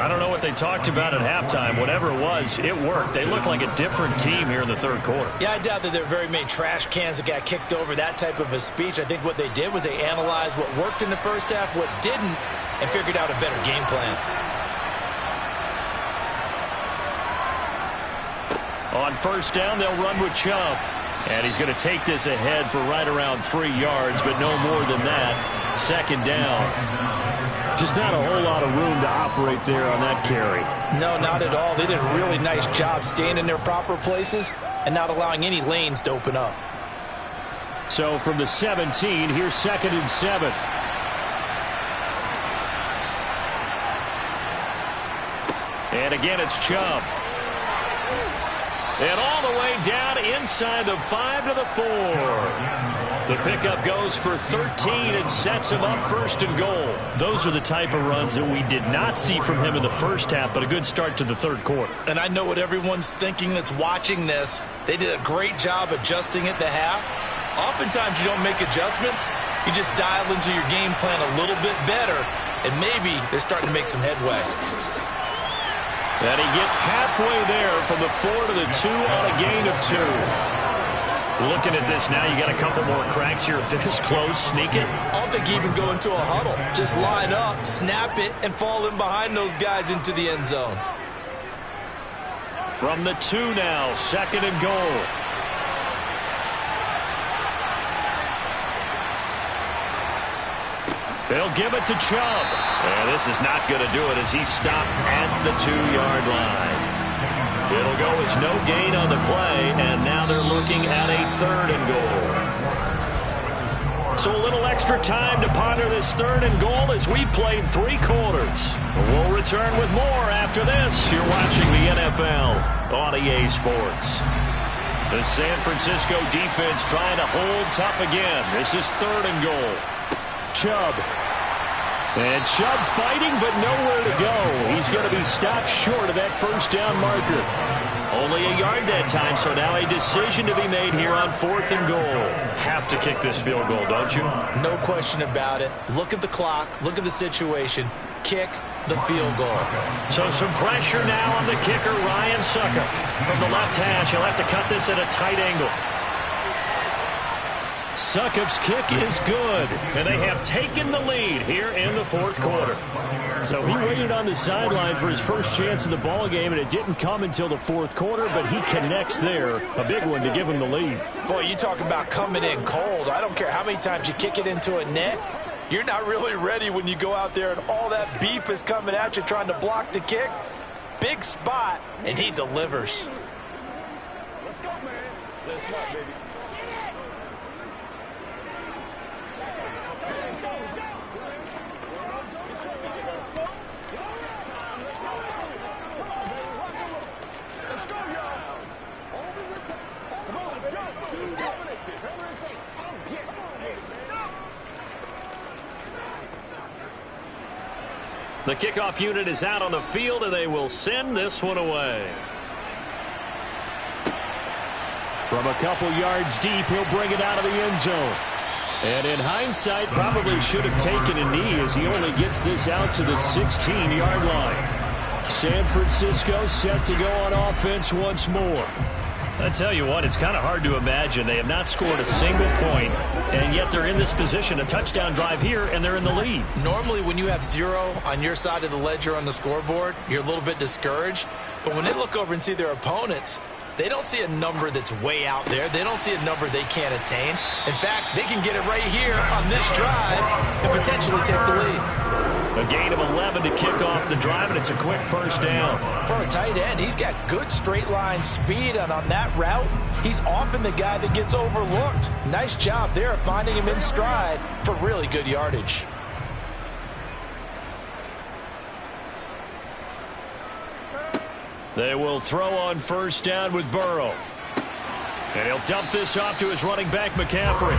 I don't know what they talked about at halftime. Whatever it was, it worked. They look like a different team here in the third quarter. Yeah, I doubt that there are very many trash cans that got kicked over, that type of a speech. I think what they did was they analyzed what worked in the first half, what didn't, and figured out a better game plan. On first down, they'll run with Chubb. And he's going to take this ahead for right around 3 yards, but no more than that. Second down. Just not a whole lot of room to operate there on that carry. No, not at all. They did a really nice job staying in their proper places and not allowing any lanes to open up. So from the 17, here's 2nd and 7. And again, it's Chubb. And all the way down inside the 5 to the 4. The pickup goes for 13 and sets him up 1st and goal. Those are the type of runs that we did not see from him in the first half, but a good start to the third quarter. And I know what everyone's thinking that's watching this. They did a great job adjusting at the half. Oftentimes you don't make adjustments. You just dial into your game plan a little bit better, and maybe they're starting to make some headway. And he gets halfway there from the 4 to the 2 on a gain of 2. Looking at this now, you got a couple more cracks here this close. Sneak it. I don't think you even go into a huddle. Just line up, snap it, and fall in behind those guys into the end zone. From the 2 now, 2nd and goal. They'll give it to Chubb. And this is not going to do it as he's stopped at the 2-yard line. It'll go as no gain on the play, and now they're looking at a 3rd and goal. So a little extra time to ponder this 3rd and goal as we played 3 quarters. We'll return with more after this. You're watching the NFL on EA Sports. The San Francisco defense trying to hold tough again. This is 3rd and goal. Chubb. And Chubb fighting, but nowhere to go. He's going to be stopped short of that first down marker. Only a yard that time, so now a decision to be made here on 4th and goal. Have to kick this field goal, don't you? No question about it. Look at the clock. Look at the situation. Kick the field goal. So some pressure now on the kicker, Ryan Succop. From the left hash, he'll have to cut this at a tight angle. Succop's kick is good, and they have taken the lead here in the 4th quarter. So he waited on the sideline for his first chance in the ball game, and it didn't come until the 4th quarter, but he connects there, a big one to give him the lead. Boy, you talk about coming in cold. I don't care how many times you kick it into a net. You're not really ready when you go out there and all that beef is coming at you trying to block the kick. Big spot, and he delivers. Let's go, man. Let's go, baby. The kickoff unit is out on the field, and they will send this one away. From a couple yards deep, he'll bring it out of the end zone. And in hindsight, probably should have taken a knee as he only gets this out to the 16-yard line. San Francisco set to go on offense once more. I tell you what, it's kind of hard to imagine. They have not scored a single point, and yet they're in this position. A touchdown drive here, and they're in the lead. Normally, when you have 0 on your side of the ledger on the scoreboard, you're a little bit discouraged. But when they look over and see their opponents, they don't see a number that's way out there. They don't see a number they can't attain. In fact, they can get it right here on this drive and potentially take the lead. A gain of 11 to kick off the drive, and it's a quick first down. For a tight end, he's got good straight line speed, and on that route, he's often the guy that gets overlooked. Nice job there of finding him in stride for really good yardage. They will throw on first down with Burrow. And he'll dump this off to his running back, McCaffrey.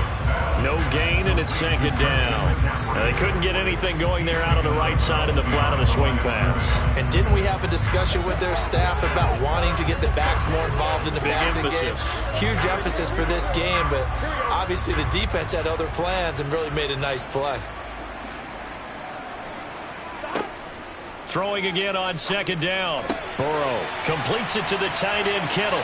No gain, and it's second down. They couldn't get anything going there out on the right side in the flat of the swing pass. And didn't we have a discussion with their staff about wanting to get the backs more involved in the passing game? Huge emphasis for this game, but obviously the defense had other plans and really made a nice play. Throwing again on second down. Burrow completes it to the tight end, Kittle.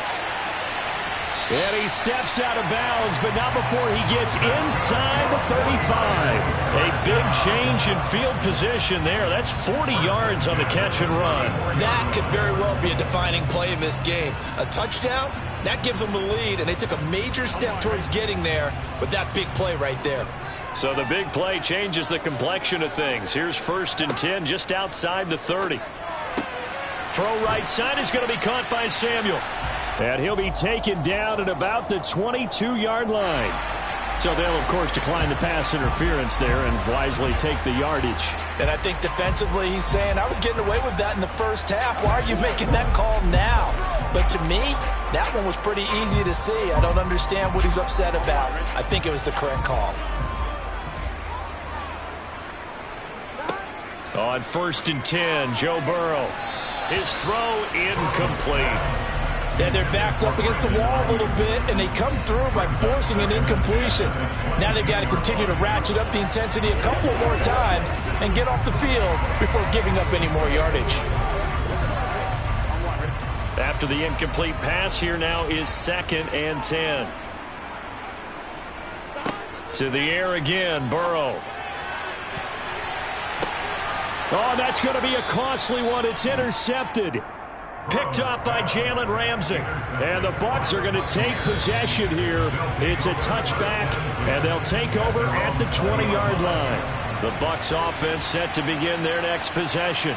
And he steps out of bounds, but not before he gets inside the 35. A big change in field position there. That's 40 yards on the catch and run. That could very well be a defining play in this game. A touchdown, that gives them the lead, and they took a major step towards getting there with that big play right there. So the big play changes the complexion of things. Here's 1st and 10 just outside the 30. Throw right side is going to be caught by Samuel. And he'll be taken down at about the 22-yard line. So they'll, of course, decline the pass interference there and wisely take the yardage. And I think defensively he's saying, I was getting away with that in the first half. Why are you making that call now? But to me, that one was pretty easy to see. I don't understand what he's upset about. I think it was the correct call. On 1st and 10, Joe Burrow. His throw incomplete. Then their back's up against the wall a little bit, and they come through by forcing an incompletion. Now they've got to continue to ratchet up the intensity a couple more times and get off the field before giving up any more yardage. After the incomplete pass, here now is 2nd and 10. To the air again, Burrow. Oh, that's going to be a costly one. It's intercepted. Picked up by Jalen Ramsey. And the Bucs are going to take possession here. It's a touchback, and they'll take over at the 20-yard line. The Bucs offense set to begin their next possession.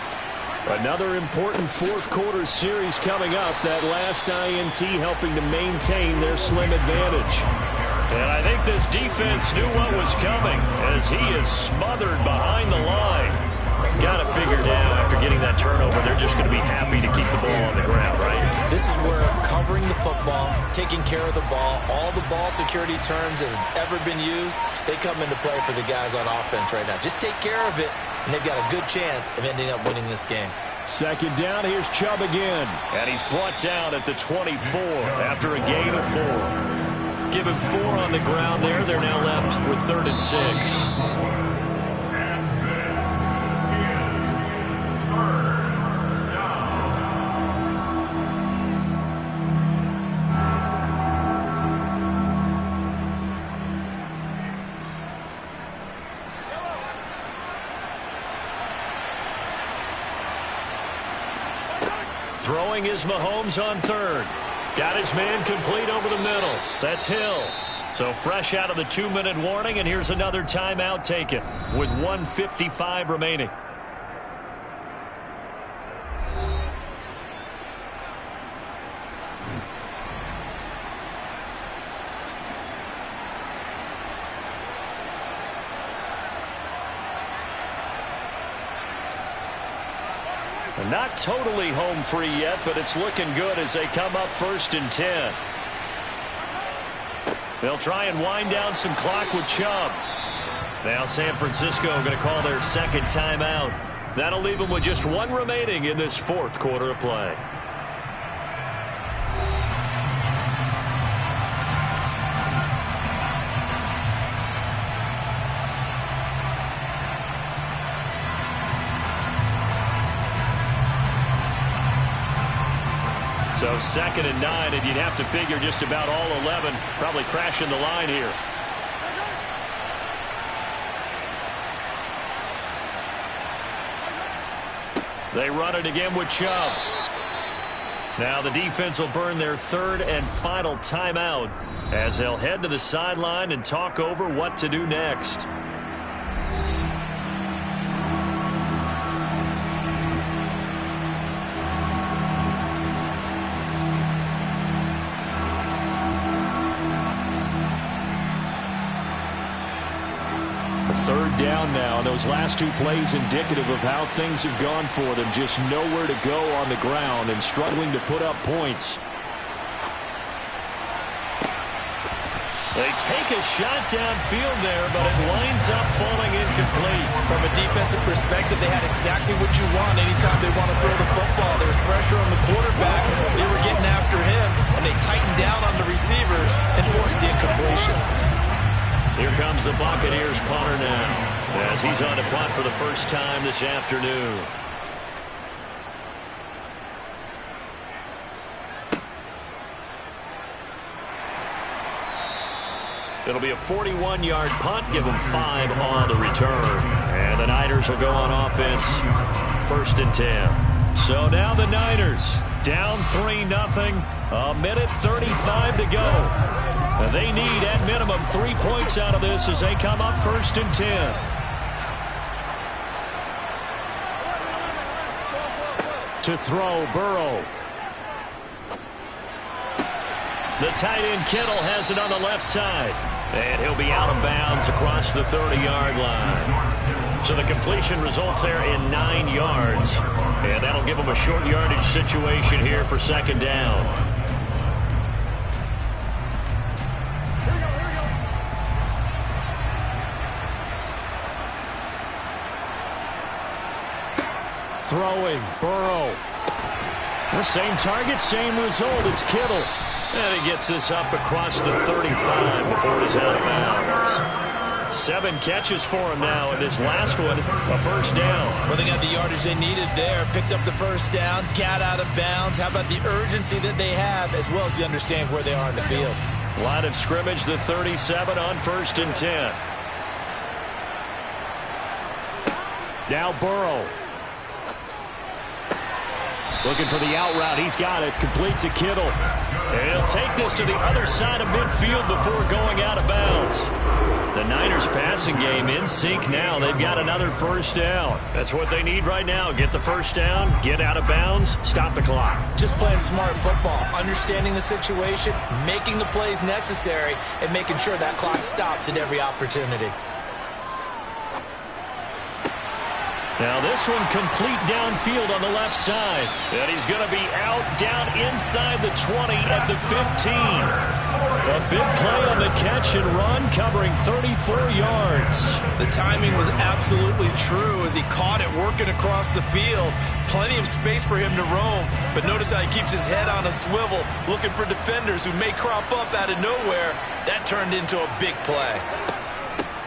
Another important fourth-quarter series coming up. That last INT helping to maintain their slim advantage. And I think this defense knew what was coming as he is smothered behind the line. Got to figure now, after getting that turnover, they're just going to be happy to keep the ball on the ground, right? This is where covering the football, taking care of the ball, all the ball security terms that have ever been used, they come into play for the guys on offense right now. Just take care of it, and they've got a good chance of ending up winning this game. Second down, here's Chubb again. And he's brought down at the 24 after a gain of 4. Give him 4 on the ground there. They're now left with 3rd and 6. Throwing is Mahomes on 3rd. Got his man complete over the middle. That's Hill. So fresh out of the 2-minute warning, and here's another timeout taken with 1:55 remaining. Not totally home free yet, but it's looking good as they come up 1st and 10. They'll try and wind down some clock with Chubb. Now San Francisco going to call their second timeout. That'll leave them with just 1 remaining in this 4th quarter of play. So 2nd and 9, and you'd have to figure just about all 11 probably crashing the line here. They run it again with Chubb. Now the defense will burn their 3rd and final timeout as they'll head to the sideline and talk over what to do next. Third down now, and those last 2 plays indicative of how things have gone for them. Just nowhere to go on the ground and struggling to put up points. They take a shot downfield there, but it winds up falling incomplete. From a defensive perspective, they had exactly what you want anytime they want to throw the football. There's pressure on the quarterback. They were getting after him, and they tightened down on the receivers and forced the incompletion. Here comes the Buccaneers punter now as he's on to punt for the first time this afternoon. It'll be a 41-yard punt, give them 5 on the return. And the Niners will go on offense, 1st and 10. So now the Niners down 3-0, 1:35 to go. They need, at minimum, 3 points out of this as they come up 1st and 10. To throw, Burrow. The tight end Kittle has it on the left side. And he'll be out of bounds across the 30-yard line. So the completion results there in 9 yards. And that'll give them a short yardage situation here for 2nd down. Throwing, Burrow. The same target, same result. It's Kittle. And he gets this up across the 35 before it is out of bounds. 7 catches for him now, and this last one, a 1st down. Well, they got the yardage they needed there. Picked up the 1st down, got out of bounds. How about the urgency that they have, as well as the understanding where they are in the field? Line of scrimmage, the 37 on 1st and 10. Now Burrow. Looking for the out route. He's got it. Complete to Kittle. And he'll take this to the other side of midfield before going out of bounds. The Niners passing game in sync now. They've got another 1st down. That's what they need right now. Get the 1st down, get out of bounds, stop the clock. Just playing smart football, understanding the situation, making the plays necessary, and making sure that clock stops at every opportunity. Now this one complete downfield on the left side. And he's going to be out down inside the 20 at the 15. A big play on the catch and run covering 34 yards. The timing was absolutely true as he caught it working across the field. Plenty of space for him to roam. But notice how he keeps his head on a swivel looking for defenders who may crop up out of nowhere. That turned into a big play.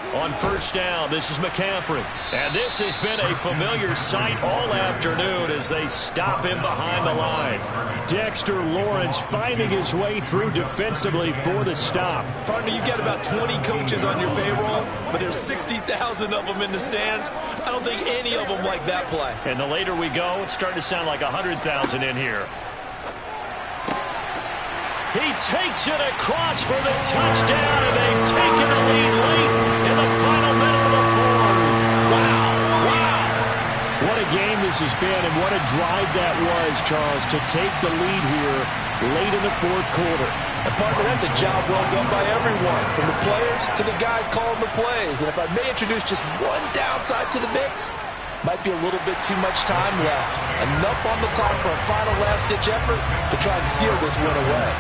On 1st down, this is McCaffrey. And this has been a familiar sight all afternoon as they stop him behind the line. Dexter Lawrence finding his way through defensively for the stop. Partner, you've got about 20 coaches on your payroll, but there's 60,000 of them in the stands. I don't think any of them like that play. And the later we go, it's starting to sound like 100,000 in here. He takes it across for the touchdown, and they've taken the lead late in the final minute of the fourth. Wow. What a game this has been, and what a drive that was, Charles, to take the lead here late in the fourth quarter. And partner, that's a job well done by everyone, from the players to the guys calling the plays. And if I may introduce just one downside to the mix, might be a little bit too much time left. Enough on the clock for a final last-ditch effort to try and steal this win away.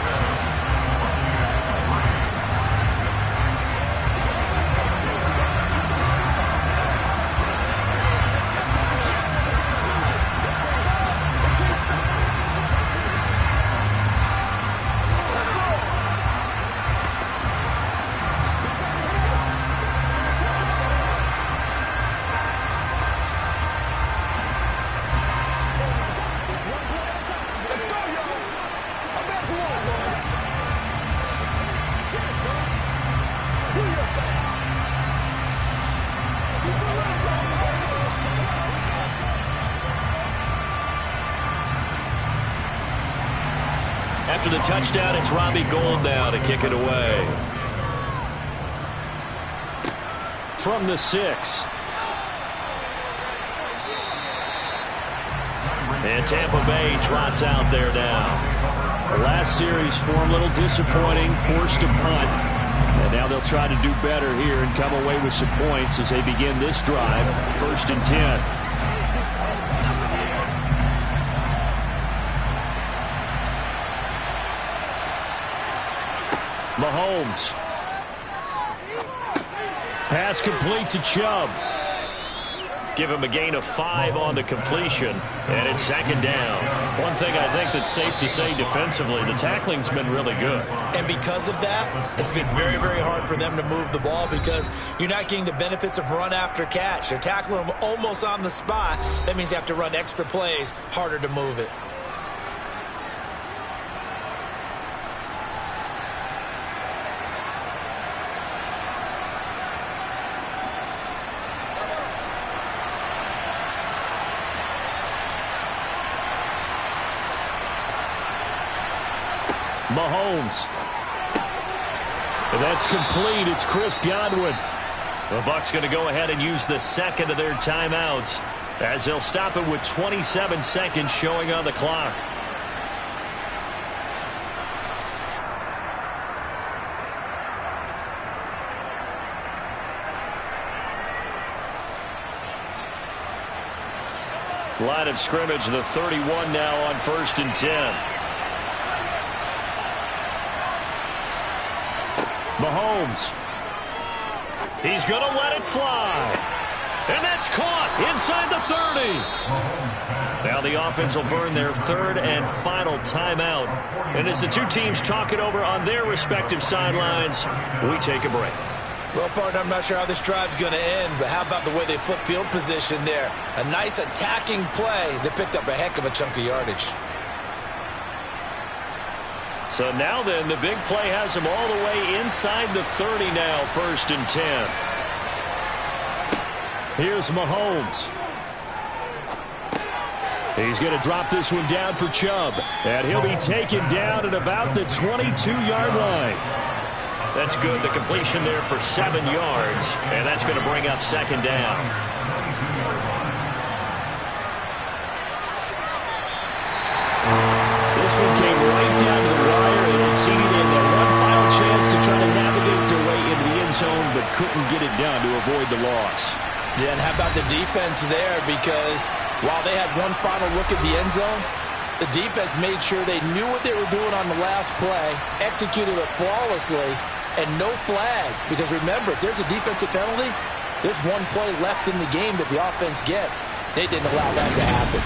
After the touchdown, it's Robbie Gould now to kick it away. From the 6. And Tampa Bay trots out there now. The last series form a little disappointing, forced a punt. And now they'll try to do better here and come away with some points as they begin this drive. 1st and 10. Mahomes. Pass complete to Chubb. Give him a gain of 5 on the completion, and it's 2nd down. One thing I think that's safe to say defensively, the tackling's been really good. And because of that, it's been very, very hard for them to move the ball because you're not getting the benefits of run after catch. They're tackling them almost on the spot. That means you have to run extra plays, harder to move it. Mahomes. And that's complete. It's Chris Godwin. The Bucs going to go ahead and use the second of their timeouts as they'll stop it with 27 seconds showing on the clock. Line of scrimmage, the 31 now on 1st and 10. Mahomes. He's going to let it fly. And that's caught inside the 30. Now the offense will burn their 3rd and final timeout. And as the two teams talk it over on their respective sidelines, we take a break. Well, partner, I'm not sure how this drive's going to end, but how about the way they flip field position there? A nice attacking play that picked up a heck of a chunk of yardage. So now then, the big play has him all the way inside the 30 now, 1st and 10. Here's Mahomes. He's going to drop this one down for Chubb. And he'll be taken down at about the 22-yard line. That's good. The completion there for 7 yards. And that's going to bring up 2nd down. This one came right down to the wire, and it seemed they had one final chance to try to navigate their way into the end zone, but couldn't get it done to avoid the loss. Yeah, and how about the defense there? Because while they had one final look at the end zone, the defense made sure they knew what they were doing on the last play, executed it flawlessly, and no flags. Because remember, if there's a defensive penalty, there's one play left in the game that the offense gets. They didn't allow that to happen.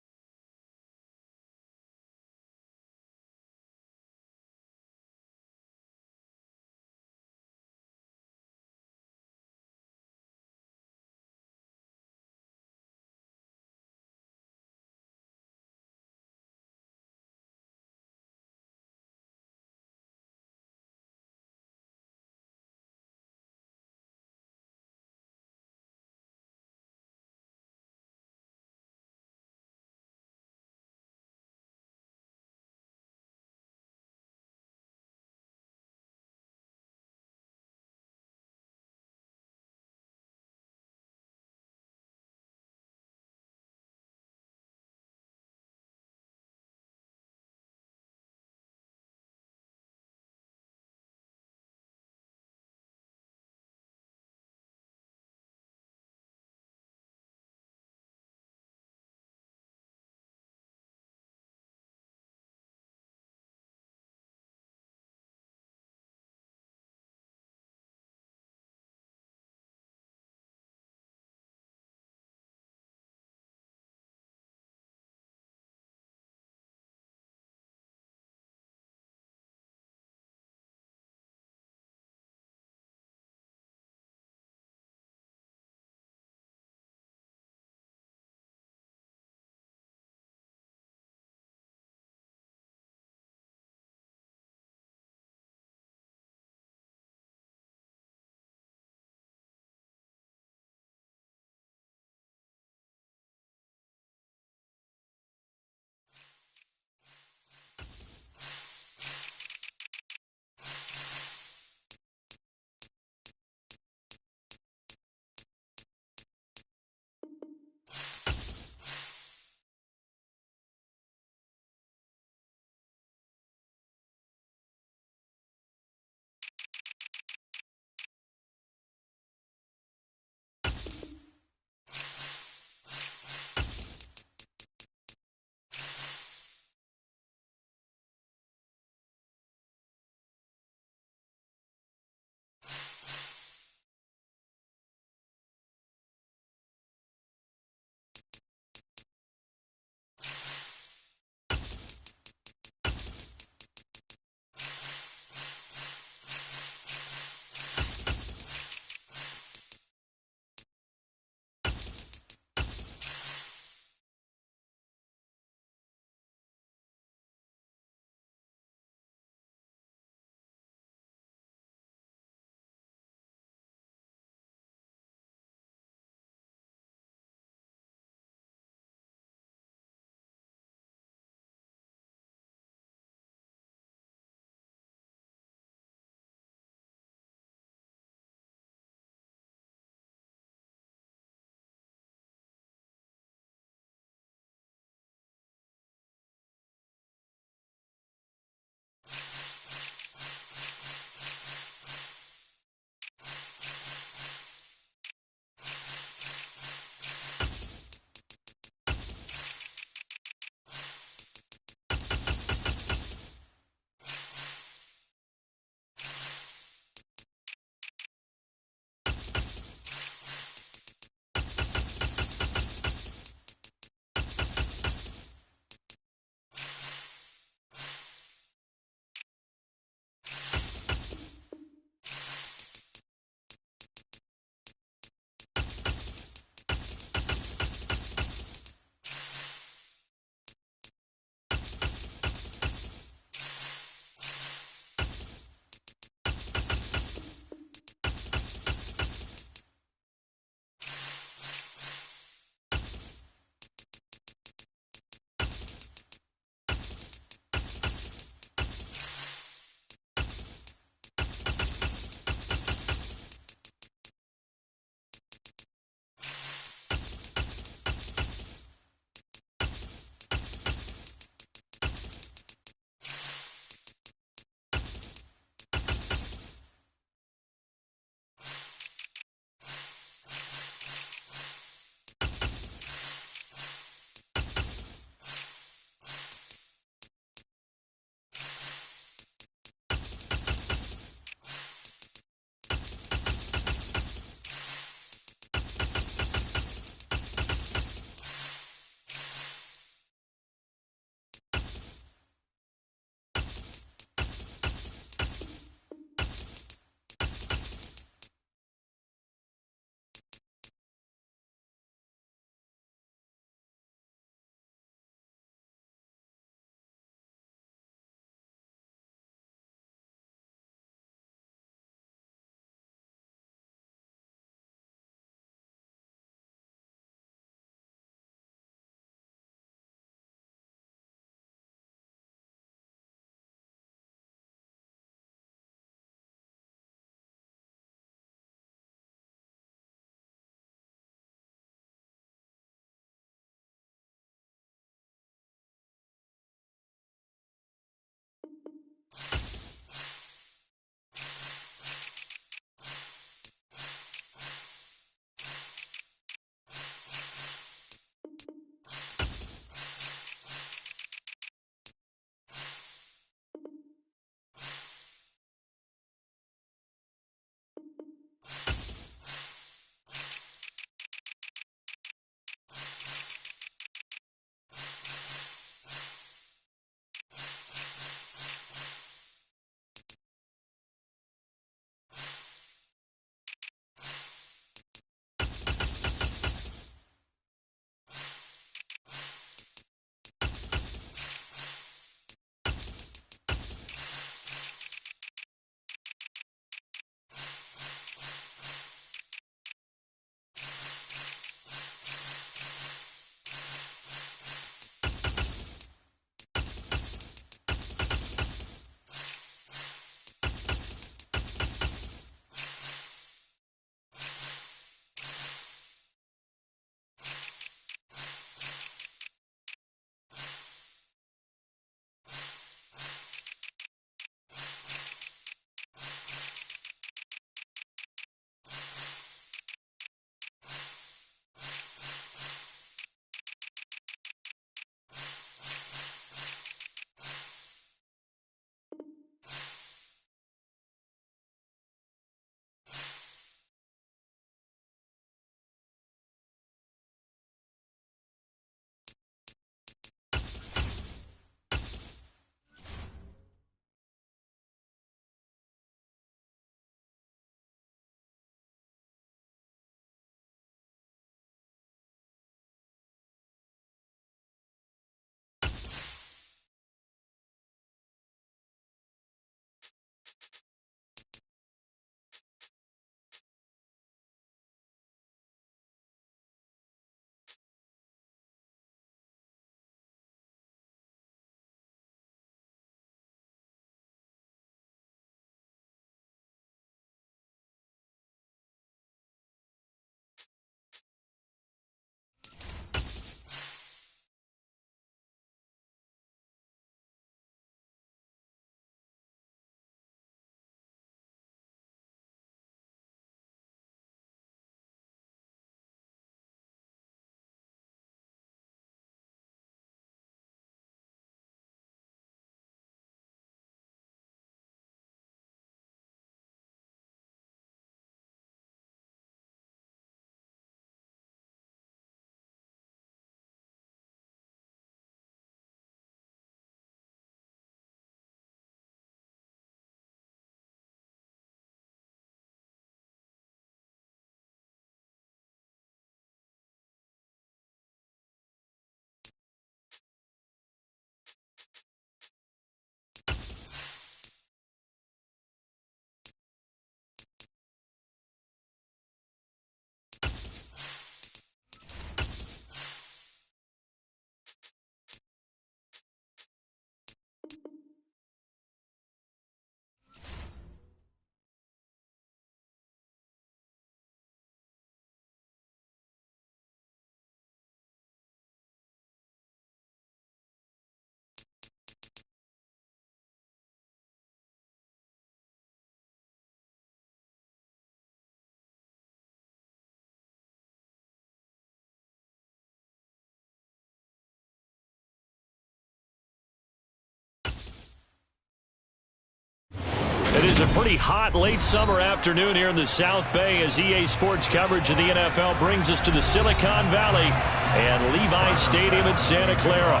It is a pretty hot late summer afternoon here in the South Bay as EA Sports coverage of the NFL brings us to the Silicon Valley and Levi Stadium in Santa Clara.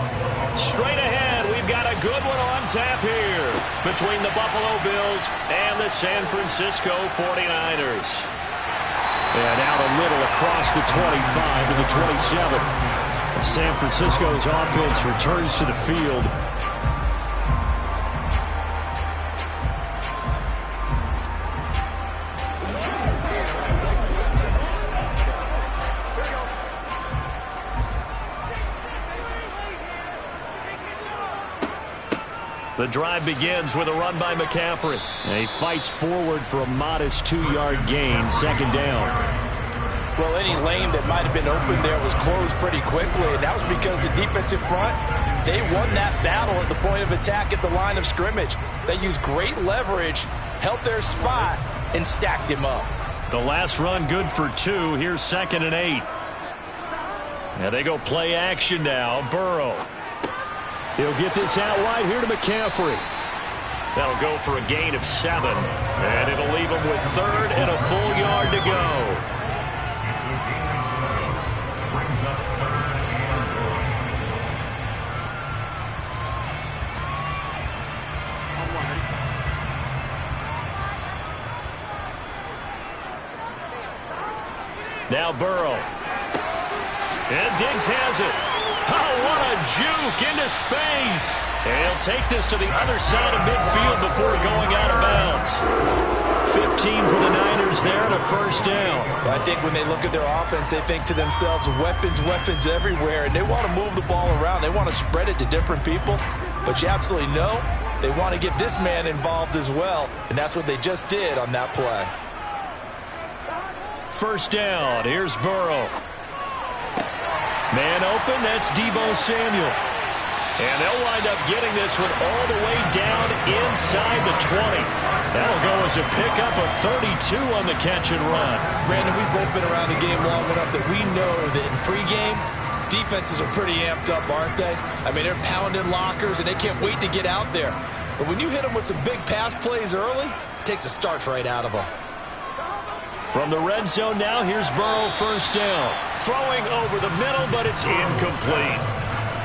Straight ahead, we've got a good one on tap here between the Buffalo Bills and the San Francisco 49ers. And out a little across the 25 to the 27. San Francisco's offense returns to the field. The drive begins with a run by McCaffrey. And he fights forward for a modest 2-yard gain, second down. Well, any lane that might have been open there was closed pretty quickly, and that was because the defensive front, they won that battle at the point of attack at the line of scrimmage. They used great leverage, held their spot, and stacked him up. The last run good for 2. Here's 2nd and 8. And they go play action now. Burrow. He'll get this out wide here to McCaffrey. That'll go for a gain of 7. And it'll leave him with 3rd and a full yard to go. Brings up 3rd and 1. Now Burrow. And Diggs has it. Oh, what a juke into space. And he'll take this to the other side of midfield before going out of bounds. 15 for the Niners there and a first down. I think when they look at their offense, they think to themselves, weapons everywhere, and they want to move the ball around. They want to spread it to different people. But you absolutely know they want to get this man involved as well, and that's what they just did on that play. First down. Here's Burrow. Man open, that's Deebo Samuel. And they'll wind up getting this one all the way down inside the 20. That'll go as a pickup of 32 on the catch and run. Brandon, we've both been around the game long enough that we know that in pregame, defenses are pretty amped up, aren't they? I mean, they're pounding lockers, and they can't wait to get out there. But when you hit them with some big pass plays early, it takes the starch right out of them. From the red zone now, here's Burrow, first down. Throwing over the middle, but it's incomplete.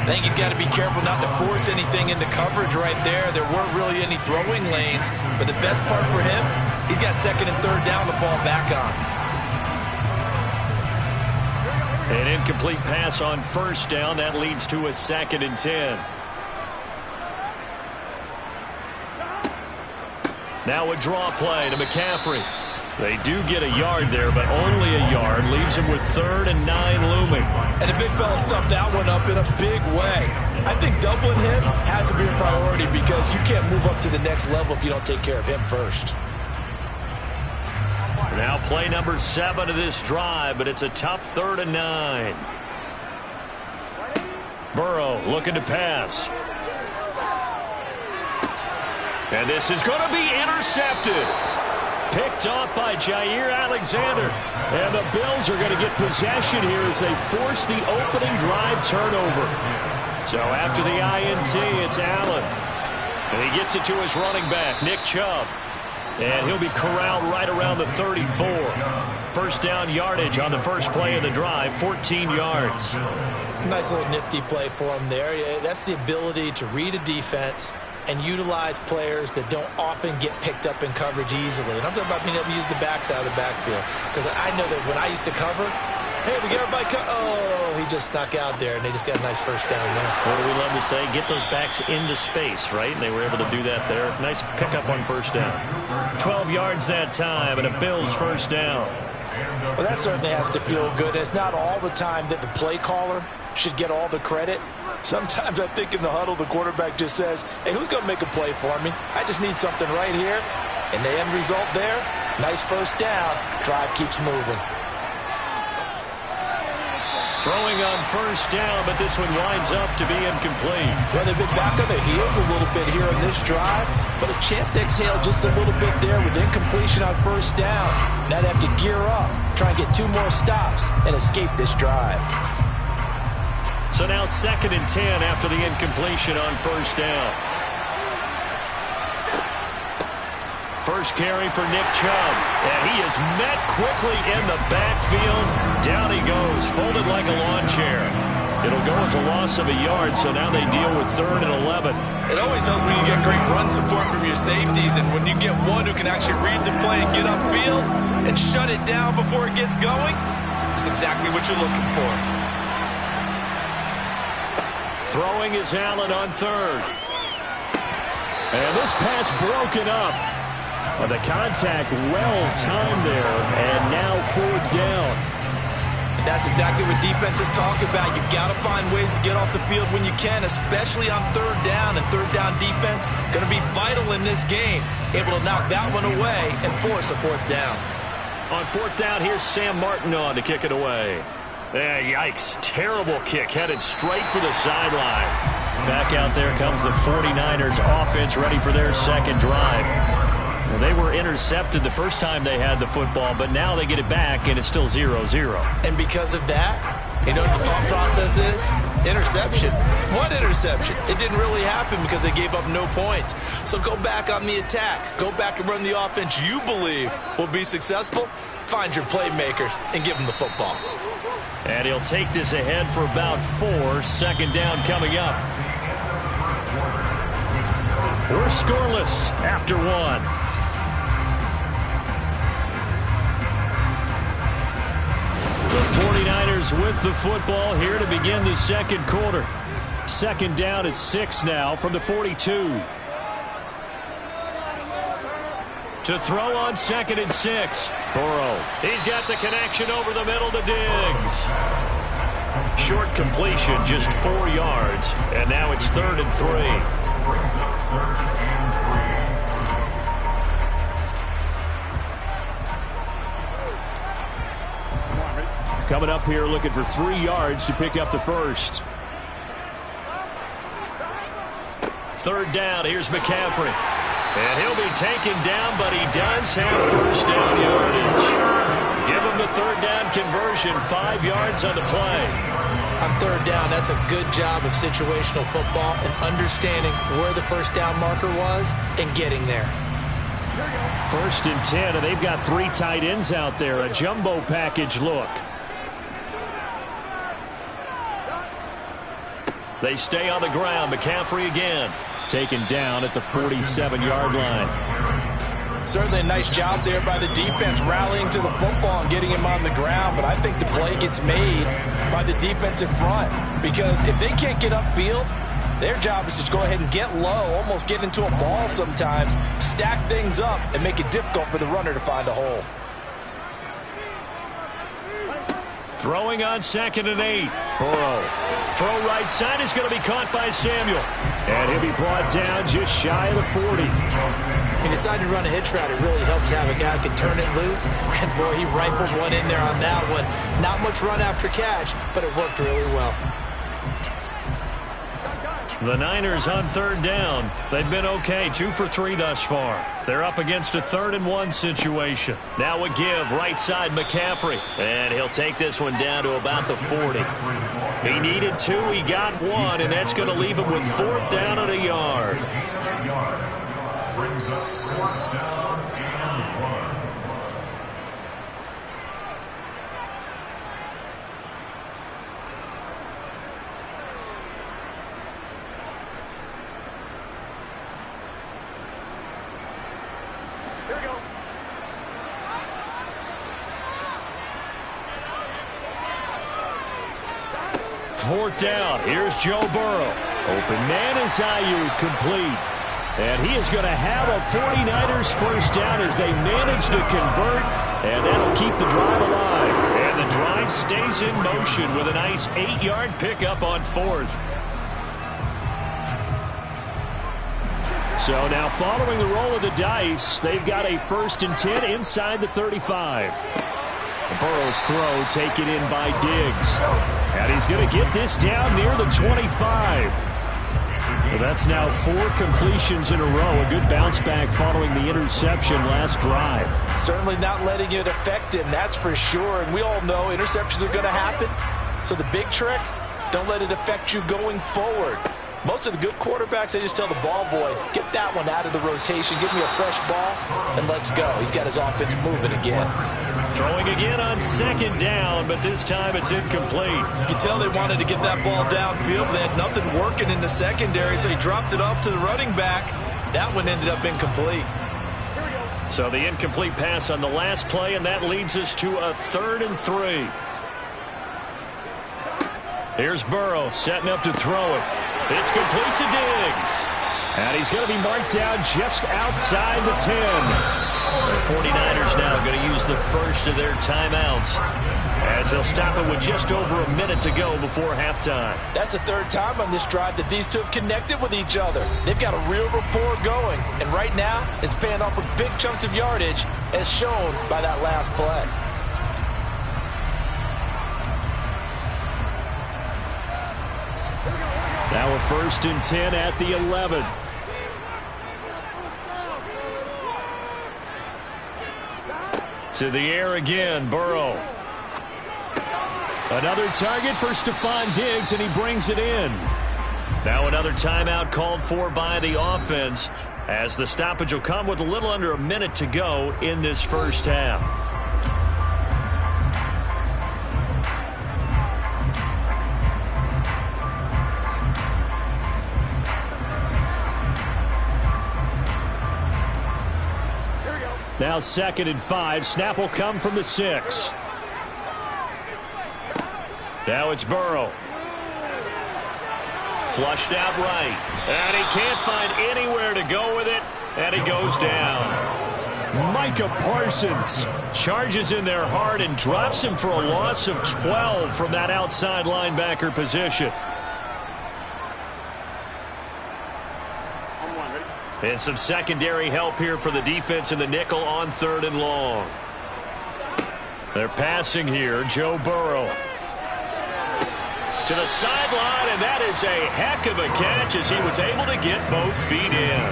I think he's got to be careful not to force anything into coverage right there. There weren't really any throwing lanes, but the best part for him, he's got 2nd and 3rd down to fall back on. An incomplete pass on first down. That leads to a 2nd and 10. Now a draw play to McCaffrey. They do get a yard there, but only a yard. Leaves him with 3rd and 9 looming. And the big fella stuffed that one up in a big way. I think doubling him has to be a priority because you can't move up to the next level if you don't take care of him first. Now play number 7 of this drive, but it's a tough 3rd and 9. Burrow looking to pass. And this is going to be intercepted. Picked off by Jair Alexander. And the Bills are going to get possession here as they force the opening drive turnover. So after the INT, it's Allen. And he gets it to his running back, Nick Chubb. And he'll be corralled right around the 34. First down yardage on the first play of the drive, 14 yards. Nice little nifty play for him there. Yeah, that's the ability to read a defense and utilize players that don't often get picked up in coverage easily. And I'm talking about being able to use the backside of the backfield. Because I know that when I used to cover, hey, we get everybody oh, he just snuck out there, and they just got a nice first down there. What do we love to say? Get those backs into space, right? And they were able to do that there. Nice pickup on first down. 12 yards that time, and a Bills first down. Well, that certainly has to feel good. It's not all the time that the play caller should get all the credit. Sometimes I think in the huddle, the quarterback just says, hey, who's going to make a play for me? I just need something right here. And the end result there, nice first down. Drive keeps moving. Throwing on first down, but this one winds up to be incomplete. Well, they've been back on their heels a little bit here in this drive, but a chance to exhale just a little bit there with incompletion on first down. Now they have to gear up, try and get 2 more stops, and escape this drive. So now 2nd and 10 after the incompletion on first down. First carry for Nick Chubb. And he is met quickly in the backfield. Down he goes, folded like a lawn chair. It'll go as a loss of a yard, so now they deal with 3rd and 11. It always helps when you get great run support from your safeties, and when you get one who can actually read the play and get upfield and shut it down before it gets going, that's exactly what you're looking for. Throwing is Allen on 3rd. And this pass broken up. The contact well timed there, and now 4th down. That's exactly what defenses talk about. You've got to find ways to get off the field when you can, especially on 3rd down. And 3rd down defense going to be vital in this game. Able to knock that one away and force a 4th down. On 4th down, here's Sam Martin on to kick it away. Yikes. Terrible kick headed straight for the sideline. Back out there comes the 49ers offense ready for their second drive. Well, they were intercepted the first time they had the football, but now they get it back, and it's still 0-0. And because of that, you know what the thought process is? Interception. What interception? It didn't really happen because they gave up no points. So go back on the attack. Go back and run the offense you believe will be successful. Find your playmakers and give them the football. And he'll take this ahead for about 4. 2nd down coming up. We're scoreless after 1. The 49ers with the football here to begin the second quarter. 2nd down at 6 now from the 42. To throw on 2nd and 6. Burrow. He's got the connection over the middle to Diggs. Short completion, just 4 yards. And now it's 3rd and 3. Coming up here looking for 3 yards to pick up the first. 3rd down, here's McCaffrey. And he'll be taken down, but he does have 1st down yardage. Give him the 3rd down conversion, 5 yards on the play. On 3rd down, that's a good job of situational football and understanding where the 1st down marker was and getting there. 1st and 10, and they've got 3 tight ends out there, a jumbo package look. They stay on the ground. McCaffrey again. Taken down at the 47-yard line. Certainly a nice job there by the defense rallying to the football and getting him on the ground. But I think the play gets made by the defensive front. Because if they can't get upfield, their job is to go ahead and get low, almost get into a ball sometimes, stack things up, and make it difficult for the runner to find a hole. Throwing on 2nd and 8. Burrow. Throw right side is going to be caught by Samuel. And he'll be brought down just shy of the 40. He decided to run a hitch route. It really helped to have a guy who could turn it loose. And, boy, he rifled one in there on that one. Not much run after catch, but it worked really well. The Niners on 3rd down. They've been okay, 2 for 3 thus far. They're up against a 3rd and 1 situation. Now a give, right side McCaffrey. And he'll take this one down to about the 40. He needed 2, he got 1, and that's going to leave him with 4th down and a yard. Brings up 4th down and 1. Here we go. 4th down. Here's Joe Burrow. Open man is Ayuk, complete. And he is going to have a 49ers 1st down as they manage to convert. And that'll keep the drive alive. And the drive stays in motion with a nice 8-yard pickup on 4th. So now following the roll of the dice, they've got a 1st and 10 inside the 35. Burrow's throw taken in by Diggs. And he's going to get this down near the 25. Well, that's now 4 completions in a row. A good bounce back following the interception last drive. Certainly not letting it affect him, that's for sure. And we all know interceptions are going to happen. So the big trick, don't let it affect you going forward. Most of the good quarterbacks, they just tell the ball boy, get that one out of the rotation, give me a fresh ball, and let's go. He's got his offense moving again. Throwing again on second down, but this time it's incomplete. You can tell they wanted to get that ball downfield. They had nothing working in the secondary, so he dropped it off to the running back. That one ended up incomplete. So the incomplete pass on the last play, and that leads us to a 3rd and 3. Here's Burrow setting up to throw it. It's complete to Diggs. And he's going to be marked down just outside the 10. The 49ers now going to use the first of their timeouts as they'll stop it with just over a minute to go before halftime. That's the 3rd time on this drive that these two have connected with each other. They've got a real rapport going. And right now, it's paying off with big chunks of yardage as shown by that last play. Now a 1st and 10 at the 11. To the air again, Burrow. Another target for Stephon Diggs, and he brings it in. Now another timeout called for by the offense, as the stoppage will come with a little under a minute to go in this first half. Now 2nd and 5. Snap will come from the 6. Now it's Burrow. Flushed out right. And he can't find anywhere to go with it. And he goes down. Micah Parsons charges in there hard and drops him for a loss of 12 from that outside linebacker position. And some secondary help here for the defense in the nickel on 3rd and long. They're passing here. Joe Burrow to the sideline, and that is a heck of a catch as he was able to get both feet in.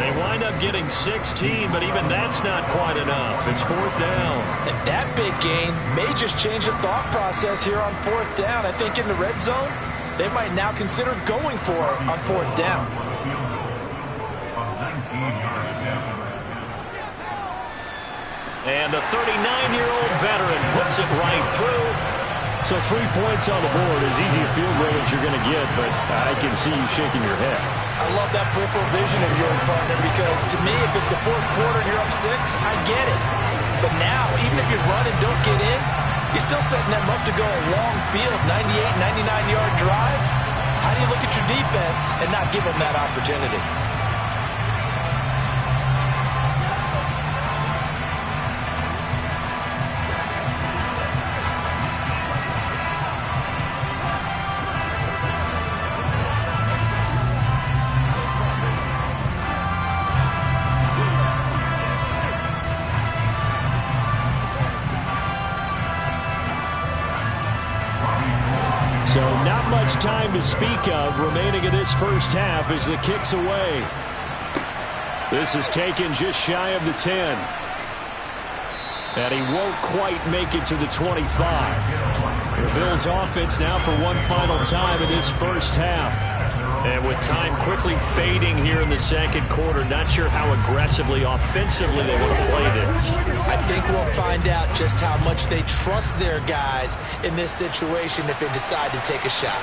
They wind up getting 16, but even that's not quite enough. It's 4th down. And that big gain may just change the thought process here on 4th down. I think in the red zone, they might now consider going for it on 4th down. And the 39-year-old veteran puts it right through. So 3 points on the board, as easy a field goal as you're going to get, but I can see you shaking your head. I love that peripheral vision of yours, partner, because to me, if it's the 4th quarter and you're up 6, I get it. But now, even if you run and don't get in, you're still setting them up to go a long field, 98, 99-yard drive. How do you look at your defense and not give them that opportunity? So not much time to speak of remaining in this first half as the kick's away. This is taken just shy of the 10. And he won't quite make it to the 25. The Bills offense now for one final time in this first half. And with time quickly fading here in the 2nd quarter, not sure how aggressively, offensively they want to play this. I think we'll find out just how much they trust their guys in this situation if they decide to take a shot.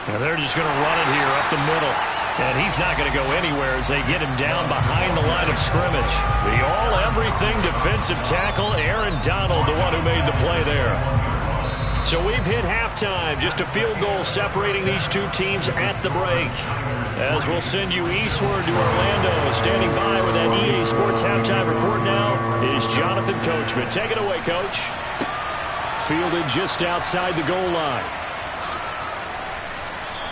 And they're just going to run it here up the middle. And he's not going to go anywhere as they get him down behind the line of scrimmage. The all-everything defensive tackle, Aaron Donald, the one who made the play there. So we've hit halftime. Just a field goal separating these two teams at the break. As we'll send you eastward to Orlando. Standing by with that EA Sports halftime report now is Jonathan Coachman. Take it away, Coach. Fielded just outside the goal line.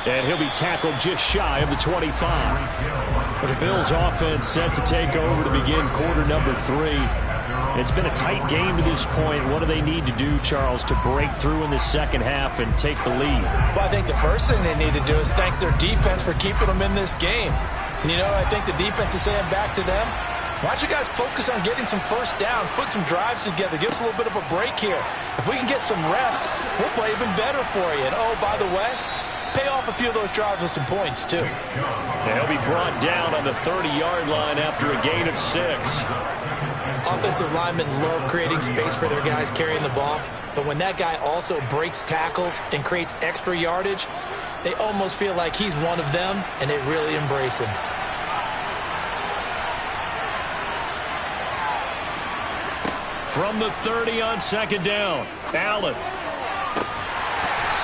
And he'll be tackled just shy of the 25. But the Bills offense set to take over to begin quarter number 3. It's been a tight game to this point. What do they need to do, Charles, to break through in the second half and take the lead? Well, I think the first thing they need to do is thank their defense for keeping them in this game. And, you know, I think the defense is saying back to them, Why don't you guys focus on getting some first downs, put some drives together, give us a little bit of a break here. If we can get some rest, we'll play even better for you. And, oh, by the way, pay off a few of those drives with some points, too. He'll be brought down on the 30-yard line after a gain of 6. Offensive linemen love creating space for their guys carrying the ball, but when that guy also breaks tackles and creates extra yardage, they almost feel like he's one of them, and they really embrace him. From the 30 on second down, Allen.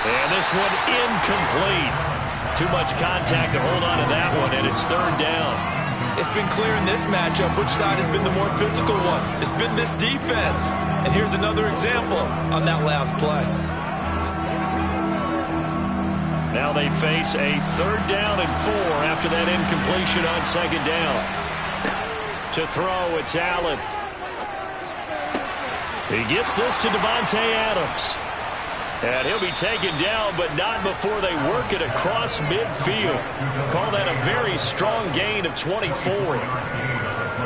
And this one incomplete. Too much contact to hold on to that one, and it's third down. It's been clear in this matchup which side has been the more physical one. It's been this defense. And here's another example on that last play. Now they face a third down and 4 after that incompletion on second down. To throw, it's Allen. He gets this to Davante Adams. And he'll be taken down, but not before they work it across midfield. Call that a very strong gain of 24.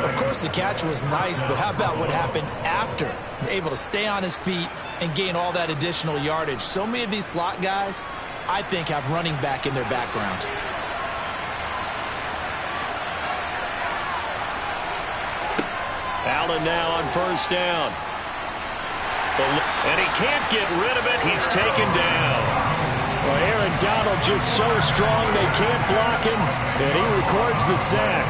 Of course, the catch was nice, but how about what happened after? Able to stay on his feet and gain all that additional yardage. So many of these slot guys, I think, have running back in their background. Allen now on first down. And he can't get rid of it. He's taken down. Well, Aaron Donald just so strong they can't block him, and he records the sack.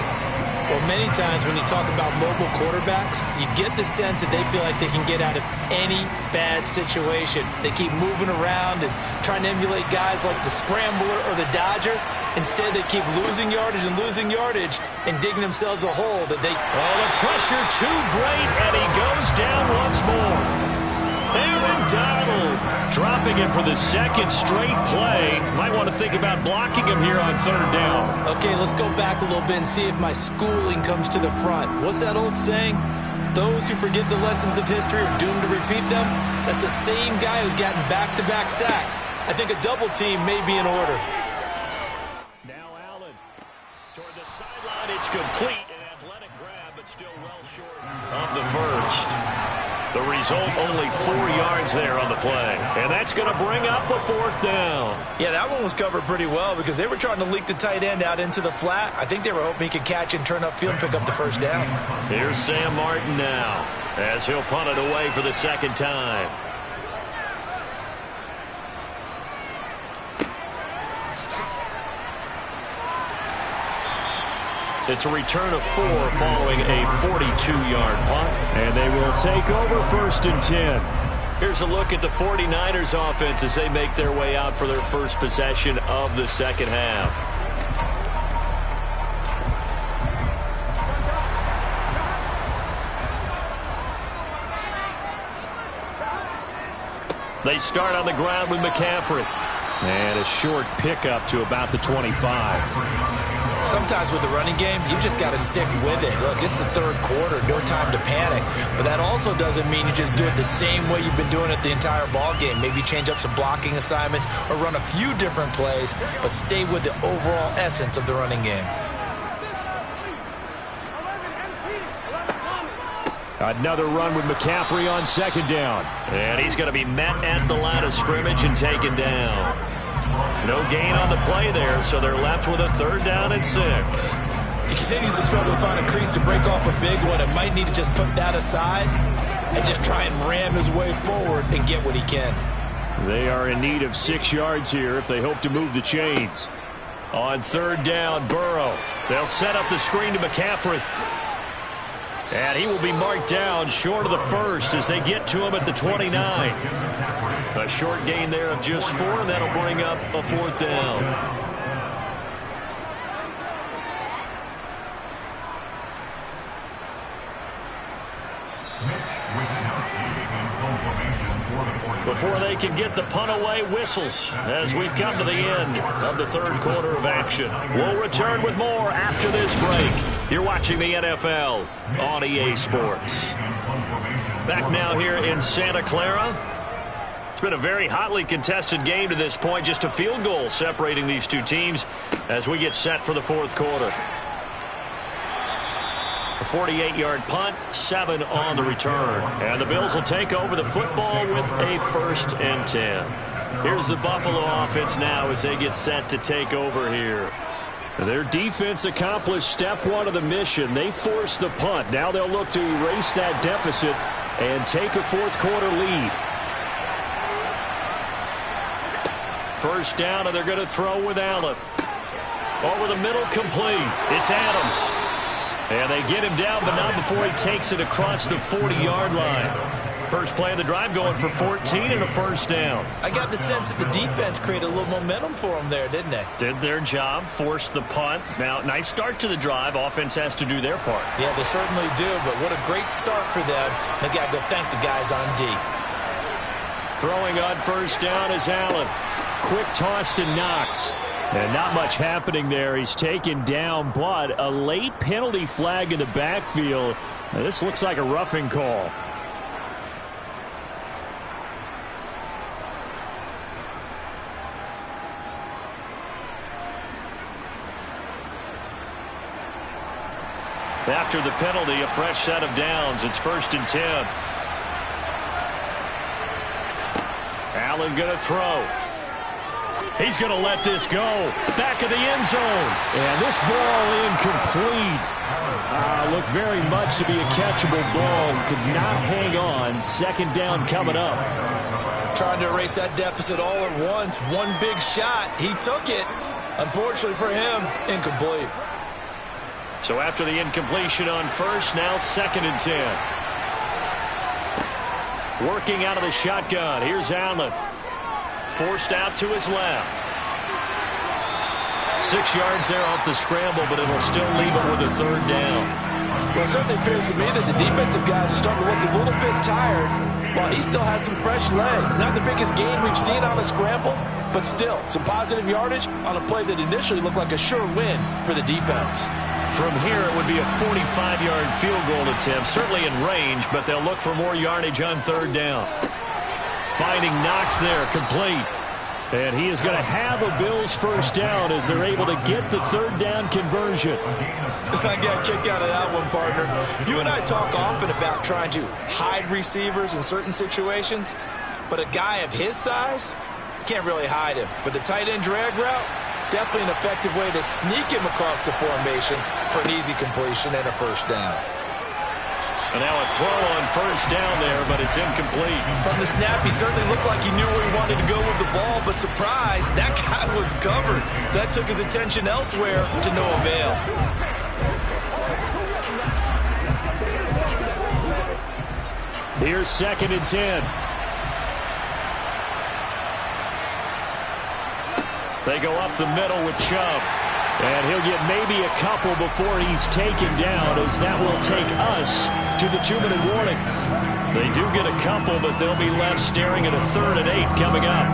Well, many times when you talk about mobile quarterbacks, you get the sense that they feel like they can get out of any bad situation. They keep moving around and trying to emulate guys like the Scrambler or the Dodger. Instead, they keep losing yardage and digging themselves a hole that they... Oh, the pressure too great, and he goes down once more. Aaron Donald dropping him for the second straight play. Might want to think about blocking him here on third down. Okay, let's go back a little bit and see if my schooling comes to the front. What's that old saying? Those who forget the lessons of history are doomed to repeat them. That's the same guy who's gotten back-to-back sacks. I think a double team may be in order. Now Allen toward the sideline. It's complete. An athletic grab, but still well short of the first. The result, only 4 yards there on the play. And that's going to bring up a fourth down. Yeah, that one was covered pretty well because they were trying to leak the tight end out into the flat. I think they were hoping he could catch and turn upfield and pick up the first down. Here's Sam Martin now as he'll punt it away for the second time. It's a return of 4 following a 42-yard punt. And they will take over first and 10. Here's a look at the 49ers offense as they make their way out for their first possession of the second half. They start on the ground with McCaffrey. And a short pickup to about the 25. Sometimes with the running game, you've just got to stick with it. Look, it's the third quarter, no time to panic. But that also doesn't mean you just do it the same way you've been doing it the entire ball game. Maybe change up some blocking assignments or run a few different plays, but stay with the overall essence of the running game. Another run with McCaffrey on second down. And he's going to be met at the line of scrimmage and taken down. No gain on the play there, so they're left with a third down and 6. He continues to struggle to find a crease to break off a big one. It might need to just put that aside and just try and ram his way forward and get what he can. They are in need of 6 yards here if they hope to move the chains. On third down, Burrow. They'll set up the screen to McCaffrey. And he will be marked down short of the first as they get to him at the 29. A short gain there of just 4, and that'll bring up a fourth down. Before they can get the punt away, whistles as we've come to the end of the third quarter of action. We'll return with more after this break. You're watching the NFL on EA Sports. Back now here in Santa Clara. It's been a very hotly contested game to this point. Just a field goal separating these two teams as we get set for the fourth quarter. A 48-yard punt, 7 on the return. And the Bills will take over the football with a 1st and 10. Here's the Buffalo offense now as they get set to take over here. Their defense accomplished step 1 of the mission. They forced the punt. Now they'll look to erase that deficit and take a fourth-quarter lead. First down, and they're going to throw with Allen. Over the middle, complete. It's Adams. And they get him down, but not before he takes it across the 40-yard line. First play of the drive going for 14 and a first down. I got the sense that the defense created a little momentum for them there, didn't they? Did their job, forced the punt. Now, nice start to the drive. Offense has to do their part. Yeah, they certainly do, but what a great start for them. They got to go thank the guys on D. Throwing on first down is Allen. Quick toss to Knox. And not much happening there. He's taken down, but a late penalty flag in the backfield. Now, this looks like a roughing call. After the penalty, a fresh set of downs. It's 1st and 10. Allen going to throw. He's going to let this go. Back of the end zone. And this ball incomplete. Looked very much to be a catchable ball. Could not hang on. 2nd down coming up. Trying to erase that deficit all at once. One big shot. He took it. Unfortunately for him, incomplete. So after the incompletion on first, now 2nd and 10. Working out of the shotgun. Here's Allen. Forced out to his left. 6 yards there off the scramble, but it'll still leave it with a 3rd down. Well, it certainly appears to me that the defensive guys are starting to look a little bit tired while he still has some fresh legs. Not the biggest gain we've seen on a scramble, but still some positive yardage on a play that initially looked like a sure win for the defense. From here, it would be a 45-yard field goal attempt, certainly in range, but they'll look for more yardage on 3rd down. Finding Knox there, complete. And he is going to have a Bills first down as they're able to get the 3rd down conversion. I got a kick out of that one, partner. You and I talk often about trying to hide receivers in certain situations, but a guy of his size, can't really hide him. But the tight end drag route, definitely an effective way to sneak him across the formation for an easy completion and a first down. And now a throw on first down there, but it's incomplete. From the snap, he certainly looked like he knew where he wanted to go with the ball, but surprise, that guy was covered. So that took his attention elsewhere to no avail. Here's 2nd and 10. They go up the middle with Chubb. And he'll get maybe a couple before he's taken down, as that will take us to the 2-minute warning. They do get a couple, but they'll be left staring at a 3rd and 8 coming up.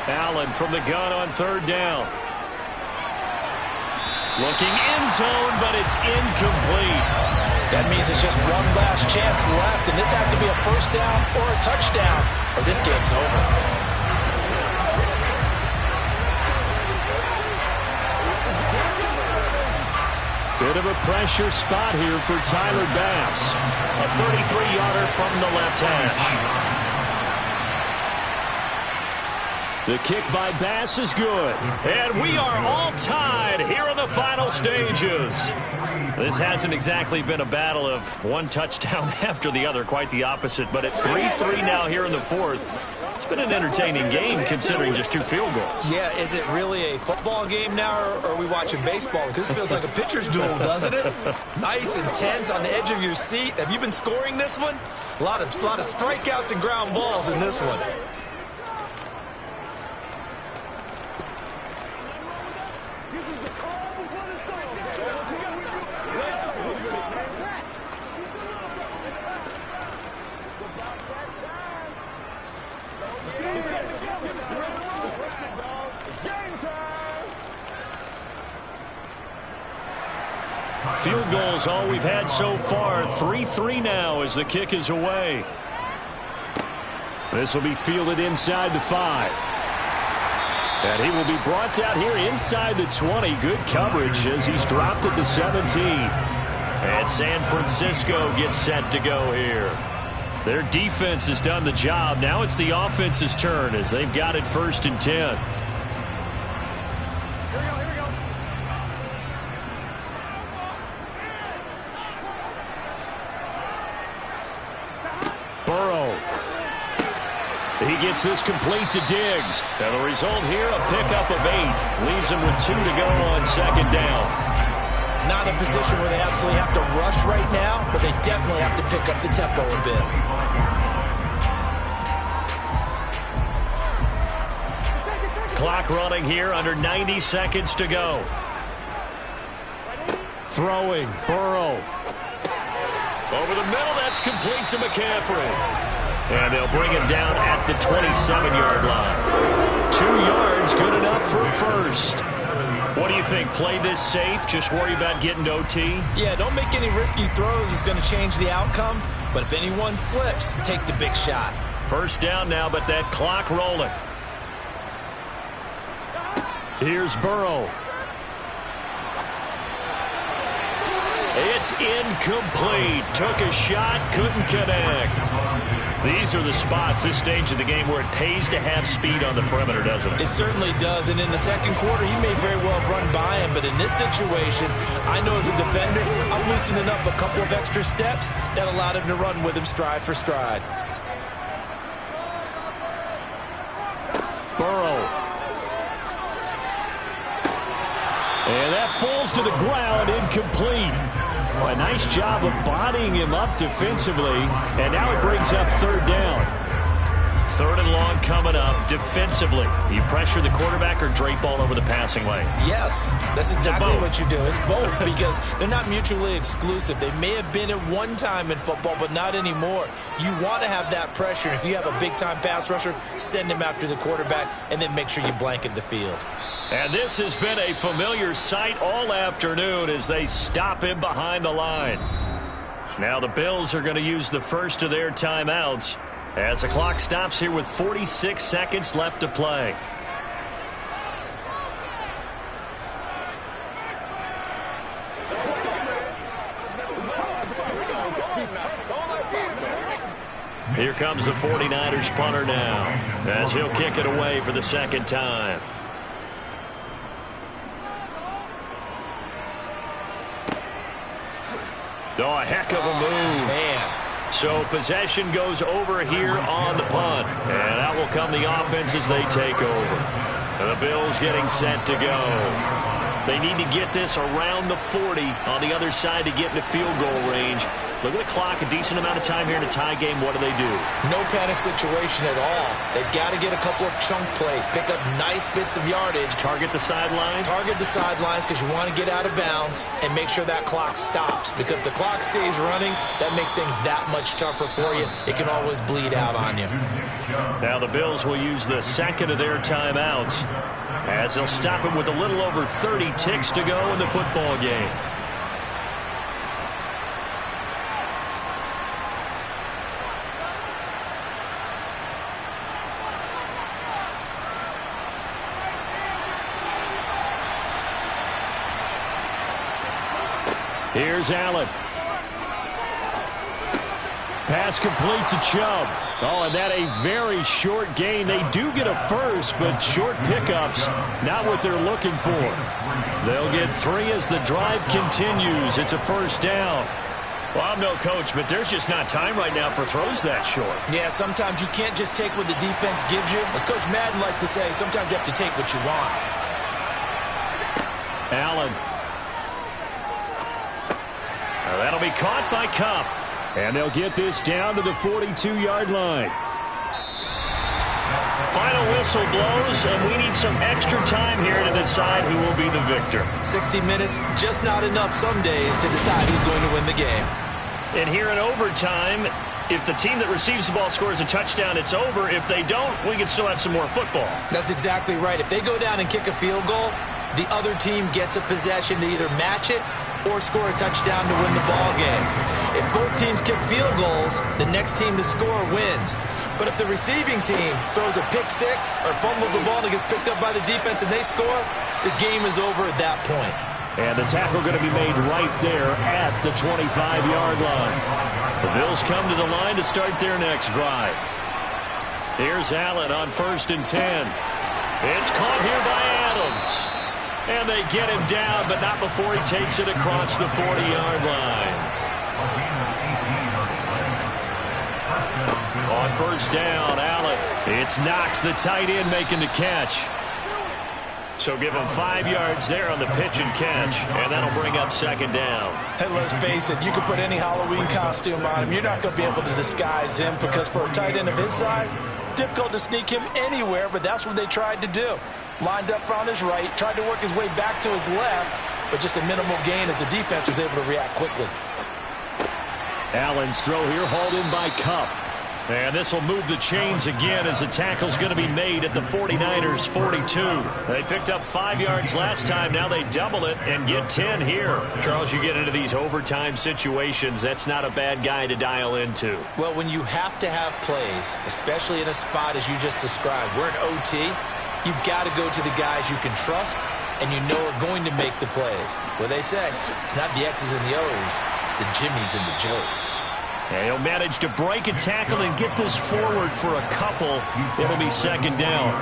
Allen from the gun on 3rd down. Looking end zone, but it's incomplete. That means it's just one last chance left, and this has to be a first down or a touchdown, or this game's over. Bit of a pressure spot here for Tyler Bass. A 33-yarder from the left hash. The kick by Bass is good. And we are all tied here in the final stages. This hasn't exactly been a battle of one touchdown after the other, quite the opposite. But at 3-3 now here in the 4th, it's been an entertaining game considering just 2 field goals. Yeah, is it really a football game now, or are we watching baseball? Because this feels like a pitcher's duel, doesn't it? Nice, intense, on the edge of your seat. Have you been scoring this one? A lot of strikeouts and ground balls in this one. Field goal's all we've had so far. 3-3 now as the kick is away. This will be fielded inside the 5. And he will be brought down here inside the 20. Good coverage as he's dropped at the 17. And San Francisco gets set to go here. Their defense has done the job. Now it's the offense's turn as they've got it 1st and 10. Burrow. He gets this complete to Diggs. And the result here, a pickup of 8. Leaves him with 2 to go on 2nd down. Not in a position where they absolutely have to rush right now, but they definitely have to pick up the tempo a bit. Clock running here, under 90 seconds to go. Throwing, Burrow. Over the middle, that's complete to McCaffrey. And they'll bring him down at the 27-yard line. 2 yards, good enough for a first. What do you think? Play this safe? Just worry about getting to OT? Yeah, don't make any risky throws. It's going to change the outcome. But if anyone slips, take the big shot. First down now, but that clock rolling. Here's Burrow. It's incomplete. Took a shot, couldn't connect. These are the spots, this stage of the game, where it pays to have speed on the perimeter, doesn't it? It certainly does, and in the second quarter, he may very well run by him, but in this situation, I know as a defender, I'm loosening up a couple of extra steps that allowed him to run with him stride for stride. Burrow. And that falls to the ground, incomplete. A nice job of bodying him up defensively, and now it brings up 3rd down. 3rd and long coming up defensively. You pressure the quarterback or drape all over the passing lane? Yes, that's exactly what you do. It's both because they're not mutually exclusive. They may have been at one time in football, but not anymore. You want to have that pressure. If you have a big-time pass rusher, send him after the quarterback, and then make sure you blanket the field. And this has been a familiar sight all afternoon as they stop him behind the line. Now the Bills are going to use the first of their timeouts as the clock stops here with 46 seconds left to play. Here comes the 49ers punter now as he'll kick it away for the 2nd time. Oh, a heck of a move. Man. So possession goes over here on the punt. And out will come the offense as they take over. And the Bills getting set to go. They need to get this around the 40 on the other side to get into field goal range. Look at the clock, a decent amount of time here in a tie game. What do they do? No panic situation at all. They've got to get a couple of chunk plays, pick up nice bits of yardage. Target the sidelines? Target the sidelines because you want to get out of bounds and make sure that clock stops. Because if the clock stays running, that makes things that much tougher for you. It can always bleed out on you. Now the Bills will use the 2nd of their timeouts as they'll stop him with a little over 30 ticks to go in the football game. Here's Allen. Pass complete to Chubb. Oh, and that a very short gain. They do get a first, but short pickups, not what they're looking for. They'll get 3 as the drive continues. It's a 1st down. Well, I'm no coach, but there's just not time right now for throws that short. Yeah, sometimes you can't just take what the defense gives you. As Coach Madden liked to say, sometimes you have to take what you want. Allen. Now that'll be caught by Kupp. And they'll get this down to the 42-yard line. Final whistle blows, and we need some extra time here to decide who will be the victor. 60 minutes, just not enough some days to decide who's going to win the game. And here in overtime, if the team that receives the ball scores a touchdown, it's over. If they don't, we can still have some more football. That's exactly right. If they go down and kick a field goal, the other team gets a possession to either match it or score a touchdown to win the ball game. If both teams kick field goals, the next team to score wins. But if the receiving team throws a pick six or fumbles the ball and it gets picked up by the defense and they score, the game is over at that point. And the tackle going to be made right there at the 25-yard line. The Bills come to the line to start their next drive. Here's Allen on 1st and 10. It's caught here by Adams. And they get him down, but not before he takes it across the 40-yard line. On 1st down, Allen. It's Knox, the tight end, making the catch. So give him 5 yards there on the pitch and catch, and that'll bring up 2nd down. And let's face it, you can put any Halloween costume on him. You're not going to be able to disguise him because for a tight end of his size, difficult to sneak him anywhere, but that's what they tried to do. Lined up on his right, tried to work his way back to his left, but just a minimal gain as the defense was able to react quickly. Allen's throw here hauled in by Kupp. And this will move the chains again as the tackle's going to be made at the 49ers' 42. They picked up 5 yards last time. Now they double it and get 10 here. Charles, you get into these overtime situations, that's not a bad guy to dial into. Well, when you have to have plays, especially in a spot as you just described, we're in OT, you've got to go to the guys you can trust and you know are going to make the plays. Well, they say it's not the X's and the O's, it's the Jimmys and the Joes. And he'll manage to break a tackle and get this forward for a couple. It'll be 2nd down.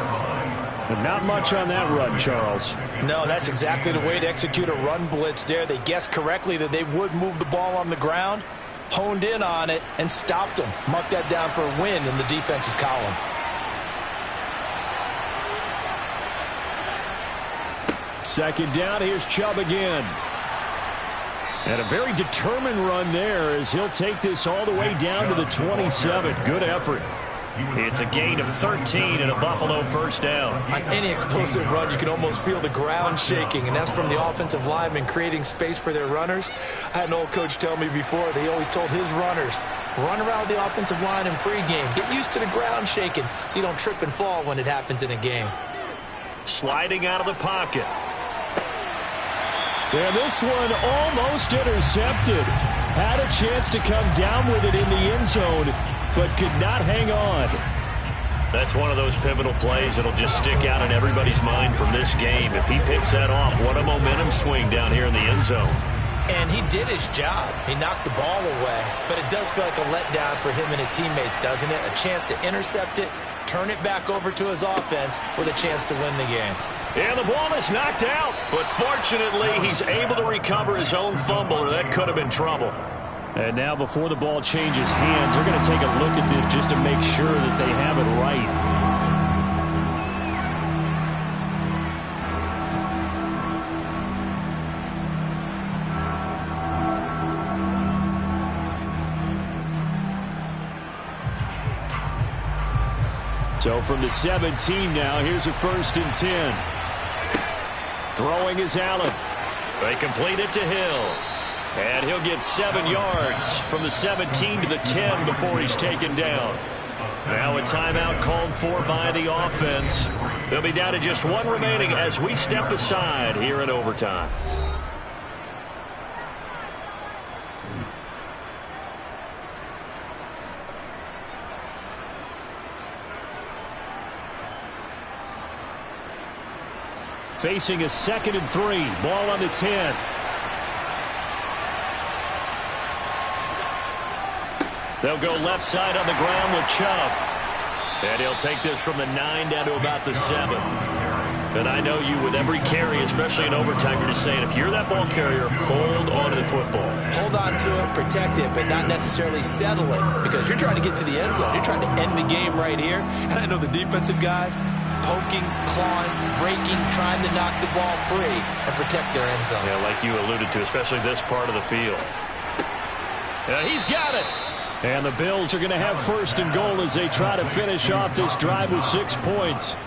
But not much on that run, Charles. No, that's exactly the way to execute a run blitz there. They guessed correctly that they would move the ball on the ground, honed in on it, and stopped them. Mark that down for a win in the defense's column. Second down, here's Chubb again. And a very determined run there as he'll take this all the way down to the 27. Good effort. It's a gain of 13 and a Buffalo 1st down. On any explosive run, you can almost feel the ground shaking, and that's from the offensive linemen creating space for their runners. I had an old coach tell me before, they always told his runners, run around the offensive line in pregame. Get used to the ground shaking so you don't trip and fall when it happens in a game. Sliding out of the pocket. And this one almost intercepted. Had a chance to come down with it in the end zone, but could not hang on. That's one of those pivotal plays that'll just stick out in everybody's mind from this game. If he picks that off, what a momentum swing down here in the end zone. And he did his job. He knocked the ball away, but it does feel like a letdown for him and his teammates, doesn't it? A chance to intercept it, turn it back over to his offense with a chance to win the game. And the ball is knocked out, but fortunately he's able to recover his own fumble, or that could have been trouble. And now before the ball changes hands, they're going to take a look at this just to make sure that they have it right. So from the 17 now, here's a 1st and 10. Throwing is Allen. They complete it to Hill. And he'll get 7 yards from the 17 to the 10 before he's taken down. Now a timeout called for by the offense. They'll be down to just 1 remaining as we step aside here in overtime. Facing a 2nd and 3. Ball on the 10. They'll go left side on the ground with Chubb. And he'll take this from the 9 down to about the 7. And I know you, with every carry, especially in overtime, you're just saying, if you're that ball carrier, hold on to the football. Hold on to it, protect it, but not necessarily settle it, because you're trying to get to the end zone. You're trying to end the game right here. And I know the defensive guys, poking, clawing, raking, trying to knock the ball free and protect their end zone. Yeah, like you alluded to, especially this part of the field. Yeah, he's got it. And the Bills are going to have 1st and goal as they try to finish off this drive with 6 points.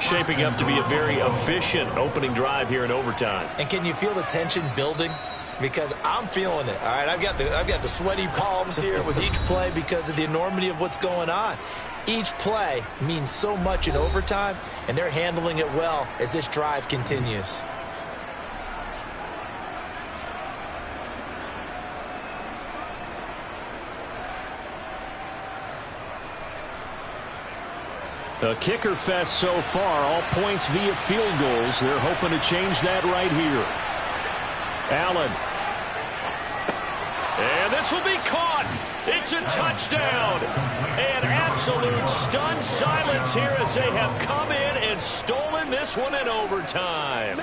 Shaping up to be a very efficient opening drive here in overtime. And can you feel the tension building? Because I'm feeling it. All right, I've got the sweaty palms here with each play because of the enormity of what's going on. Each play means so much in overtime, and they're handling it well as this drive continues. A kicker fest so far, all points via field goals. They're hoping to change that right here. Allen. And this will be caught. It's a touchdown. An absolute stunned silence here as they have come in and stolen this one in overtime.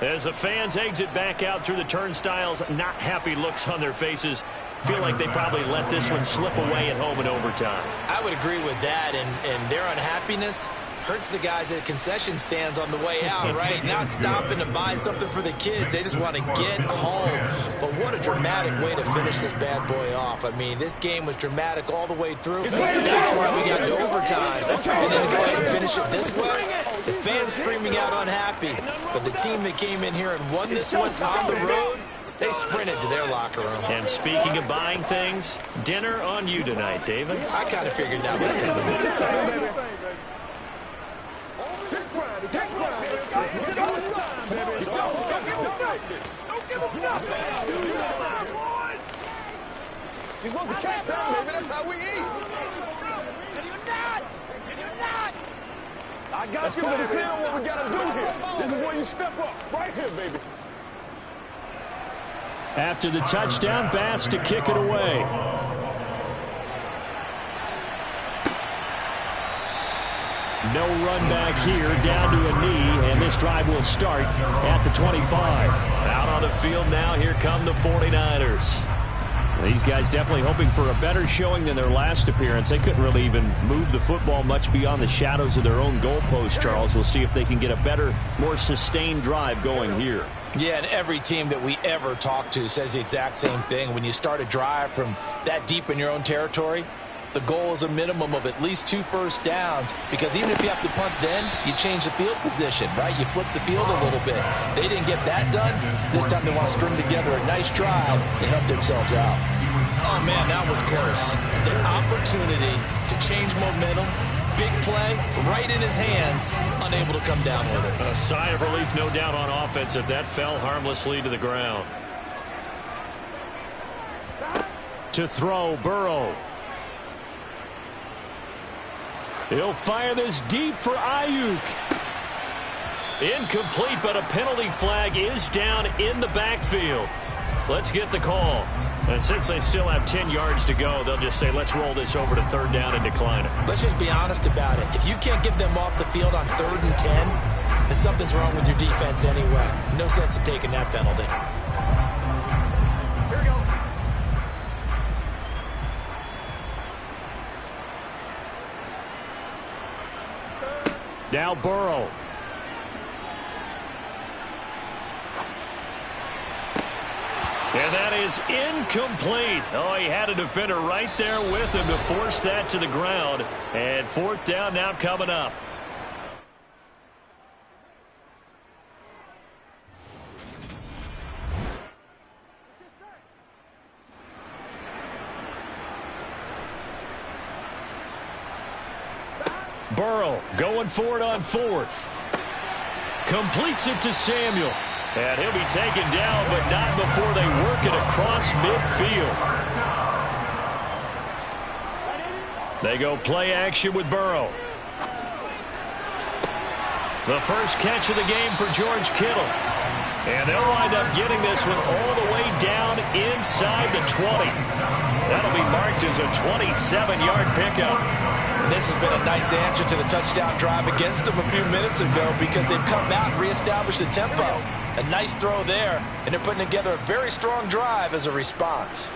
As the fans exit back out through the turnstiles, not happy looks on their faces. Feel like they probably let this one slip away at home in overtime. I would agree with that, and their unhappiness hurts the guys at concession stands on the way out, right? Not stopping to buy something for the kids. They just want to get home. But what a dramatic way to finish this bad boy off. I mean, this game was dramatic all the way through. That's why we got into overtime. And then go ahead and finish it this way. The fans screaming out unhappy. But the team that came in here and won this one on the road, they sprinted to their locker room. And speaking of buying things, dinner on you tonight, David. I kind of figured that was coming. You're supposed to catch that, baby. That's how we eat. I got you, but this ain't what we got to do here. This is where you step up. Right here, baby. After the touchdown, Bass to kick it away. No run back here, down to a knee, and this drive will start at the 25. Out on the field now, here come the 49ers. These guys definitely hoping for a better showing than their last appearance. They couldn't really even move the football much beyond the shadows of their own goalpost, Charles. We'll see if they can get a better, more sustained drive going here. Yeah, and every team that we ever talk to says the exact same thing. When you start a drive from that deep in your own territory, the goal is a minimum of at least 2 first downs, because even if you have to punt then, you change the field position, right? You flip the field a little bit. They didn't get that done. This time they want to string together a nice drive and help themselves out. Oh, man, that was close. The opportunity to change momentum, big play, right in his hands, unable to come down with it. A sigh of relief, no doubt, on offense if that fell harmlessly to the ground. To throw, Burrow. He'll fire this deep for Ayuk. Incomplete, but a penalty flag is down in the backfield. Let's get the call. And since they still have 10 yards to go, they'll just say, let's roll this over to 3rd down and decline it. Let's just be honest about it. If you can't get them off the field on 3rd and 10, then something's wrong with your defense anyway. No sense in taking that penalty. Here we go. Now Burrow. And that is incomplete. Oh, he had a defender right there with him to force that to the ground. And 4th down now coming up. Burrow going for it on 4th. Completes it to Samuel. And he'll be taken down, but not before they work it across midfield. They go play action with Burrow. The first catch of the game for George Kittle. And they'll wind up getting this one all the way down inside the 20. That'll be marked as a 27-yard pickup. And this has been a nice answer to the touchdown drive against them a few minutes ago, because they've come out and reestablished the tempo. A nice throw there, and they're putting together a very strong drive as a response.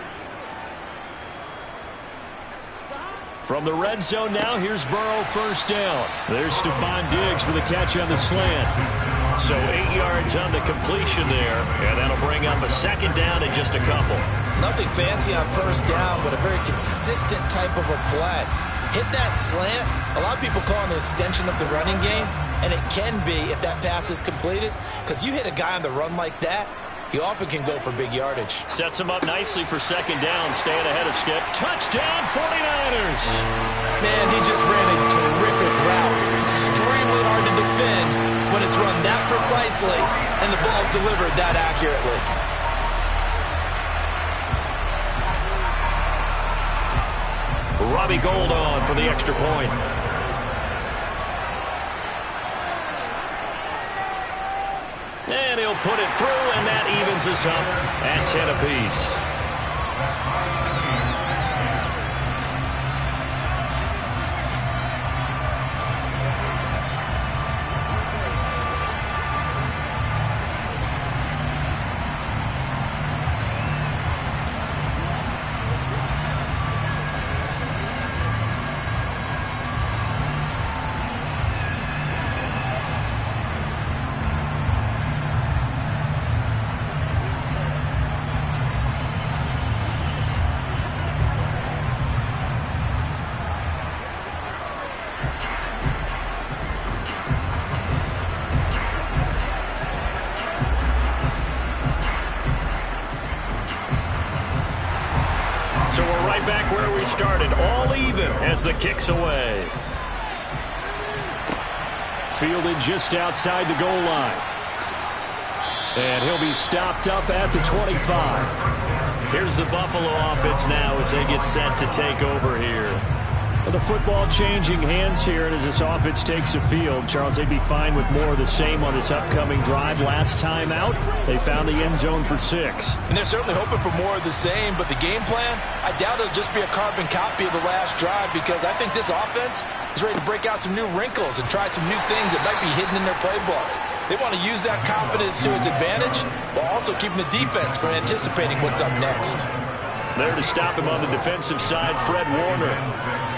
From the red zone now, here's Burrow, 1st down. There's Stephon Diggs for the catch on the slant. So 8 yards on the completion there, and that'll bring up a 2nd down in just a couple. Nothing fancy on 1st down, but a very consistent type of a play. Hit that slant. A lot of people call it an extension of the running game, and it can be if that pass is completed, because you hit a guy on the run like that, he often can go for big yardage. Sets him up nicely for 2nd down, staying ahead of Skip. Touchdown, 49ers! Man, he just ran a terrific route. Extremely hard to defend when it's run that precisely and the ball's delivered that accurately. Robbie Gould on for the extra point. he'll put it through, and that evens us up at 10 apiece. Back where we started, all even as the kick's away. Fielded just outside the goal line. And he'll be stopped up at the 25. Here's the Buffalo offense now as they get set to take over here. Well, the football changing hands here, and as this offense takes the field, Charles, they'd be fine with more of the same on this upcoming drive. Last time out, they found the end zone for 6. And they're certainly hoping for more of the same, but the game plan, I doubt it'll just be a carbon copy of the last drive, because I think this offense is ready to break out some new wrinkles and try some new things that might be hidden in their playbook. They want to use that confidence to its advantage while also keeping the defense from anticipating what's up next. There to stop him on the defensive side, Fred Warner.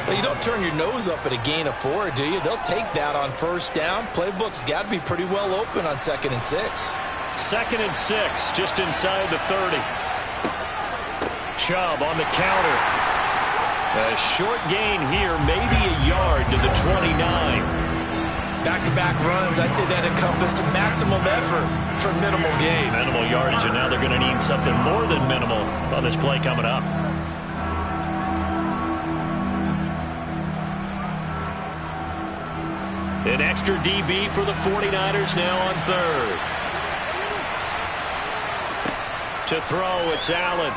Well, you don't turn your nose up at a gain of 4, do you? They'll take that on first down. Playbook's got to be pretty well open on 2nd and 6. 2nd and 6, just inside the 30. Chubb on the counter. A short gain here, maybe a yard to the 29. Back-to-back runs, I'd say that encompassed maximum effort for minimal gain. Minimal yardage, and now they're going to need something more than minimal on this play coming up. An extra DB for the 49ers now on 3rd. To throw, it's Allen.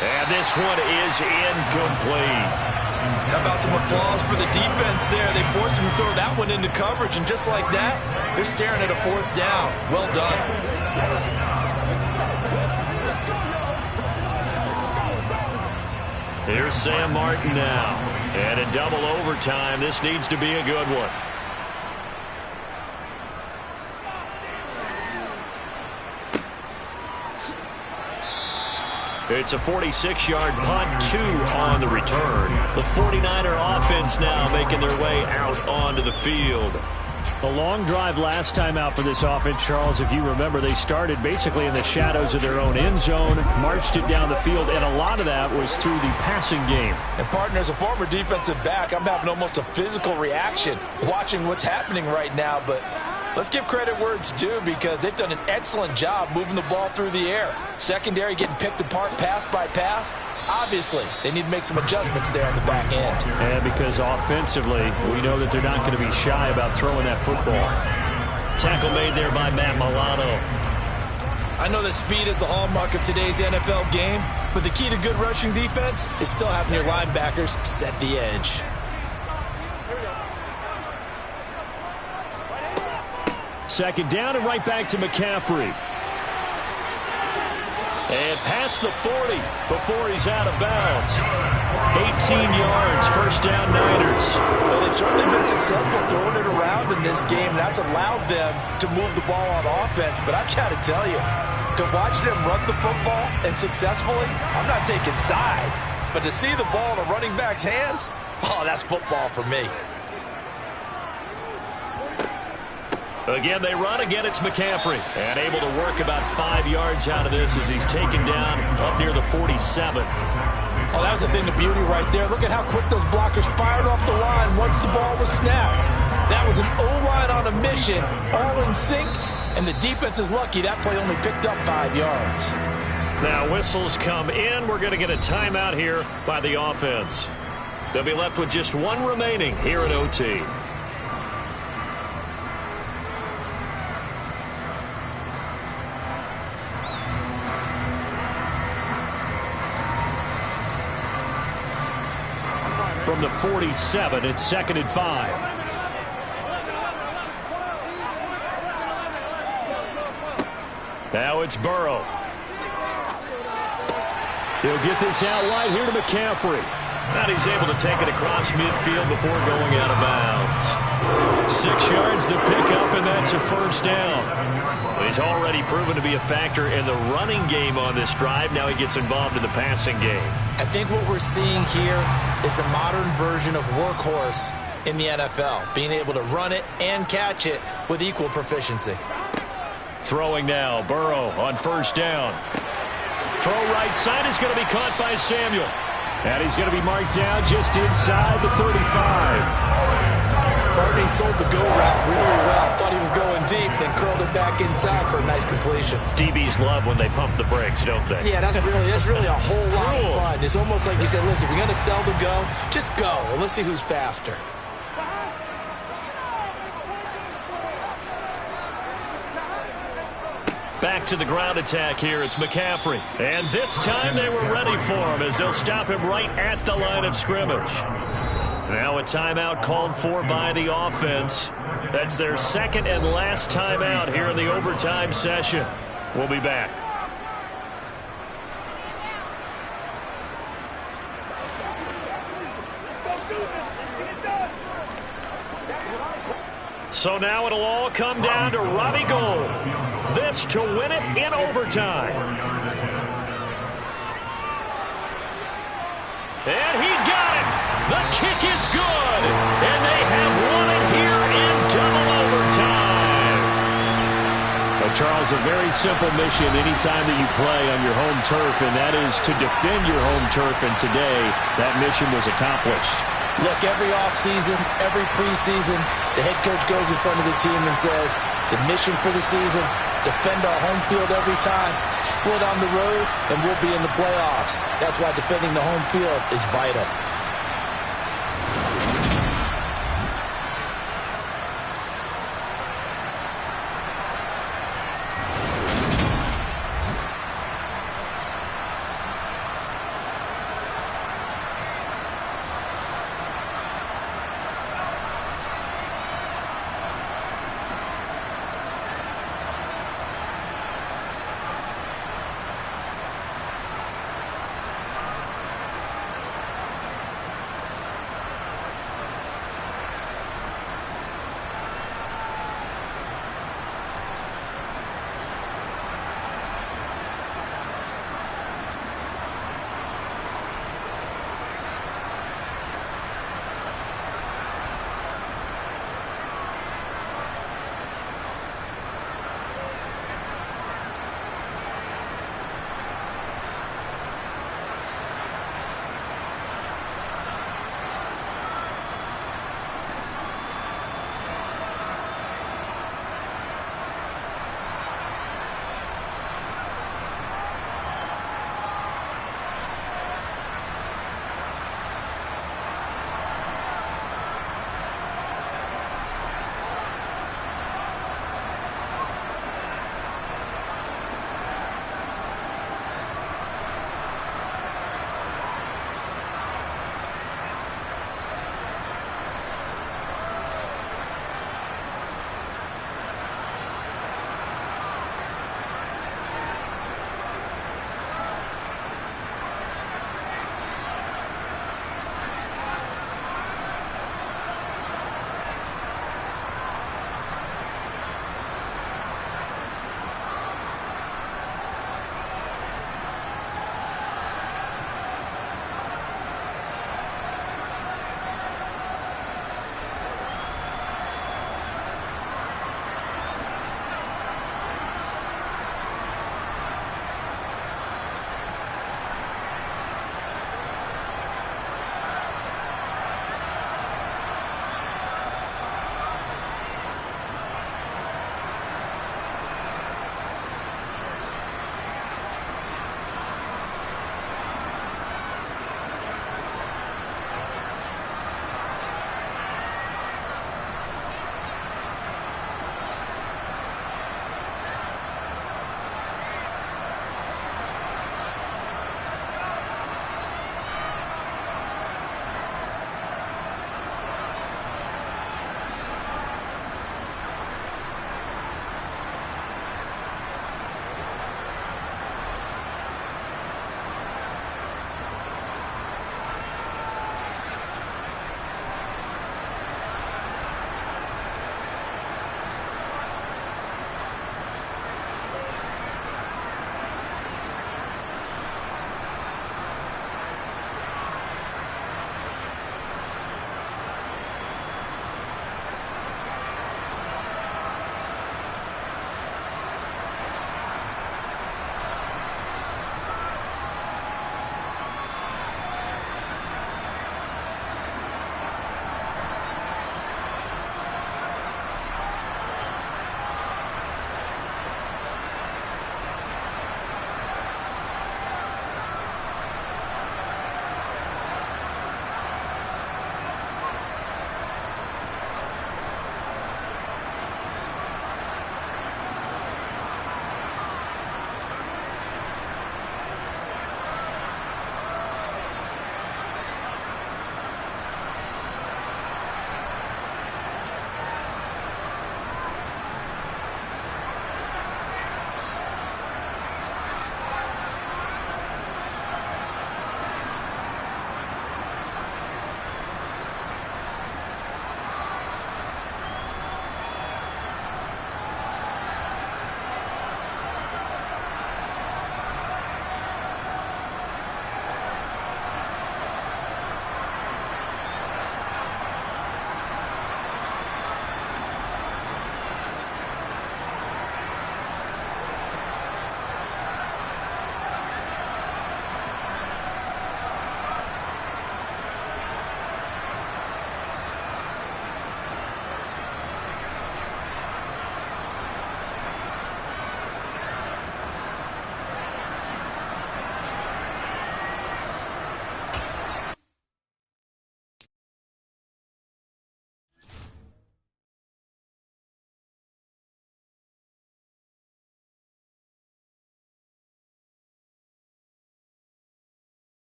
And this one is incomplete. How about some applause for the defense there? They forced him to throw that one into coverage, and just like that, they're staring at a 4th down. Well done. Here's Sam Martin now. And in double overtime, this needs to be a good one. It's a 46-yard punt, 2 on the return. The 49er offense now making their way out onto the field. A long drive last time out for this offense, Charles. If you remember, they started basically in the shadows of their own end zone, marched it down the field, and a lot of that was through the passing game. And, partner, as a former defensive back, I'm having almost a physical reaction watching what's happening right now. But let's give credit where it's due, because they've done an excellent job moving the ball through the air. Secondary getting picked apart pass by pass. Obviously, they need to make some adjustments there on the back end. And because offensively, we know that they're not going to be shy about throwing that football. Tackle made there by Matt Milano. I know that speed is the hallmark of today's NFL game, but the key to good rushing defense is still having your linebackers set the edge. Second down and right back to McCaffrey. And past the 40 before he's out of bounds. 18 yards, first down Niners. Well, they've certainly been successful throwing it around in this game. That's allowed them to move the ball on offense. But I've got to tell you, to watch them run the football and successfully, I'm not taking sides. But to see the ball in a running back's hands, oh, that's football for me. Again, they run. Again, it's McCaffrey. And able to work about 5 yards out of this as he's taken down up near the 47. Oh, that was a thing of beauty right there. Look at how quick those blockers fired off the line once the ball was snapped. That was an O-line on a mission, all in sync, and the defense is lucky that play only picked up 5 yards. Now whistles come in. We're going to get a timeout here by the offense. They'll be left with just one remaining here in OT. From the 47, it's 2nd and 5. Now it's Burrow. He'll get this out wide here to McCaffrey. And he's able to take it across midfield before going out of bounds. 6 yards the pickup, and that's a first down. He's already proven to be a factor in the running game on this drive. Now he gets involved in the passing game. I think what we're seeing here is the modern version of workhorse in the NFL, being able to run it and catch it with equal proficiency. Throwing now, Burrow on first down. Throw right side is going to be caught by Samuel. And he's going to be marked down just inside the 35. Barney sold the go route really well. Thought he was going deep, then curled it back inside for a nice completion. DBs love when they pump the brakes, don't they? Yeah, that's really a whole lot of fun. It's almost like you said, listen, we're going to sell the go. Just go, and let's see who's faster. Back to the ground attack here. It's McCaffrey. And this time they were ready for him as they'll stop him right at the line of scrimmage. Now a timeout called for by the offense. That's their second and last timeout here in the overtime session. We'll be back. So now it'll all come down to Robbie Gould. This to win it in overtime. And he got it. The kick is good. And they have won it here in double overtime. So, Charles, a very simple mission anytime that you play on your home turf, and that is to defend your home turf. And today, that mission was accomplished. Look, every offseason, every preseason, the head coach goes in front of the team and says, the mission for the season, defend our home field every time, split on the road, and we'll be in the playoffs. That's why defending the home field is vital.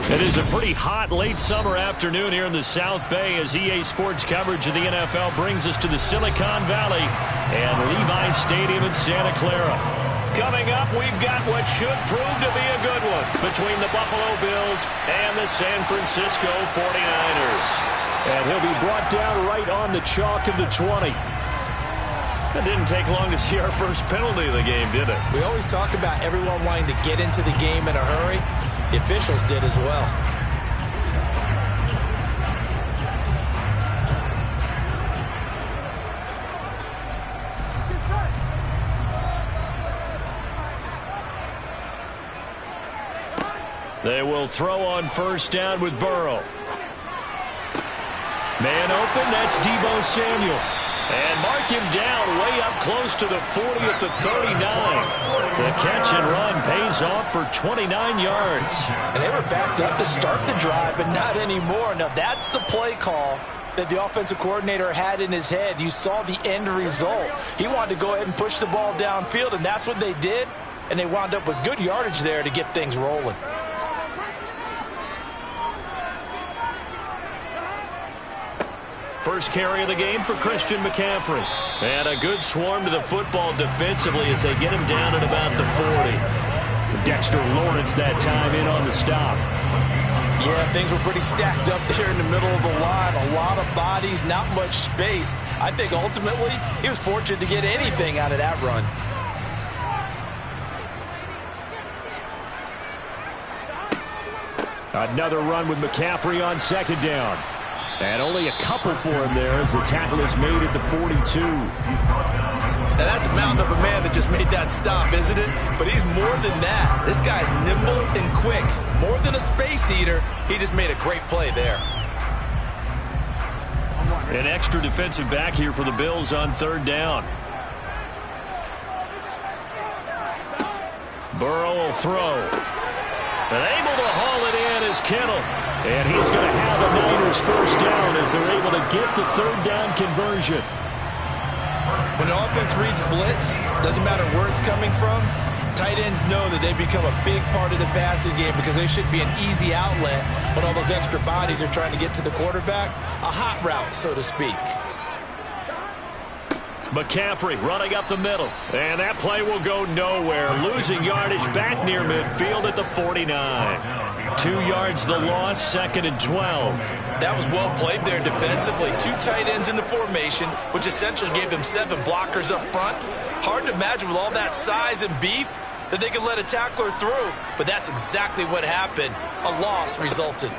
It is a pretty hot late summer afternoon here in the South Bay as EA Sports coverage of the NFL brings us to the Silicon Valley and Levi Stadium in Santa Clara. Coming up, we've got what should prove to be a good one between the Buffalo Bills and the San Francisco 49ers. And he'll be brought down right on the chalk of the 20. It didn't take long to see our first penalty of the game, did it? We always talk about everyone wanting to get into the game in a hurry. The officials did as well. They will throw on first down with Burrow. Man open, that's Deebo Samuel. And mark him down way up close to the 40 at the 39. The catch and run pays off for 29 yards. And they were backed up to start the drive, but not anymore. Now, that's the play call that the offensive coordinator had in his head. You saw the end result. He wanted to go ahead and push the ball downfield, and that's what they did. And they wound up with good yardage there to get things rolling. First carry of the game for Christian McCaffrey. And a good swarm to the football defensively as they get him down at about the 40. Dexter Lawrence that time in on the stop. Yeah, things were pretty stacked up there in the middle of the line. A lot of bodies, not much space. I think ultimately he was fortunate to get anything out of that run. Another run with McCaffrey on second down. And only a couple for him there as the tackle is made at the 42. Now that's a mountain of a man that just made that stop, isn't it? But he's more than that. This guy's nimble and quick. More than a space eater, he just made a great play there. An extra defensive back here for the Bills on third down. Burrow will throw. And able to haul it in is Kittle. And he's going to have the Niners first down as they're able to get the third down conversion. When an offense reads blitz, doesn't matter where it's coming from, tight ends know that they become a big part of the passing game because they should be an easy outlet when all those extra bodies are trying to get to the quarterback. A hot route, so to speak. McCaffrey running up the middle. And that play will go nowhere. Losing yardage back near midfield at the 49. 2 yards the loss, second and 12. That was well played there defensively. 2 tight ends in the formation, which essentially gave them 7 blockers up front. Hard to imagine with all that size and beef that they could let a tackler through. But that's exactly what happened. A loss resulted.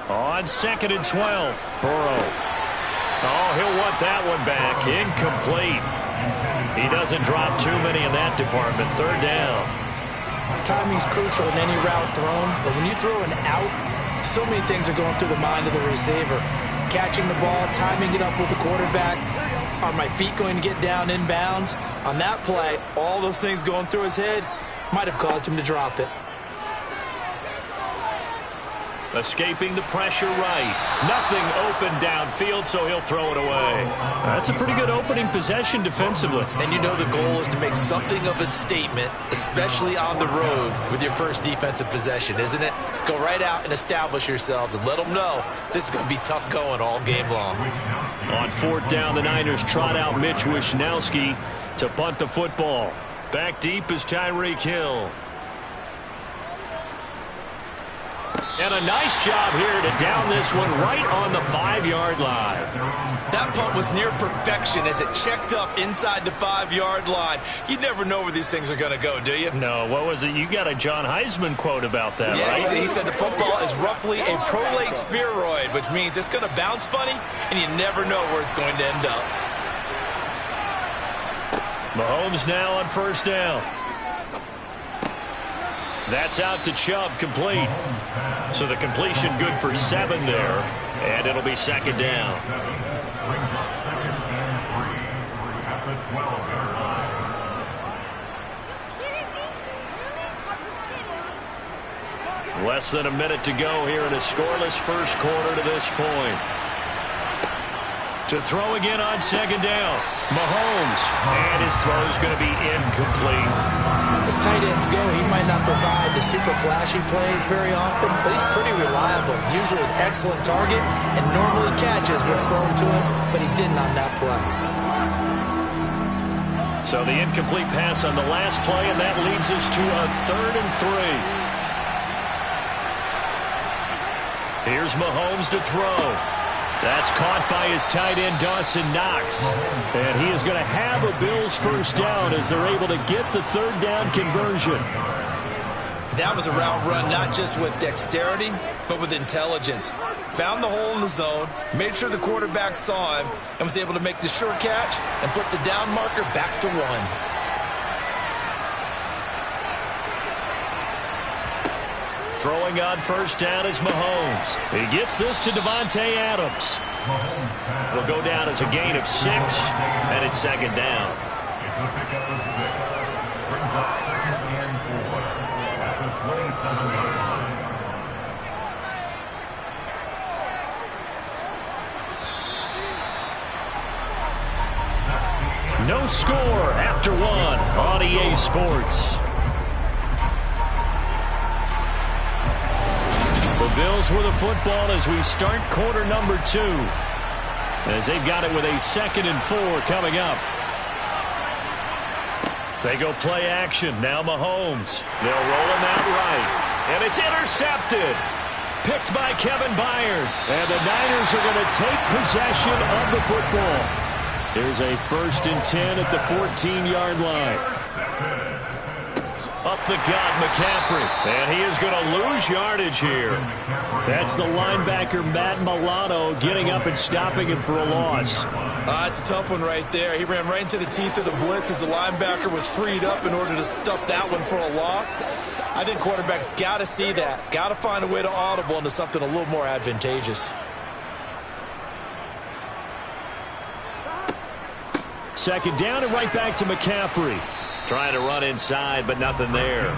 On second and 12, Burrow. Oh, he'll want that one back. Incomplete. He doesn't drop too many in that department. Third down. Timing's crucial in any route thrown, but when you throw an out, so many things are going through the mind of the receiver. Catching the ball, timing it up with the quarterback. Are my feet going to get down in bounds? On that play, all those things going through his head might have caused him to drop it. Escaping the pressure right. Nothing open downfield, so he'll throw it away. That's a pretty good opening possession defensively. And you know the goal is to make something of a statement, especially on the road with your first defensive possession, isn't it? Go right out and establish yourselves and let them know this is going to be tough going all game long. On fourth down, the Niners trot out Mitch Wishnowsky to punt the football. Back deep is Tyreek Hill. And a nice job here to down this one right on the 5-yard line. That punt was near perfection as it checked up inside the 5-yard line. You never know where these things are going to go, do you? No, what was it? You got a John Heisman quote about that, yeah, right? He said the football is roughly a prolate spheroid, which means it's going to bounce funny, and you never know where it's going to end up. Mahomes now on first down. That's out to Chubb, complete. So the completion good for 7 there, and it'll be second down. Less than a minute to go here in a scoreless first quarter to this point. To throw again on second down. Mahomes. And his throw is going to be incomplete. As tight ends go, he might not provide the super flashy plays very often, but he's pretty reliable. Usually an excellent target and normally catches what's thrown to him, but he didn't on that play. So the incomplete pass on the last play, and that leads us to a 3rd and 3. Here's Mahomes to throw. That's caught by his tight end, Dawson Knox. And he is going to have a Bills first down as they're able to get the 3rd down conversion. That was a route run not just with dexterity, but with intelligence. Found the hole in the zone, made sure the quarterback saw him, and was able to make the sure catch and flip the down marker back to 1. Throwing on first down is Mahomes. He gets this to Davante Adams. Will go down as a gain of 6, and it's 2nd down. It's the pickup of 6. Brings up 2nd and 4 at the 27-yard line. No score after 1 on EA Sports. The Bills with the football as we start quarter number 2. As they've got it with a 2nd and 4 coming up. They go play action. Now Mahomes. They'll roll him out right. And it's intercepted. Picked by Kevin Byard. And the Niners are going to take possession of the football. Here's a 1st and 10 at the 14-yard line. Up the gut, McCaffrey. And he is going to lose yardage here. That's the linebacker, Matt Milano, getting up and stopping him for a loss. It's a tough one right there. He ran right into the teeth of the blitz as the linebacker was freed up in order to stop that one for a loss. I think quarterbacks got to see that. Got to find a way to audible into something a little more advantageous. 2nd down and right back to McCaffrey. Trying to run inside, but nothing there.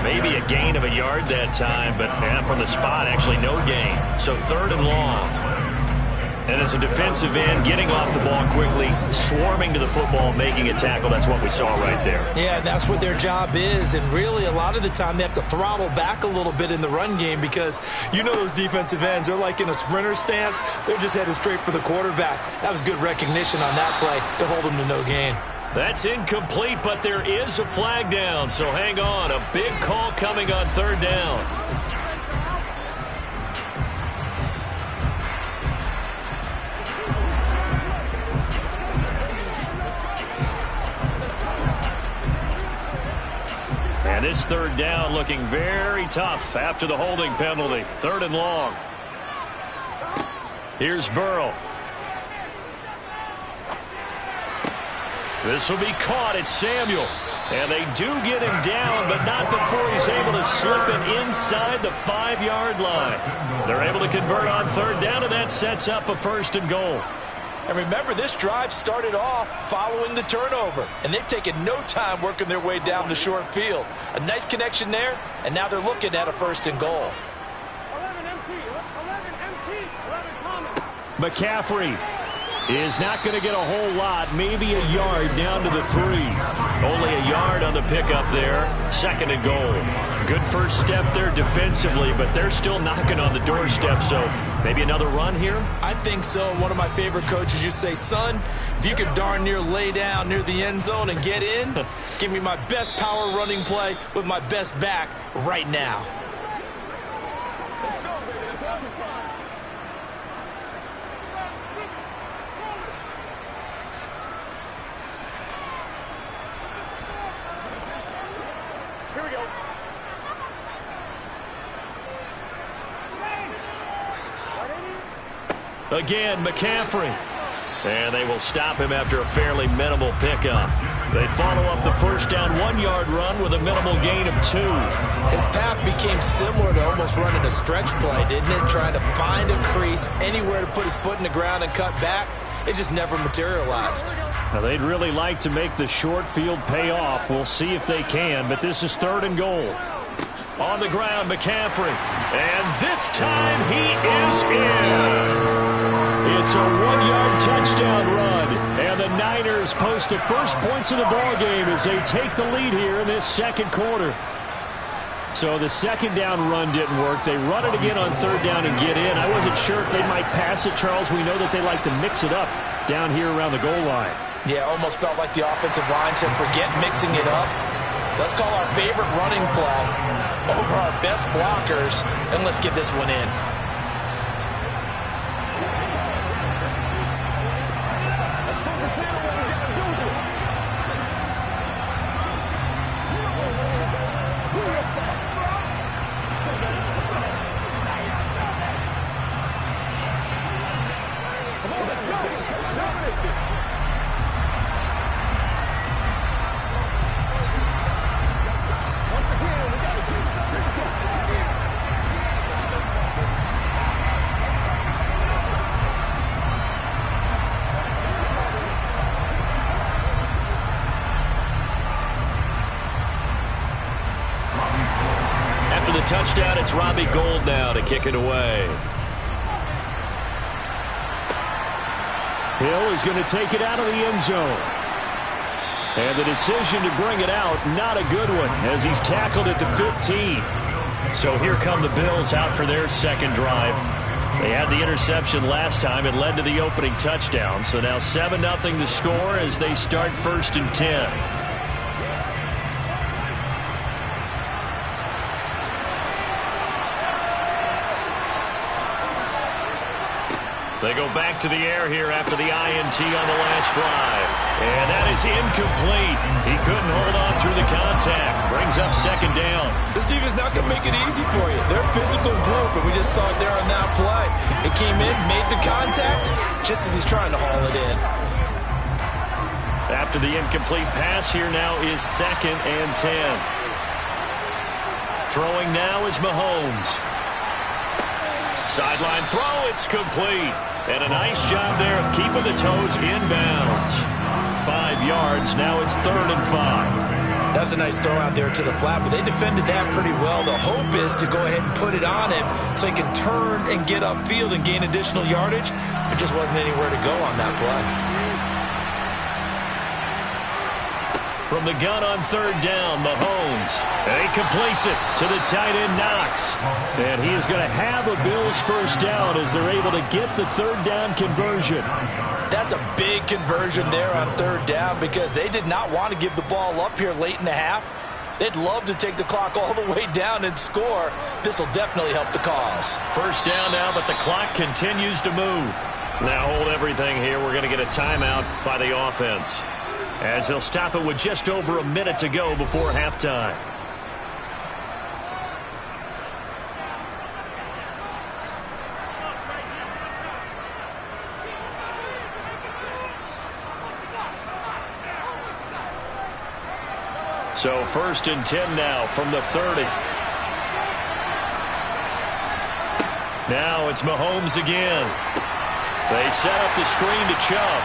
Maybe a gain of a yard that time, but from the spot, actually no gain. So 3rd and long. And as a defensive end, getting off the ball quickly, swarming to the football, making a tackle, that's what we saw right there. Yeah, that's what their job is, and really a lot of the time they have to throttle back a little bit in the run game because you know those defensive ends, they're like in a sprinter stance. They're just headed straight for the quarterback. That was good recognition on that play to hold them to no gain. That's incomplete, but there is a flag down, so hang on. A big call coming on 3rd down. And this 3rd down looking very tough after the holding penalty. 3rd and long. Here's Burrow. This will be caught. It's Samuel. And they do get him down, but not before he's able to slip it inside the 5-yard line. They're able to convert on 3rd down, and that sets up a 1st and goal. And remember, this drive started off following the turnover, and they've taken no time working their way down the short field. A nice connection there, and now they're looking at a 1st and goal. 11 Thomas. McCaffrey is not going to get a whole lot, maybe a yard down to the 3. Only a yard on the pickup there. 2nd and goal. Good first step there defensively, but they're still knocking on the doorstep, so maybe another run here? I think so. One of my favorite coaches used to say, son, if you could darn near lay down near the end zone and get in, give me my best power running play with my best back right now. Let's go, baby. Let's have some fun. Here we go. Again, McCaffrey. And they will stop him after a fairly minimal pickup. They follow up the 1st down 1-yard run with a minimal gain of 2. His path became similar to almost running a stretch play, didn't it? Trying to find a crease, anywhere to put his foot in the ground and cut back. It just never materialized. Now, they'd really like to make the short field pay off. We'll see if they can, but this is 3rd and goal. On the ground, McCaffrey. And this time he is in. It's a 1-yard touchdown run. And the Niners post the first points of the ballgame as they take the lead here in this second quarter. So the second down run didn't work. They run it again on third down and get in. I wasn't sure if they might pass it, Charles. We know that they like to mix it up down here around the goal line. Yeah, almost felt like the offensive line said, forget mixing it up. Let's call our favorite running play over our best blockers, and let's get this one in. Let's focus in on what we got to do here. Do your stuff. Come on, let's go. Let's dominate this. Once again, we got to do this. After the touchdown, it's Robbie Gould now to kick it away. Hill is going to take it out of the end zone. And the decision to bring it out, not a good one, as he's tackled at the 15. So here come the Bills out for their second drive. They had the interception last time. It led to the opening touchdown. So now 7-0 the score as they start 1st and 10. They go back to the air here after the INT on the last drive. And that is incomplete. He couldn't hold on through the contact. Brings up second down. This defense not going to make it easy for you. They're a physical group, and we just saw it there on that play. It came in, made the contact, just as he's trying to haul it in. After the incomplete pass, here now is 2nd and 10. Throwing now is Mahomes. Sideline throw, it's complete. And a nice job there of keeping the toes inbounds. 5 yards, now it's 3rd and 5. That was a nice throw out there to the flat, but they defended that pretty well. The hope is to go ahead and put it on him so he can turn and get upfield and gain additional yardage. There just wasn't anywhere to go on that play. From the gun on 3rd down, Mahomes. And he completes it to the tight end, Knox. And he is going to have a Bills first down as they're able to get the 3rd down conversion. That's a big conversion there on 3rd down because they did not want to give the ball up here late in the half. They'd love to take the clock all the way down and score. This will definitely help the cause. First down now, but the clock continues to move. Now hold everything here. We're going to get a timeout by the offense, as he'll stop it with just over a minute to go before halftime. So 1st and 10 now from the 30. Now it's Mahomes again. They set up the screen to Chubb.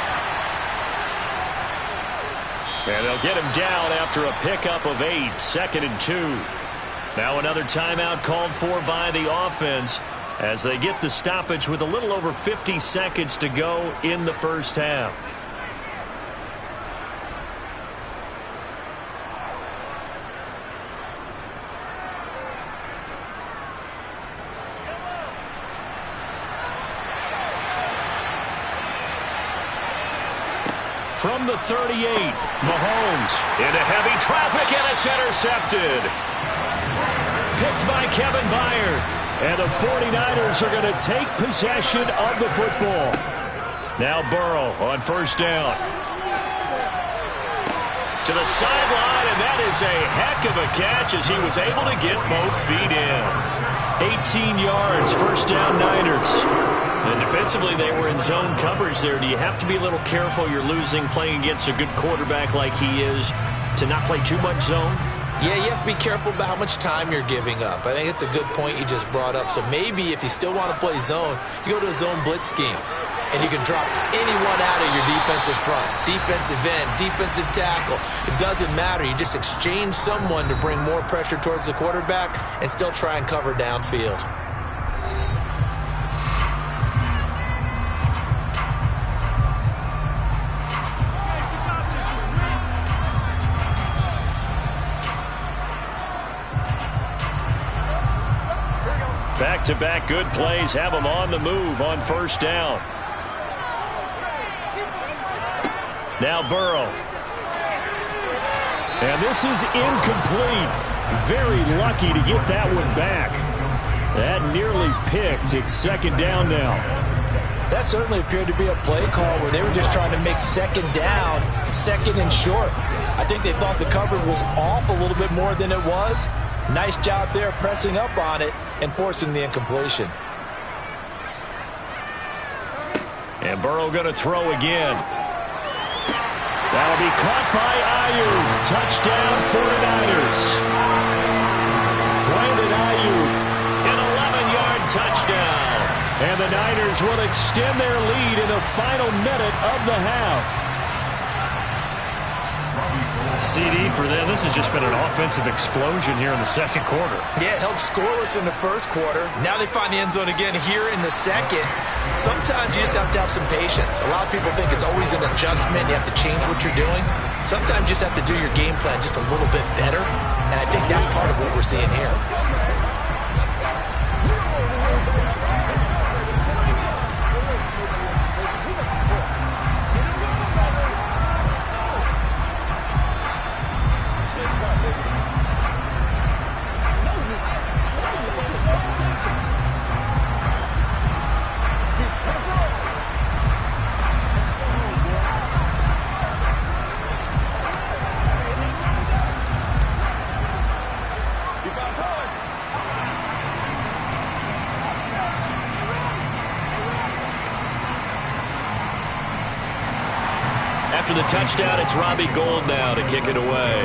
And they'll get him down after a pickup of 8, 2nd and 2. Now another timeout called for by the offense as they get the stoppage with a little over 50 seconds to go in the first half. From the 38, Mahomes into heavy traffic, and it's intercepted. Picked by Kevin Byard. And the 49ers are going to take possession of the football. Now Burrow on 1st down. To the sideline, and that is a heck of a catch as he was able to get both feet in. 18 yards, 1st down Niners. And defensively, they were in zone coverage there. Do you have to be a little careful? You're losing playing against a good quarterback like he is to not play too much zone? Yeah, you have to be careful about how much time you're giving up. I think it's a good point you just brought up. So maybe if you still want to play zone, you go to a zone blitz scheme. And you can drop anyone out of your defensive front. Defensive end, defensive tackle. It doesn't matter. You just exchange someone to bring more pressure towards the quarterback and still try and cover downfield. Back-to-back good plays have them on the move on first down. Now Burrow. And this is incomplete. Very lucky to get that one back. That nearly picked. It's second down now. That certainly appeared to be a play call where they were just trying to make second down, second and short. I think they thought the coverage was off a little bit more than it was. Nice job there pressing up on it and forcing the incompletion. And Burrow going to throw again. That'll be caught by Ayuk. Touchdown 49ers. Brandon Ayuk, an 11-yard touchdown. And the Niners will extend their lead in the final minute of the half. CD for them. This has just been an offensive explosion here in the second quarter. Yeah, held scoreless in the first quarter. Now they find the end zone again here in the second. Sometimes you just have to have some patience. A lot of people think it's always an adjustment. You have to change what you're doing. Sometimes you just have to do your game plan just a little bit better. And I think that's part of what we're seeing here. After the touchdown, it's Robbie Gould now to kick it away.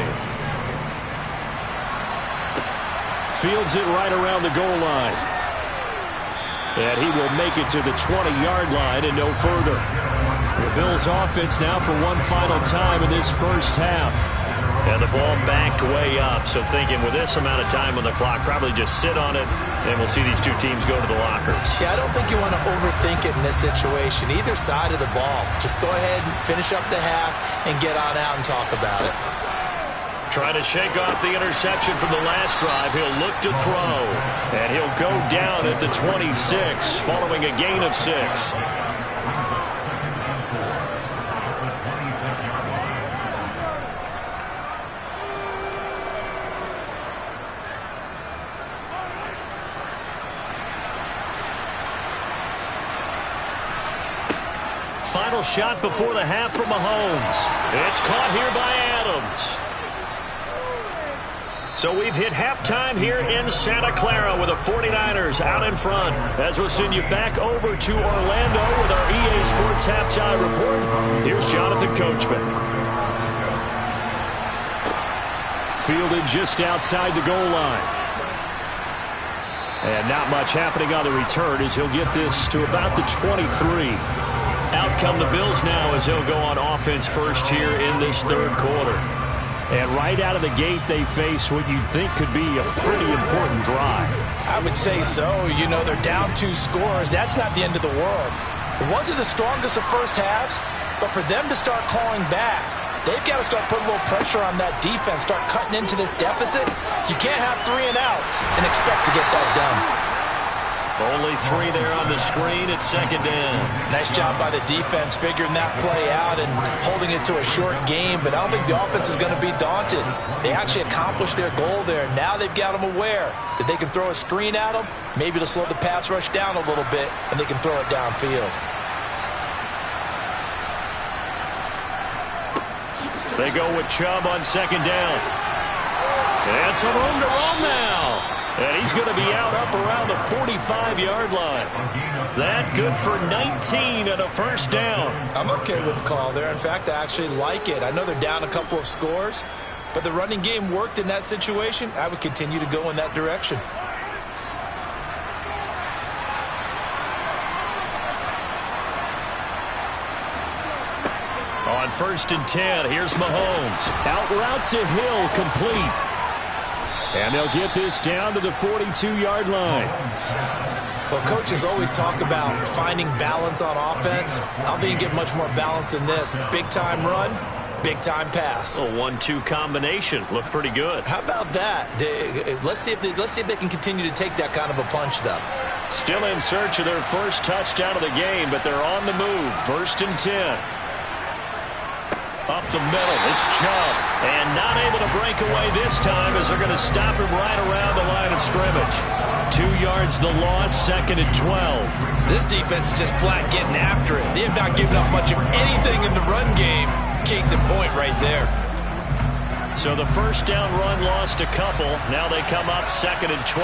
Fields it right around the goal line. And he will make it to the 20-yard line and no further. The Bills offense now for one final time in this first half. And the ball backed way up, so thinking with this amount of time on the clock, probably just sit on it, and we'll see these two teams go to the lockers. Yeah, I don't think you want to overthink it in this situation. Either side of the ball. Just go ahead and finish up the half and get on out and talk about it. Trying to shake off the interception from the last drive. He'll look to throw, and he'll go down at the 26 following a gain of 6. Final shot before the half from Mahomes. It's caught here by Adams. So we've hit halftime here in Santa Clara with the 49ers out in front. As we'll send you back over to Orlando with our EA Sports Halftime Report, here's Jonathan Coachman. Fielded just outside the goal line. And not much happening on the return as he'll get this to about the 23. Out come the Bills now as they'll go on offense first here in this third quarter. And right out of the gate, they face what you'd think could be a pretty important drive. I would say so. You know, they're down 2 scores. That's not the end of the world. It wasn't the strongest of first halves, but for them to start calling back, they've got to start putting a little pressure on that defense, start cutting into this deficit. You can't have 3 and outs and expect to get that done. Only 3 there on the screen at second down. Nice job by the defense figuring that play out and holding it to a short game, but I don't think the offense is going to be daunted. They actually accomplished their goal there. Now they've got them aware that they can throw a screen at them, maybe to slow the pass rush down a little bit, and they can throw it downfield. They go with Chubb on second down. And some room to roam now. And he's going to be out up around the 45-yard line. That good for 19 and a first down. I'm okay with the call there. In fact, I actually like it. I know they're down a couple of scores, but the running game worked in that situation. I would continue to go in that direction. On 1st and 10, here's Mahomes. Out route to Hill, complete. And they'll get this down to the 42-yard line. Well, coaches always talk about finding balance on offense. I don't think you get much more balance than this. Big-time run, big-time pass. A 1-2 combination. Looked pretty good. How about that? Let's see if they can continue to take that kind of a punch, though. Still in search of their first touchdown of the game, but they're on the move. 1st and 10. Up the middle, it's Chubb. And not able to break away this time as they're going to stop him right around the line of scrimmage. 2 yards the loss, 2nd and 12. This defense is just flat getting after it. They have not given up much of anything in the run game. Case in point right there. So the first down run lost a couple. Now they come up 2nd and 12.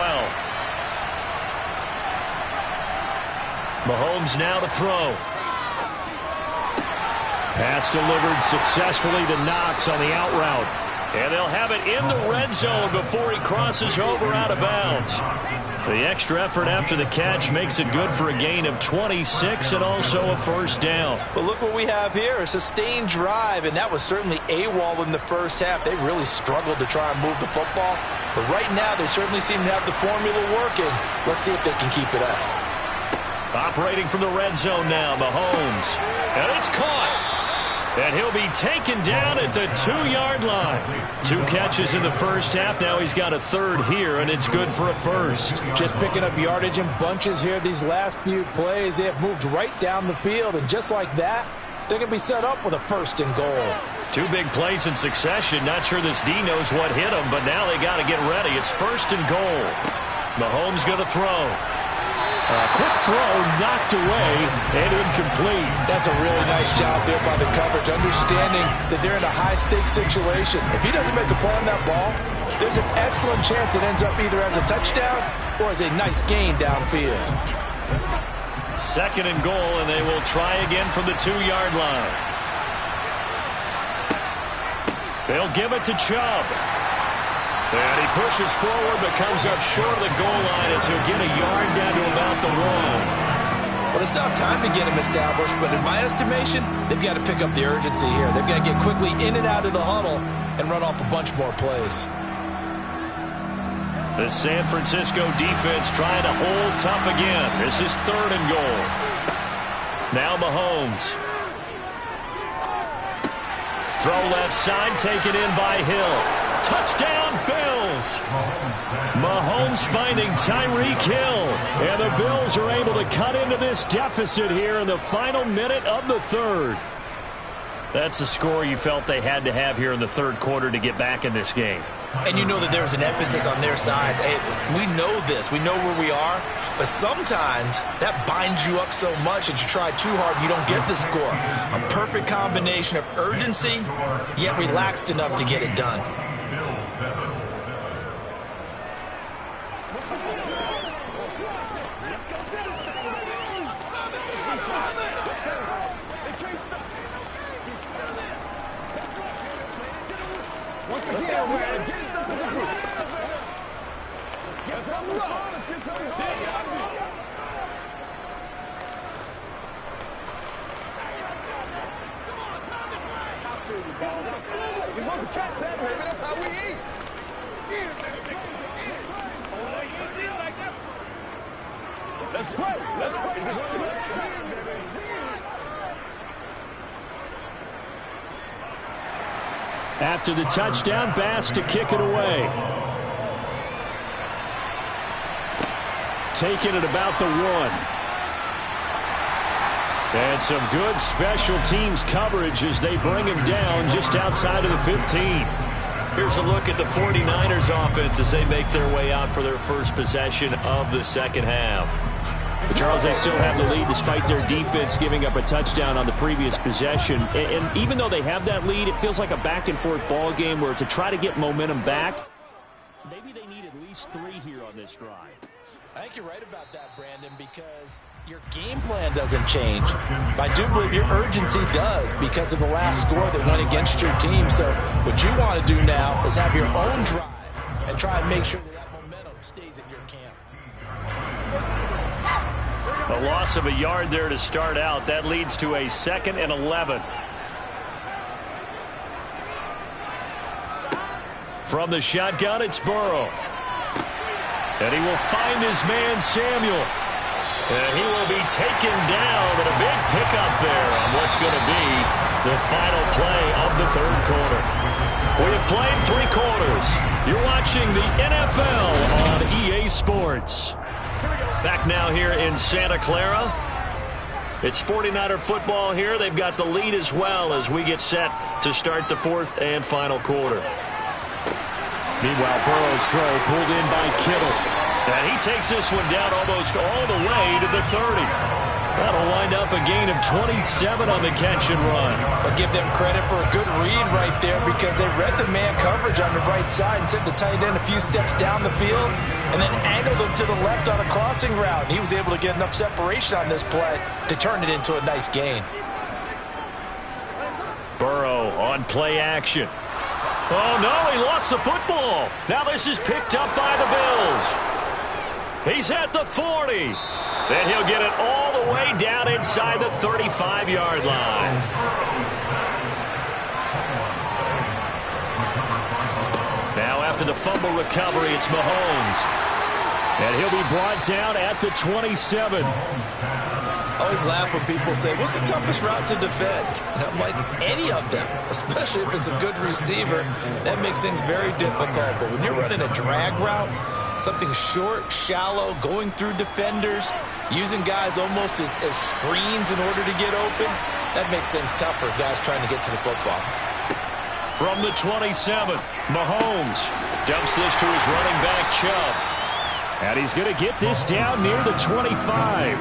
Mahomes now to throw. Pass delivered successfully to Knox on the out route. And they'll have it in the red zone before he crosses over out of bounds. The extra effort after the catch makes it good for a gain of 26 and also a first down. Well, look what we have here. A sustained drive, and that was certainly AWOL in the first half. They really struggled to try and move the football. But right now, they certainly seem to have the formula working. Let's see if they can keep it up. Operating from the red zone now, Mahomes. And it's caught. And he'll be taken down at the 2-yard line. 2 catches in the first half. Now he's got a third here, and it's good for a first. Just picking up yardage in bunches here these last few plays. They have moved right down the field, and just like that, they're going to be set up with a 1st and goal. 2 big plays in succession. Not sure this D knows what hit him, but now they got to get ready. It's 1st and goal. Mahomes going to throw. A quick throw knocked away and incomplete. That's a really nice job there by the coverage, understanding that they're in a high-stakes situation. If he doesn't make a play on that ball, there's an excellent chance it ends up either as a touchdown or as a nice gain downfield. 2nd and goal, and they will try again from the 2-yard line. They'll give it to Chubb. And he pushes forward but comes up short of the goal line as he'll get a yard down to about the 1. Well, they still have time to get him established, but in my estimation, they've got to pick up the urgency here. They've got to get quickly in and out of the huddle and run off a bunch more plays. The San Francisco defense trying to hold tough again. This is 3rd and goal. Now Mahomes. Throw left side, taken in by Hill. Touchdown, Bills! Mahomes finding Tyreek Hill. And the Bills are able to cut into this deficit here in the final minute of the 3rd. That's a score you felt they had to have here in the 3rd quarter to get back in this game. And you know that there's an emphasis on their side. Hey, we know this. We know where we are. But sometimes that binds you up so much that you try too hard, you don't get the score. A perfect combination of urgency, yet relaxed enough to get it done. Once again, we gotta get it done as a group. Let's get some love. Let's get some love. You're supposed to catch that, baby. That's how we eat. Let's pray. Let's pray. After the touchdown, Bass to kick it away. Taking it about the 1. And some good special teams coverage as they bring him down just outside of the 15. Here's a look at the 49ers offense as they make their way out for their first possession of the 2nd half. But Charles, they still have the lead despite their defense giving up a touchdown on the previous possession. And even though they have that lead, it feels like a back-and-forth ball game where to try to get momentum back, maybe they need at least 3 here on this drive. I think you're right about that, Brandon, because your game plan doesn't change. But I do believe your urgency does because of the last score that went against your team. So what you want to do now is have your own drive and try and make sure that momentum stays in your camp. A loss of a yard there to start out. That leads to a 2nd and 11. From the shotgun, it's Burrow. And he will find his man, Samuel. And he will be taken down, and a big pickup there on what's going to be the final play of the 3rd quarter. We have played 3 quarters. You're watching the NFL on EA Sports. Back now here in Santa Clara. It's 49er football here. They've got the lead as well as we get set to start the 4th and final quarter. Meanwhile, Burrow's throw pulled in by Kittle. And he takes this one down almost all the way to the 30. That'll wind up a gain of 27 on the catch and run. But give them credit for a good read right there because they read the man coverage on the right side and sent the tight end a few steps down the field and then angled him to the left on a crossing route. And he was able to get enough separation on this play to turn it into a nice gain. Burrow on play action. Oh, no, he lost the football. Now this is picked up by the Bills. He's at the 40. Then he'll get it all the way down inside the 35-yard line. Now after the fumble recovery, it's Mahomes. And he'll be brought down at the 27. I always laugh when people say, what's the toughest route to defend? And I'm like, any of them, especially if it's a good receiver. That makes things very difficult. But when you're running a drag route, something short, shallow, going through defenders, using guys almost as screens in order to get open, that makes things tough for guys trying to get to the football. From the 27, Mahomes dumps this to his running back, Chubb. And he's going to get this down near the 25.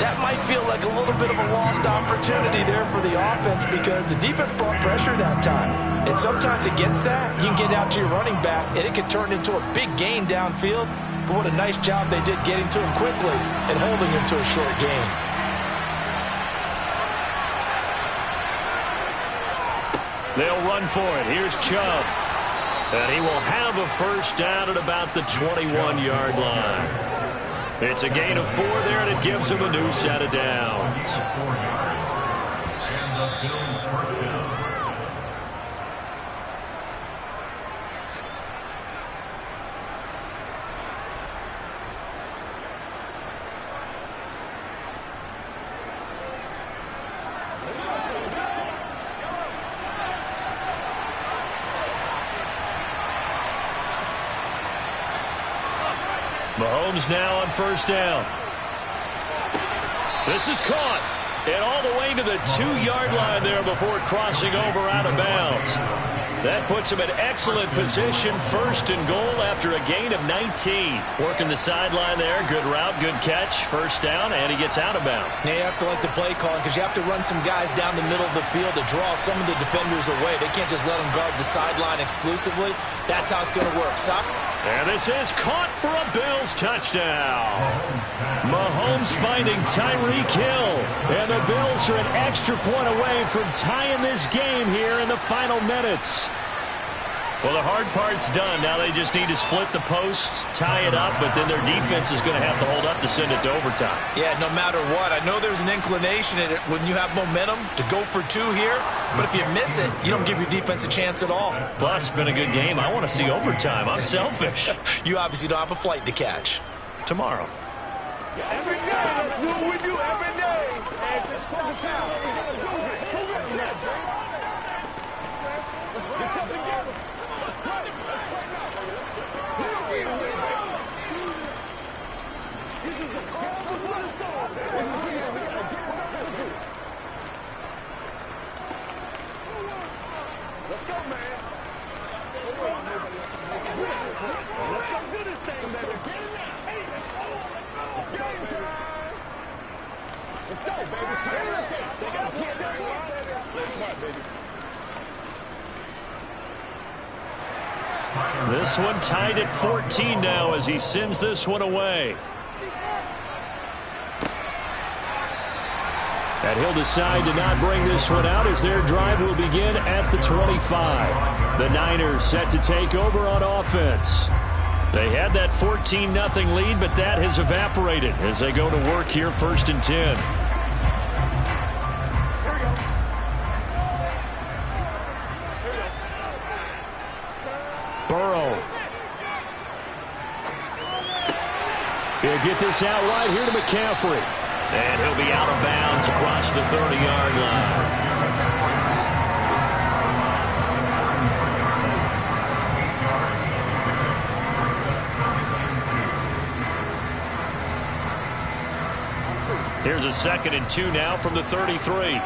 That might feel like a little bit of a lost opportunity there for the offense because the defense brought pressure that time. And sometimes against that, you can get out to your running back, and it can turn into a big gain downfield. But what a nice job they did getting to him quickly and holding him to a short gain. They'll run for it. Here's Chubb. And he will have a first down at about the 21-yard line. It's a gain of 4 there, and it gives him a new set of downs. And the Bills first down. Mahomes now on first down. This is caught. And all the way to the 2-yard line there before crossing over out of bounds. That puts him in excellent position, 1st and goal after a gain of 19. Working the sideline there, good route, good catch, first down, and he gets out of bounds. Now you have to like the play calling because you have to run some guys down the middle of the field to draw some of the defenders away. They can't just let them guard the sideline exclusively. That's how it's going to work. And this is caught for a Bills touchdown. Mahomes finding Tyreek Hill. And the Bills are an extra point away from tying this game here in the final minutes. Well, the hard part's done. Now they just need to split the posts, tie it up, but then their defense is going to have to hold up to send it to overtime. Yeah, no matter what. I know there's an inclination in it when you have momentum to go for 2 here, but if you miss it, you don't give your defense a chance at all. Plus, it's been a good game. I want to see overtime. I'm selfish. You obviously don't have a flight to catch. Tomorrow. Every day, that's what we do every day. And it's close time. Let's get something together. This is the call for the storm. Let's go, man. Let's go do this thing, baby. Get it now. It's game time. Let's go, baby. Turn the taste. They got to keep that one, baby. Let's smart, baby. This one tied at 14 now as he sends this one away. And he'll decide to not bring this one out as their drive will begin at the 25. The Niners set to take over on offense. They had that 14-0 lead, but that has evaporated as they go to work here 1st and 10. Burrow. He'll get this out right here to McCaffrey. And he'll be out of bounds across the 30-yard line. Here's a 2nd and 2 now from the 33.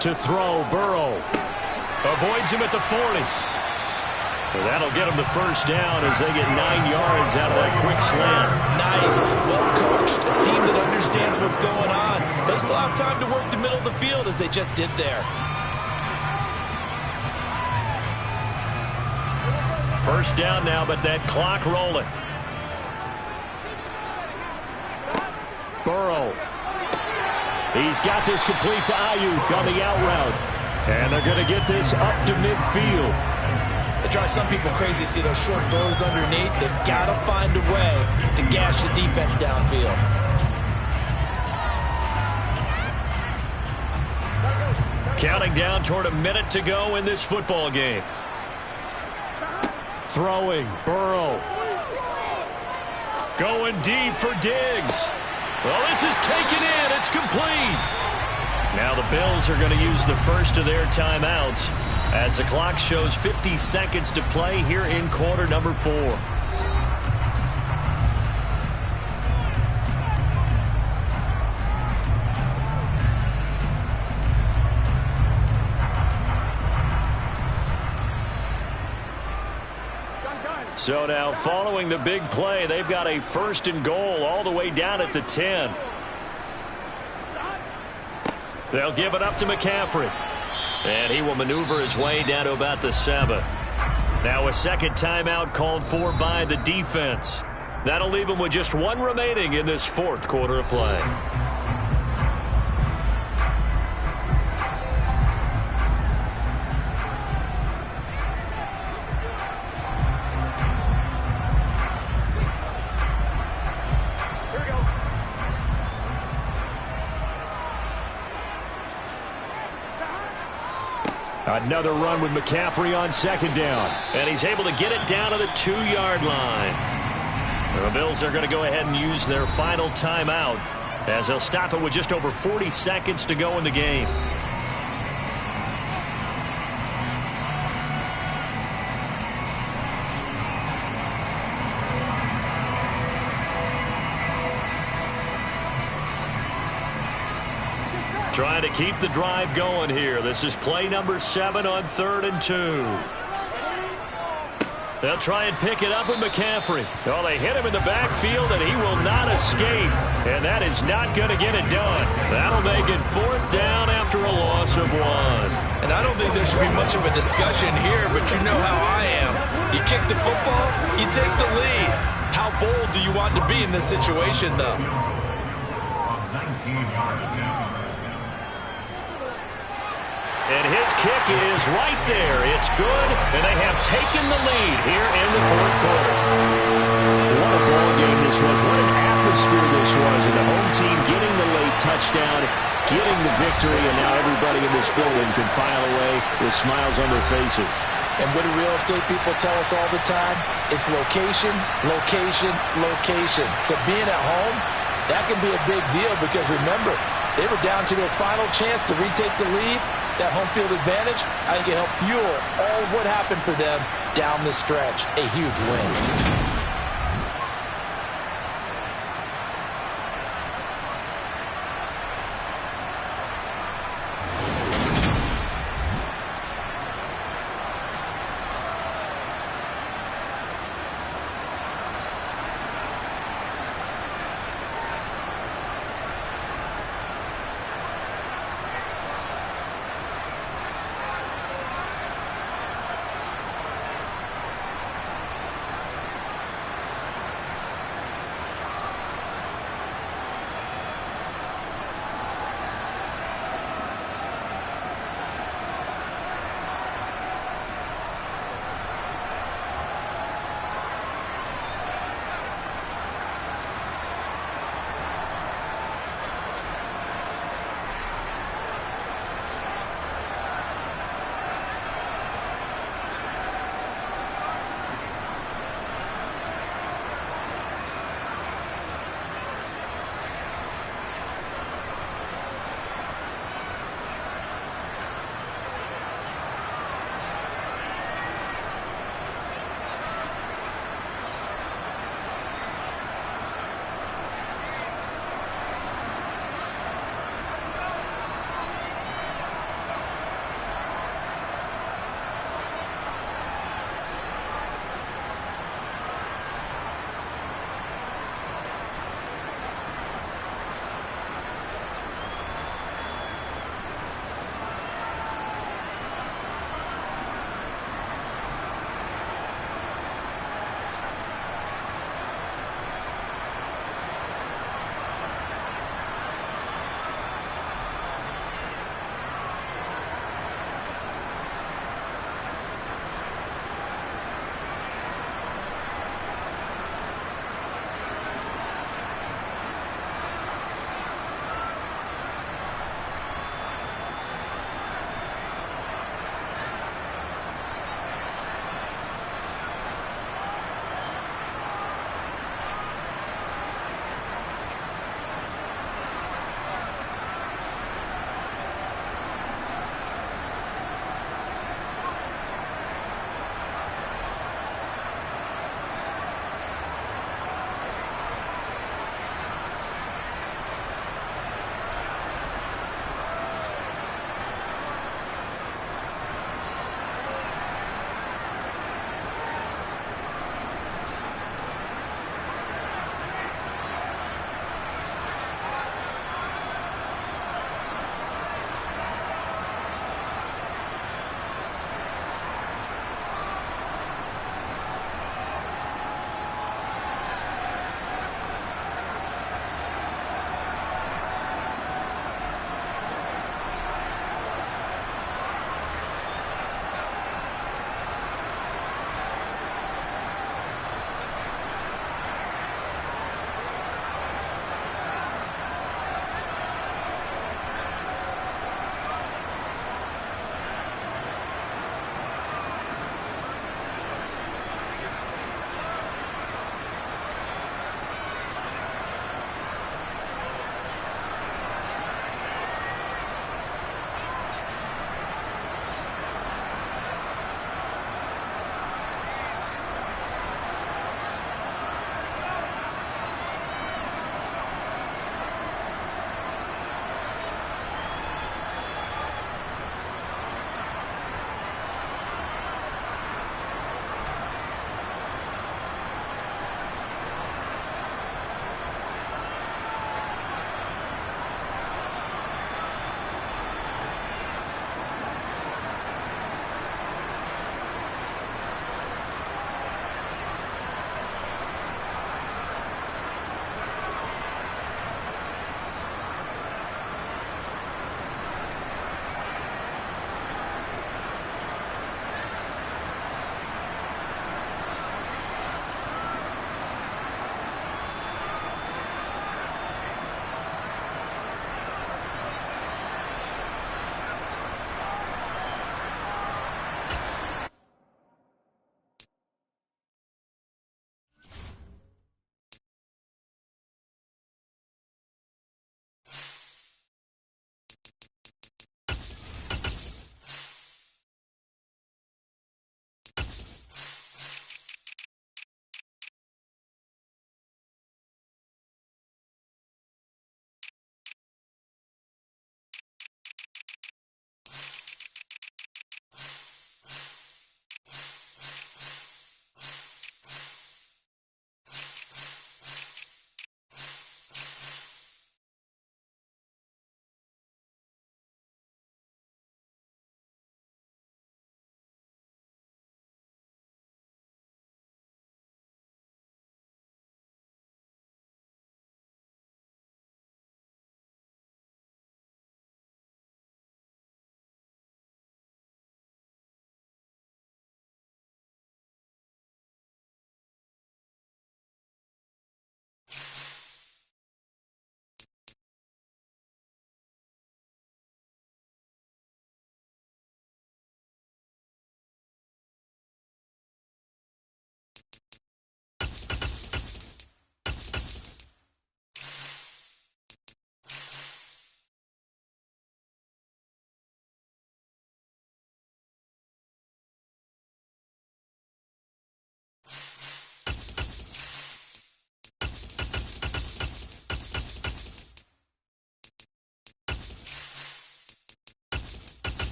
To throw, Burrow. Avoids him at the 40. Well, that'll get them the first down as they get 9 yards out of that quick slant. Nice. Well coached. A team that understands what's going on. They still have time to work the middle of the field as they just did there. First down now, but that clock rolling. Burrow. He's got this complete to Ayuk on the out route. And they're going to get this up to midfield. It drives some people crazy to see those short throws underneath. They've got to find a way to gash the defense downfield. Counting down toward a minute to go in this football game. Throwing, Burrow. Going deep for Diggs. Well, this is taken in. It's complete. Now the Bills are going to use the first of their timeouts as the clock shows 50 seconds to play here in quarter number 4. So now following the big play, they've got a 1st and goal all the way down at the 10. They'll give it up to McCaffrey. And he will maneuver his way down to about the 7. Now a second timeout called for by the defense. That'll leave him with just 1 remaining in this 4th quarter of play. Another run with McCaffrey on 2nd down. And he's able to get it down to the 2-yard line. The Bills are going to go ahead and use their final timeout as they'll stop it with just over 40 seconds to go in the game. Trying to keep the drive going here. This is play number 7 on 3rd and 2. They'll try and pick it up with McCaffrey. Oh, they hit him in the backfield, and he will not escape. And that is not going to get it done. That'll make it 4th down after a loss of 1. And I don't think there should be much of a discussion here, but you know how I am. You kick the football, you take the lead. How bold do you want to be in this situation, though? 19 yards down. And his kick is right there. It's good, and they have taken the lead here in the 4th quarter. What a ball game this was. What an atmosphere this was. And the home team getting the late touchdown, getting the victory, and now everybody in this building can file away with smiles on their faces. And what do real estate people tell us all the time? It's location, location, location. So being at home, that can be a big deal because remember, they were down to their final chance to retake the lead. That home field advantage, I think it helped fuel all of what happened for them down the stretch. A huge win.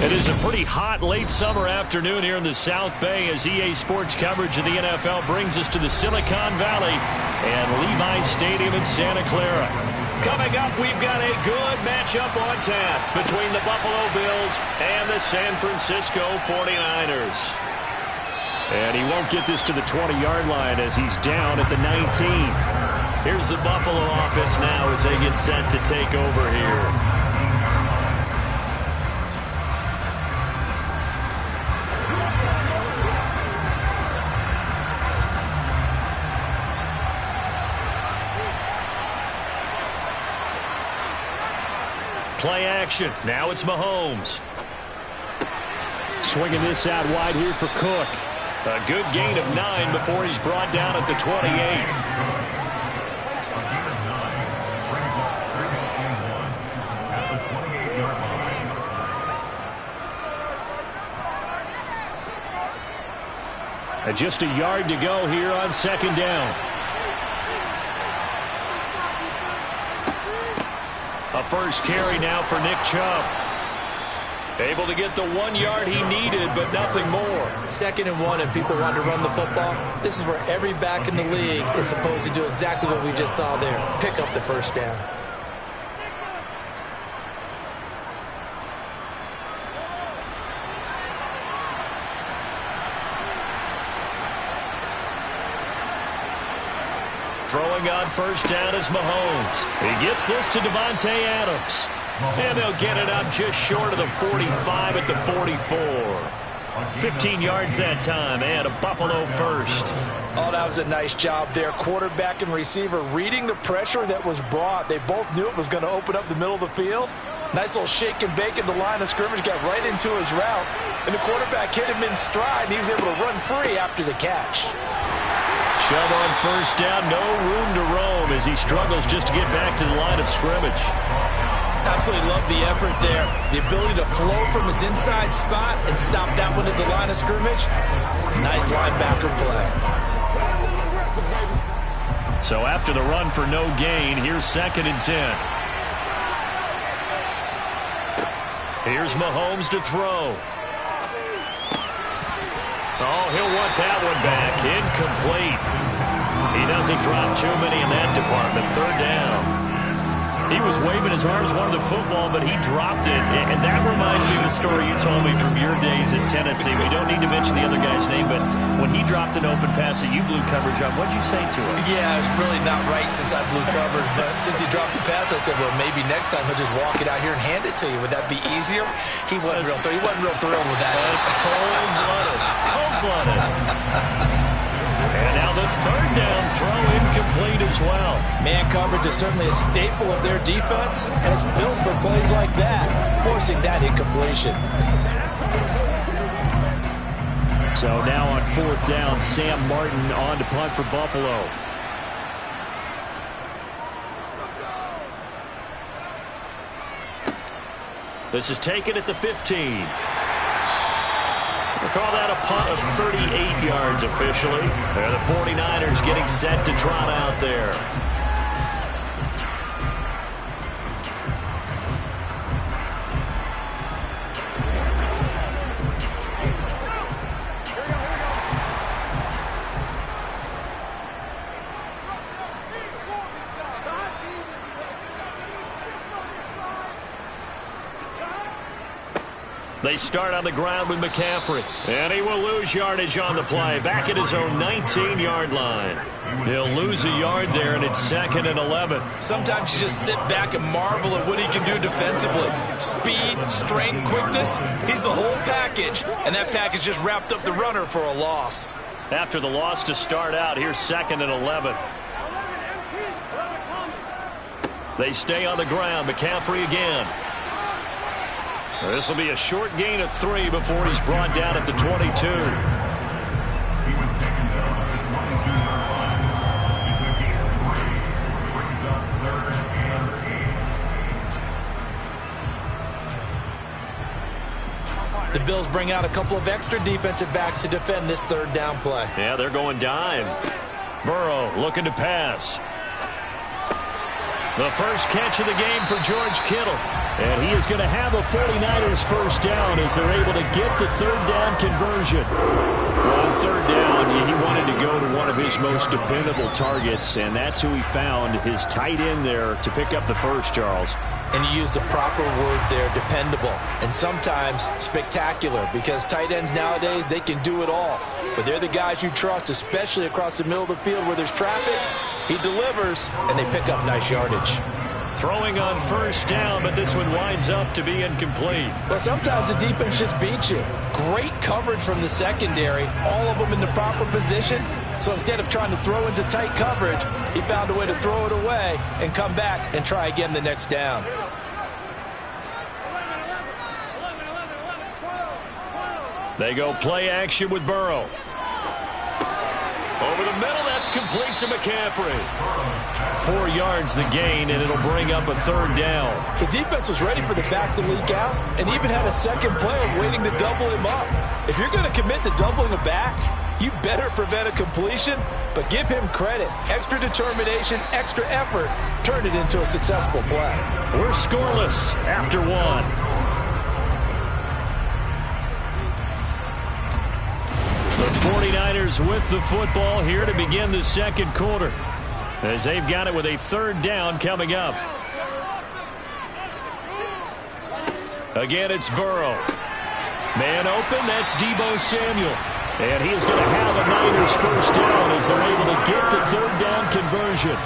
It is a pretty hot late summer afternoon here in the South Bay as EA Sports coverage of the NFL brings us to the Silicon Valley and Levi's Stadium in Santa Clara. Coming up, we've got a good matchup on tap between the Buffalo Bills and the San Francisco 49ers. And he won't get this to the 20-yard line as he's down at the 19. Here's the Buffalo offense now as they get set to take over here. Play action. Now it's Mahomes. Swinging this out wide here for Cook. A good gain of 9 before he's brought down at the 28. Just a yard to go here on second down. A first carry now for Nick Chubb. Able to get the 1 yard he needed, but nothing more. 2nd and 1, and people want to run the football. This is where every back in the league is supposed to do exactly what we just saw there. Pick up the first down. Throwing on first down is Mahomes. He gets this to Davante Adams. And they'll get it up just short of the 45 at the 44. 15 yards that time, and a Buffalo first. Oh, that was a nice job there. Quarterback and receiver reading the pressure that was brought. They both knew it was going to open up the middle of the field. Nice little shake and bake in the line of scrimmage, got right into his route. And the quarterback hit him in stride, and he was able to run free after the catch. Chubb on first down, no room to roam as he struggles just to get back to the line of scrimmage. Absolutely love the effort there. The ability to flow from his inside spot and stop that one at the line of scrimmage. Nice linebacker play. So after the run for no gain, here's 2nd and 10. Here's Mahomes to throw. Oh, he'll want that one back. Incomplete. He doesn't drop too many in that department. 3rd down. He was waving his arms, wanted the football, but he dropped it. And that reminds me of the story you told me from your days in Tennessee. We don't need to mention the other guy's name, but when he dropped an open pass that you blew coverage on, what'd you say to him? Yeah, it's really not right since I blew coverage, but since he dropped the pass, I said, well, maybe next time he'll just walk it out here and hand it to you. Would that be easier? He wasn't real thrilled with that. That's cold-blooded. Cold-blooded. And now the 3rd down throw incomplete as well. Man coverage is certainly a staple of their defense, and it's built for plays like that, forcing that incompletion. So now on 4th down, Sam Martin on to punt for Buffalo. This is taken at the 15. We'll call that a punt of 38 yards officially. They're the 49ers getting set to trot out there. They start on the ground with McCaffrey. And he will lose yardage on the play. Back at his own 19-yard line. He'll lose a yard there, and it's 2nd and 11. Sometimes you just sit back and marvel at what he can do defensively. Speed, strength, quickness. He's the whole package. And that package just wrapped up the runner for a loss. After the loss to start out, here's 2nd and 11. They stay on the ground. McCaffrey again. This will be a short gain of 3 before he's brought down at the 22. He was taken down at the 22-yard line. He's a gain of 3. Brings up 3rd and 8. The Bills bring out a couple of extra defensive backs to defend this 3rd down play. Yeah, they're going dime. Burrow looking to pass. The first catch of the game for George Kittle. And he is going to have a 49ers first down as they're able to get the third down conversion. Well, on third down, he wanted to go to one of his most dependable targets, and that's who he found, his tight end there, to pick up the first, Charles. And you use the proper word there, dependable, and sometimes spectacular, because tight ends nowadays, they can do it all. But they're the guys you trust, especially across the middle of the field where there's traffic. He delivers, and they pick up nice yardage. Throwing on first down, but this one winds up to be incomplete. Well, sometimes the defense just beats you. Great coverage from the secondary, all of them in the proper position. So instead of trying to throw into tight coverage, he found a way to throw it away and come back and try again the next down. They go play action with Burrow. Over the middle, that's complete to McCaffrey. 4 yards the gain, and it'll bring up a third down. The defense was ready for the back to leak out and even had a second player waiting to double him up. If you're going to commit to doubling a back, you better prevent a completion, but give him credit. Extra determination, extra effort, turned it into a successful play. We're scoreless after one. The 49ers with the football here to begin the second quarter, as they've got it with a third down coming up. Again, it's Burrow. Man open, that's Deebo Samuel. And he is going to have a Niners first down as they're able to get the third down conversion.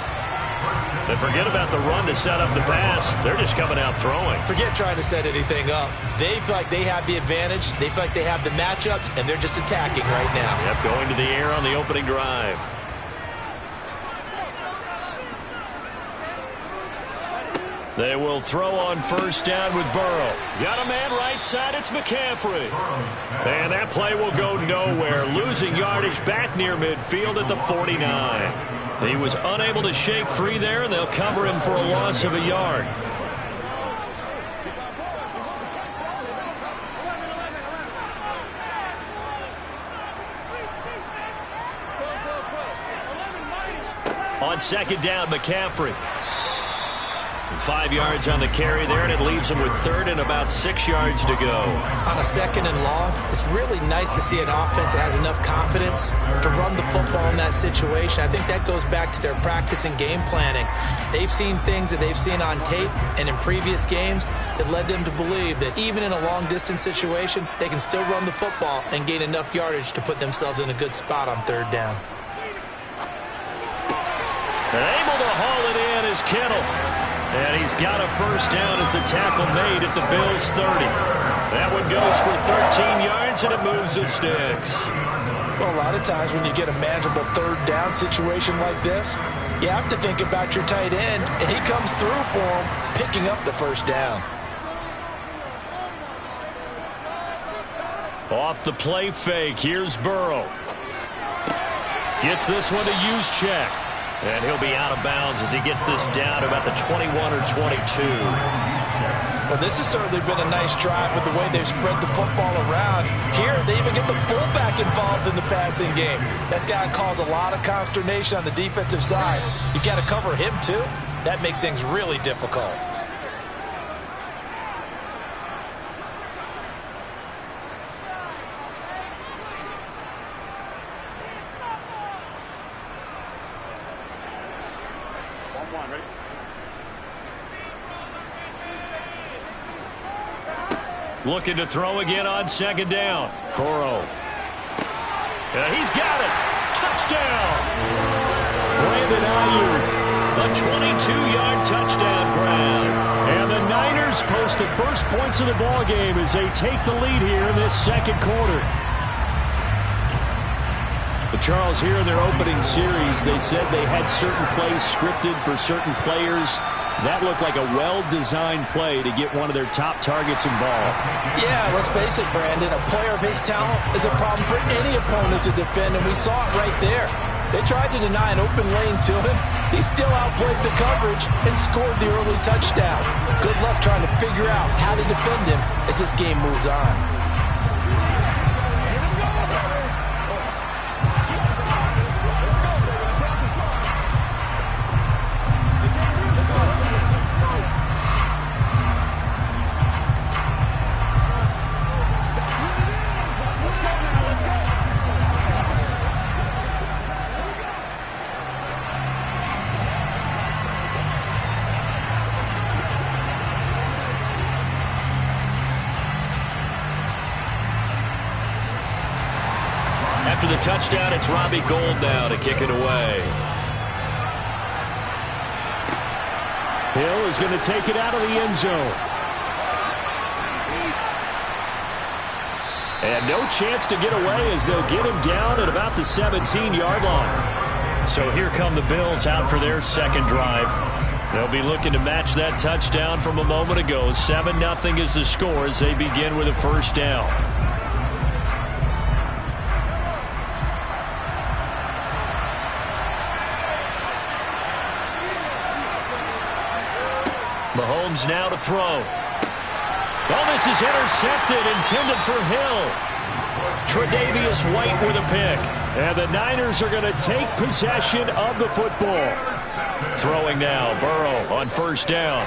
And forget about the run to set up the pass. They're just coming out throwing. Forget trying to set anything up. They feel like they have the advantage. They feel like they have the matchups, and they're just attacking right now. Yep, going to the air on the opening drive. They will throw on first down with Burrow. Got a man right side, it's McCaffrey. And that play will go nowhere. Losing yardage back near midfield at the 49. He was unable to shake free there, and they'll cover him for a loss of a yard. On second down, McCaffrey. 5 yards on the carry there, and it leaves him with third and about 6 yards to go. On a second and long, it's really nice to see an offense that has enough confidence to run the football in that situation. I think that goes back to their practice and game planning. They've seen things that they've seen on tape and in previous games that led them to believe that even in a long-distance situation, they can still run the football and gain enough yardage to put themselves in a good spot on third down. And able to haul it in is Kittle. And he's got a first down as a tackle made at the Bills' 30. That one goes for 13 yards, and it moves the sticks. Well, a lot of times when you get a manageable third down situation like this, you have to think about your tight end, and he comes through for him, picking up the first down. Off the play fake, here's Burrow. Gets this one to Juszczyk. And he'll be out of bounds as he gets this down to about the 21 or 22. Well, this has certainly been a nice drive with the way they've spread the football around. Here, they even get the fullback involved in the passing game. That's got to cause a lot of consternation on the defensive side. You've got to cover him, too. That makes things really difficult. Looking to throw again on second down. Burrow. He's got it. Touchdown. Brandon Ayuk. A 22-yard touchdown grab. And the Niners post the first points of the ball game as they take the lead here in this second quarter. But Charles, here in their opening series, they said they had certain plays scripted for certain players. That looked like a well-designed play to get one of their top targets involved. Yeah, let's face it, Brandon. A player of his talent is a problem for any opponent to defend, and we saw it right there. They tried to deny an open lane to him. He still outplayed the coverage and scored the early touchdown. Good luck trying to figure out how to defend him as this game moves on. after the touchdown, it's Robbie Gould now to kick it away. Hill is going to take it out of the end zone. And no chance to get away as they'll get him down at about the 17-yard line. So here come the Bills out for their second drive. They'll be looking to match that touchdown from a moment ago. 7-0 is the score as they begin with a first down. Mahomes now to throw. Oh, this is intercepted, intended for Hill. Tre'Davious White with a pick. And the Niners are going to take possession of the football. Throwing now, Burrow on first down.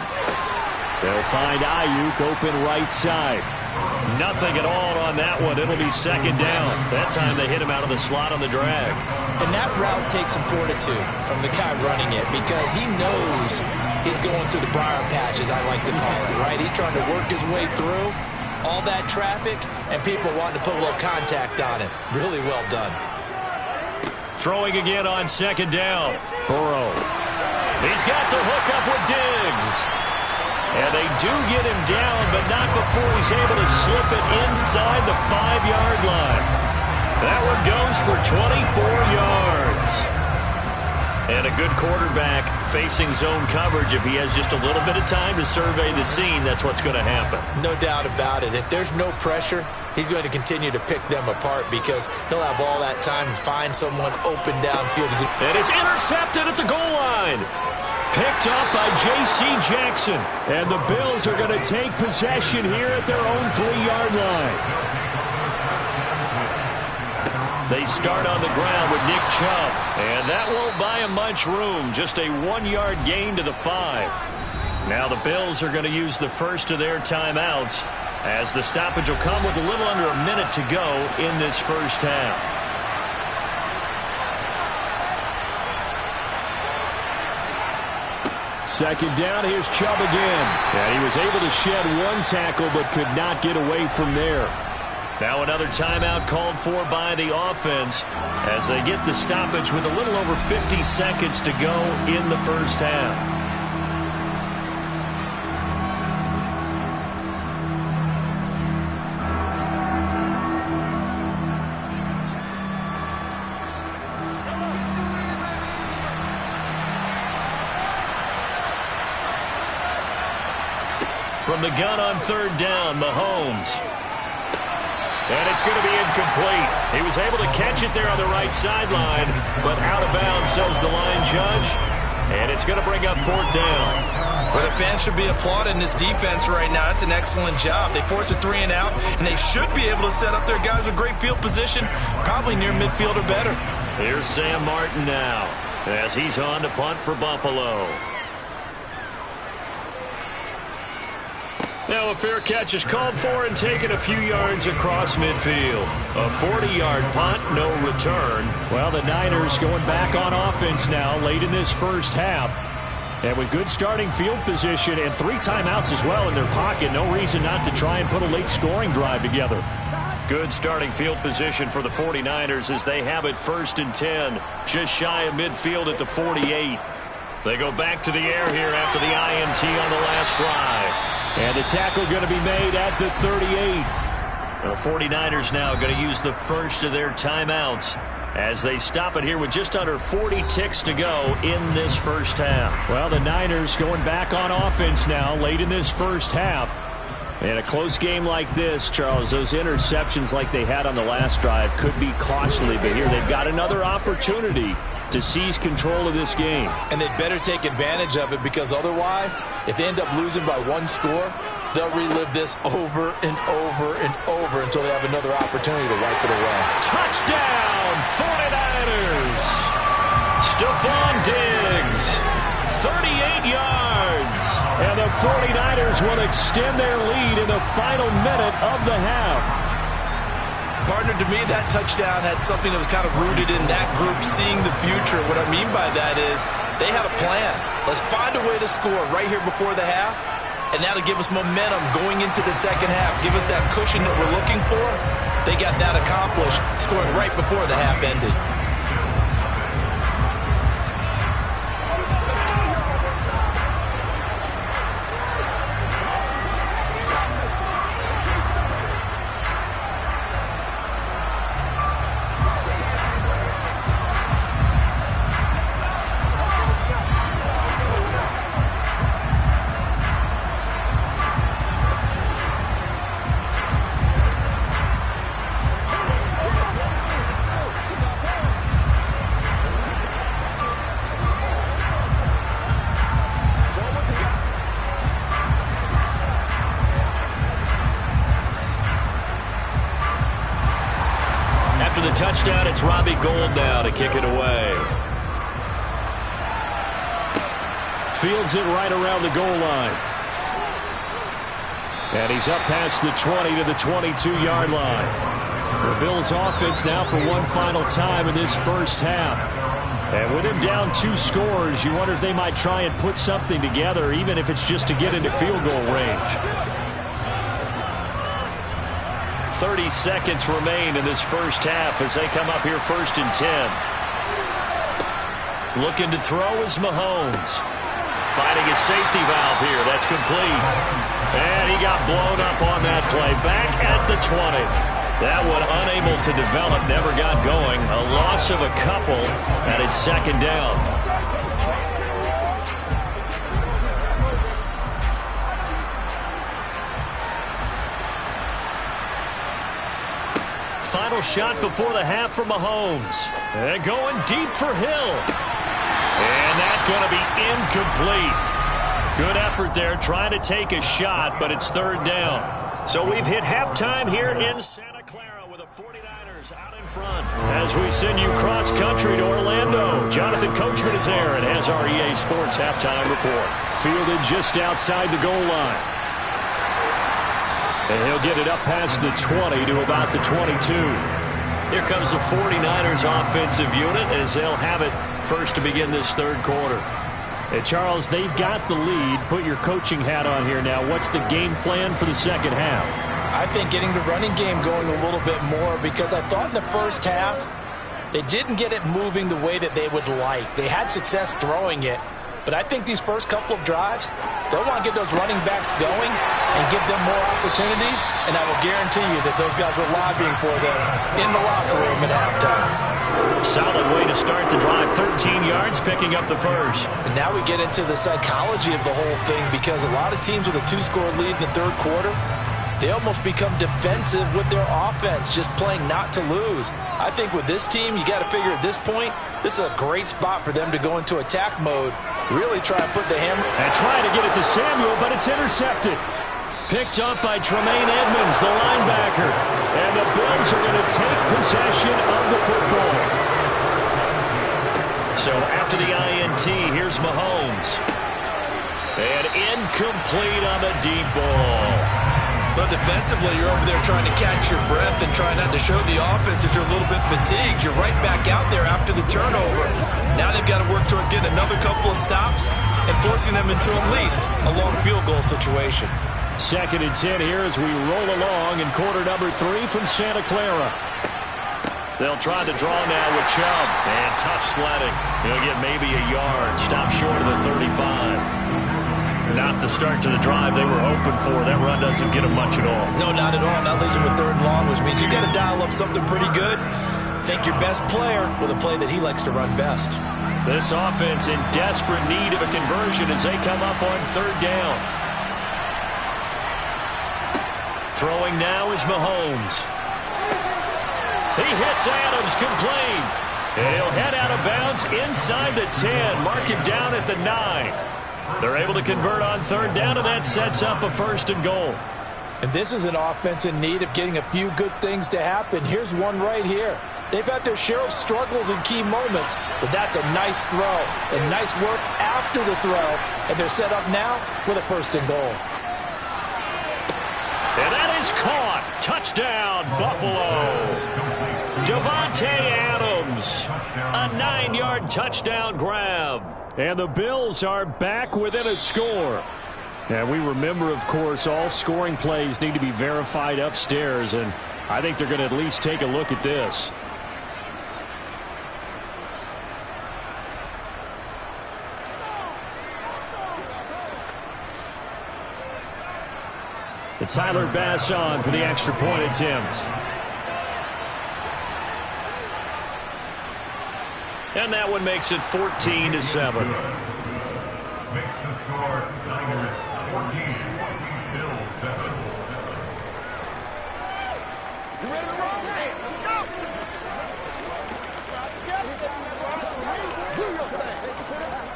They'll find Ayuk open right side. Nothing at all on that one. It'll be second down. That time they hit him out of the slot on the drag. And that route takes some fortitude from the guy running it because he knows he's going through the briar patch, as I like to call it, right? He's trying to work his way through all that traffic and people wanting to put a little contact on him. Really well done. Throwing again on second down. Burrow. He's got the hook up with Diggs. And they do get him down, but not before he's able to slip it inside the 5-yard line. That one goes for 24 yards. And a good quarterback facing zone coverage. If he has just a little bit of time to survey the scene, that's what's going to happen. No doubt about it. If there's no pressure, he's going to continue to pick them apart because he'll have all that time to find someone open downfield. And it's intercepted at the goal line. Picked up by J.C. Jackson. And the Bills are going to take possession here at their own 3-yard line. They start on the ground with Nick Chubb. And that won't buy him much room. Just a 1-yard gain to the 5. Now the Bills are going to use the first of their timeouts as the stoppage will come with a little under a minute to go in this first half. Second down, here's Chubb again. And he was able to shed one tackle but could not get away from there. Now another timeout called for by the offense as they get the stoppage with a little over 50 seconds to go in the first half. From the gun on third down, Mahomes. And it's going to be incomplete. He was able to catch it there on the right sideline, but out of bounds, says the line judge. And it's going to bring up fourth down. But the fans should be applauding this defense right now. It's an excellent job. They force a 3 and out, and they should be able to set up their guys with great field position, probably near midfield or better. Here's Sam Martin now as he's on to punt for Buffalo. Now a fair catch is called for and taken a few yards across midfield. A 40-yard punt, no return. Well, the Niners going back on offense now late in this first half. And with good starting field position and 3 timeouts as well in their pocket, no reason not to try and put a late scoring drive together. Good starting field position for the 49ers as they have it 1st and 10, just shy of midfield at the 48. They go back to the air here after the INT on the last drive. And the tackle going to be made at the 38. The 49ers now going to use the first of their timeouts as they stop it here with just under 40 ticks to go in this first half. Well, the Niners going back on offense now late in this first half. In a close game like this, Charles, those interceptions like they had on the last drive could be costly. But here they've got another opportunity to seize control of this game. And they'd better take advantage of it because otherwise, if they end up losing by 1 score, they'll relive this over and over and over until they have another opportunity to wipe it away. Touchdown, 49ers! Stephon Diggs, 38 yards. And the 49ers will extend their lead in the final minute of the half. Partner, to me, that touchdown had something that was kind of rooted in that group seeing the future. What I mean by that is they had a plan. Let's find a way to score right here before the half, and that'll give us momentum going into the second half, give us that cushion that we're looking for, They got that accomplished, scoring right before the half ended. After the touchdown, it's Robbie Gould now to kick it away. Fields it right around the goal line. And he's up past the 20 to the 22-yard line. The Bills offense now for one final time in this first half. And with him down 2 scores, you wonder if they might try and put something together, even if it's just to get into field goal range. 30 seconds remain in this first half as they come up here 1st and 10. Looking to throw is Mahomes. Finding a safety valve here. That's complete. And he got blown up on that play. Back at the 20. That one unable to develop, never got going. A loss of a couple, and it's 2nd down. Final shot before the half for Mahomes. And going deep for Hill. And that's going to be incomplete. Good effort there trying to take a shot, but it's 3rd down. So we've hit halftime here in Santa Clara with the 49ers out in front. As we send you cross-country to Orlando, Jonathan Coachman is there and has our EA Sports halftime report. Fielded just outside the goal line. And he'll get it up past the 20 to about the 22. Here comes the 49ers offensive unit as they'll have it first to begin this 3rd quarter. And Charles, they've got the lead. Put your coaching hat on here now. What's the game plan for the 2nd half? I think getting the running game going a little bit more, because I thought in the first half they didn't get it moving the way that they would like. They had success throwing it, but I think these first couple of drives, they'll want to get those running backs going and give them more opportunities, and I will guarantee you that those guys were lobbying for them in the locker room at halftime. Solid way to start the drive. 13 yards, picking up the first. And now we get into the psychology of the whole thing, because a lot of teams with a 2-score lead in the 3rd quarter, they almost become defensive with their offense, just playing not to lose. I think with this team, you got to figure at this point, this is a great spot for them to go into attack mode, really try and put the hammer. And trying to get it to Samuel, but it's intercepted. Picked up by Tremaine Edmonds, the linebacker. And the Bills are going to take possession of the football. So after the INT, here's Mahomes. And incomplete on the deep ball. But defensively, you're over there trying to catch your breath and try not to show the offense that you're a little bit fatigued. You're right back out there after the turnover. Now they've got to work towards getting another couple of stops and forcing them into at least a long field goal situation. 2nd and 10 here as we roll along in quarter number 3 from Santa Clara. They'll try to draw now with Chubb. And tough sledding. He'll get maybe a yard. Stop short of the 35. Not the start to the drive they were hoping for. That run doesn't get them much at all. No, not at all. That leaves them with 3rd and long, which means you got to dial up something pretty good. Think your best player with a play that he likes to run best. This offense in desperate need of a conversion as they come up on 3rd down. Throwing now is Mahomes. He hits Adams, complete. He'll head out of bounds inside the 10. Mark him down at the 9. They're able to convert on 3rd down, and that sets up a 1st and goal. And this is an offense in need of getting a few good things to happen. Here's one right here. They've had their share of struggles in key moments, but that's a nice throw and nice work after the throw, and they're set up now with a 1st and goal. And that is caught. Touchdown, Buffalo. Davante Adams, a 9-yard touchdown grab. And the Bills are back within a score. And we remember, of course, all scoring plays need to be verified upstairs. And I think they're going to at least take a look at this. And Tyler Bass on for the extra point attempt. And that one makes it 14-7. Makes the score Tigers 14, Bills 7. You ready to roll? Let's go. Do your thing. Take it to the house.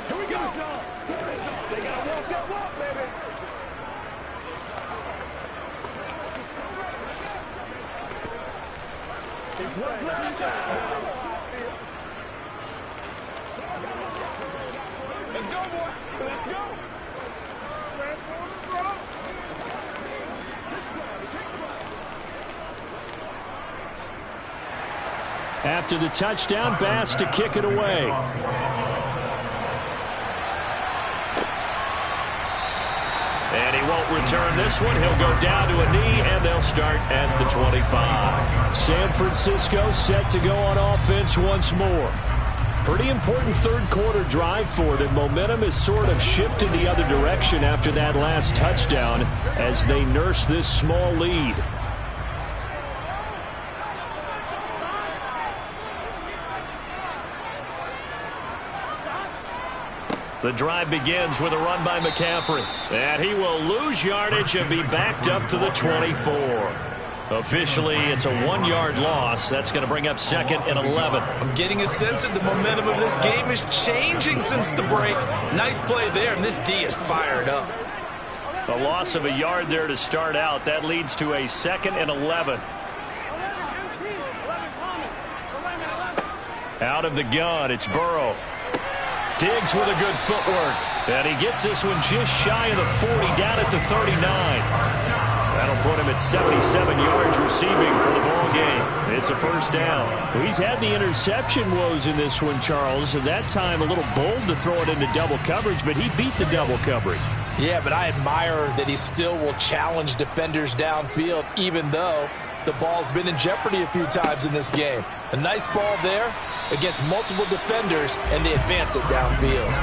Here we go. They got to walk that walk, baby. It's one play at a time. Let's go, boy. Let's go. After the touchdown, Bass to kick it away. And he won't return this one. He'll go down to a knee, and they'll start at the 25. San Francisco set to go on offense once more. Pretty important third quarter drive for them. Momentum has sort of shifted the other direction after that last touchdown as they nurse this small lead. The drive begins with a run by McCaffrey. And he will lose yardage and be backed up to the 24. Officially, it's a 1-yard loss. That's going to bring up 2nd and 11. I'm getting a sense that the momentum of this game is changing since the break. Nice play there, and this D is fired up. A loss of a yard there to start out. That leads to a 2nd and 11. Out of the gun, it's Burrow. Diggs with a good footwork. And he gets this one just shy of the 40, down at the 39. That'll put him at 77 yards receiving for the ball game. It's a first down. Well, he's had the interception woes in this one, Charles. At that time, a little bold to throw it into double coverage, but he beat the double coverage. Yeah, but I admire that he still will challenge defenders downfield, even though the ball's been in jeopardy a few times in this game. A nice ball there against multiple defenders, and they advance it downfield.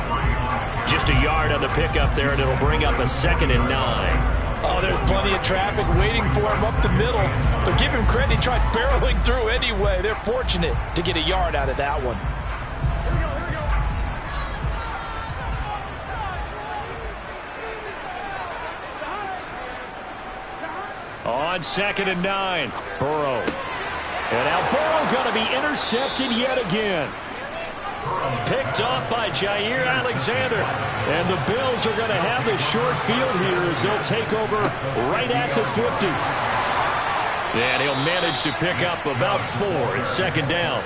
Just a yard on the pickup there, and it'll bring up a 2nd and 9. Oh, there's plenty of traffic waiting for him up the middle. But give him credit, he tried barreling through anyway. They're fortunate to get a yard out of that one. On 2nd and 9, Burrow. And now Burrow going to be intercepted yet again. Picked off by Jair Alexander. And the Bills are going to have the short field here as they'll take over right at the 50. And he'll manage to pick up about 4. It's 2nd down.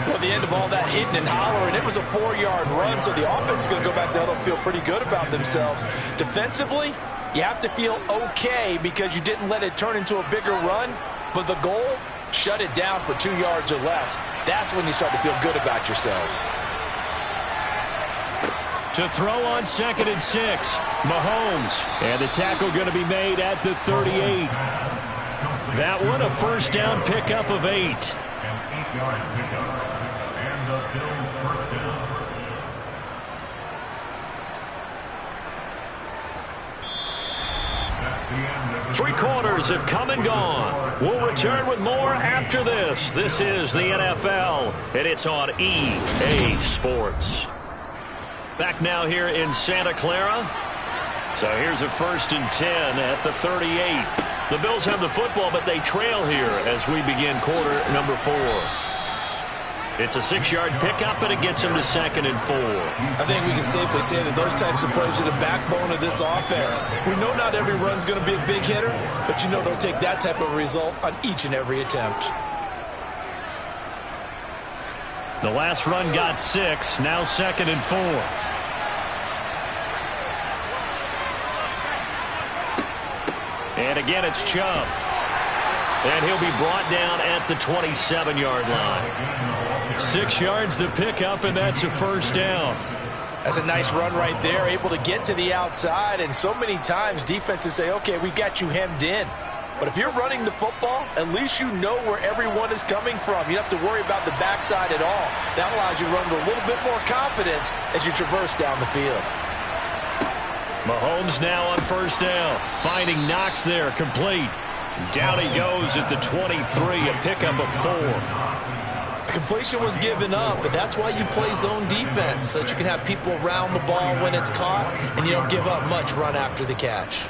Well, the end of all that hitting and hollering, it was a 4-yard run, so the offense is going to go back there and feel pretty good about themselves. Defensively, you have to feel okay because you didn't let it turn into a bigger run, but the goal, shut it down for 2 yards or less. That's when you start to feel good about yourselves. To throw on 2nd and 6, Mahomes. And the tackle going to be made at the 38. That one a first down pickup of 8. An 8-yard pickup. And the Bills first down. That's the end of the 3 quarters have come and gone. We'll return with more after this. This is the NFL, and it's on EA Sports. Back now here in Santa Clara. So here's a 1st and 10 at the 38. The Bills have the football, but they trail here as we begin quarter number 4. It's a 6-yard pickup, and it gets them to 2nd and 4. I think we can safely say that those types of plays are the backbone of this offense. We know not every run's going to be a big hitter, but you know they'll take that type of result on each and every attempt. The last run got 6, now 2nd and 4. And again, it's Chubb. And he'll be brought down at the 27-yard line. 6 yards the pickup, and that's a first down. That's a nice run right there, able to get to the outside, and so many times defenses say, okay, we got you hemmed in. But if you're running the football, at least you know where everyone is coming from. You don't have to worry about the backside at all. That allows you to run with a little bit more confidence as you traverse down the field. Mahomes now on first down. Finding Knox there, complete. Down he goes at the 23, a pickup of 4. Completion was given up, but that's why you play zone defense, so that you can have people around the ball when it's caught, and you don't give up much run after the catch.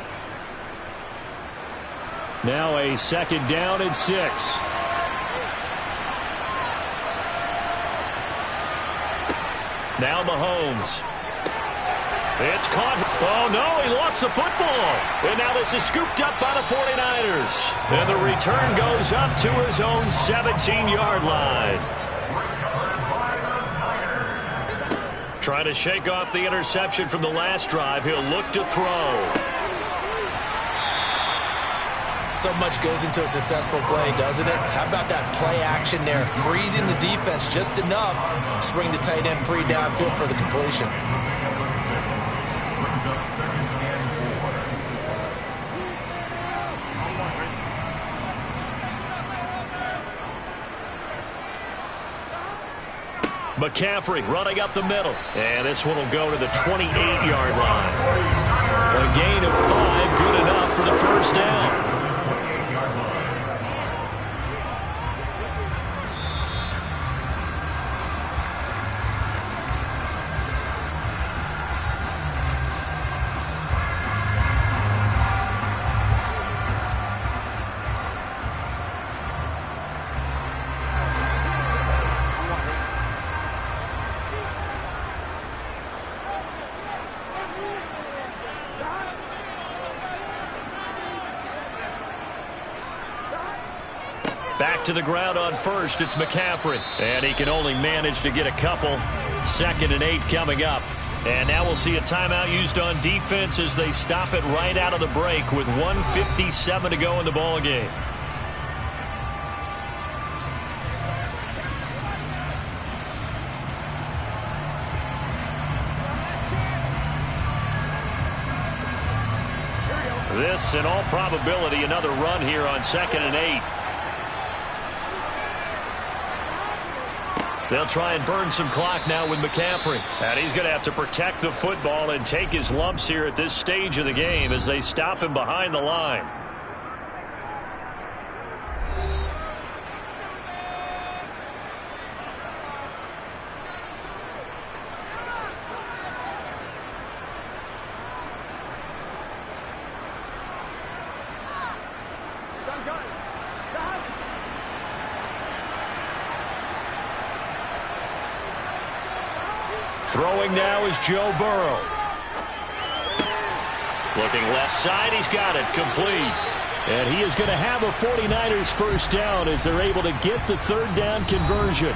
Now a second down and 6. Now Mahomes. It's caught. Oh, no, he lost the football. And now this is scooped up by the 49ers. And the return goes up to his own 17-yard line. Trying to shake off the interception from the last drive. He'll look to throw. So much goes into a successful play, doesn't it? How about that play action there? Freezing the defense just enough to bring the tight end free downfield for the completion. McCaffrey running up the middle. And this one will go to the 28-yard line. A gain of 5, good enough for the first down. Back to the ground on first. It's McCaffrey. And he can only manage to get a couple. 2nd and 8 coming up. And now we'll see a timeout used on defense as they stop it right out of the break with 1:57 to go in the ball game. This, in all probability, another run here on 2nd and 8. They'll try and burn some clock now with McCaffrey. And he's going to have to protect the football and take his lumps here at this stage of the game as they stop him behind the line. Throwing now is Joe Burrow. Looking left side, he's got it, complete. And he is going to have a 49ers first down as they're able to get the 3rd down conversion.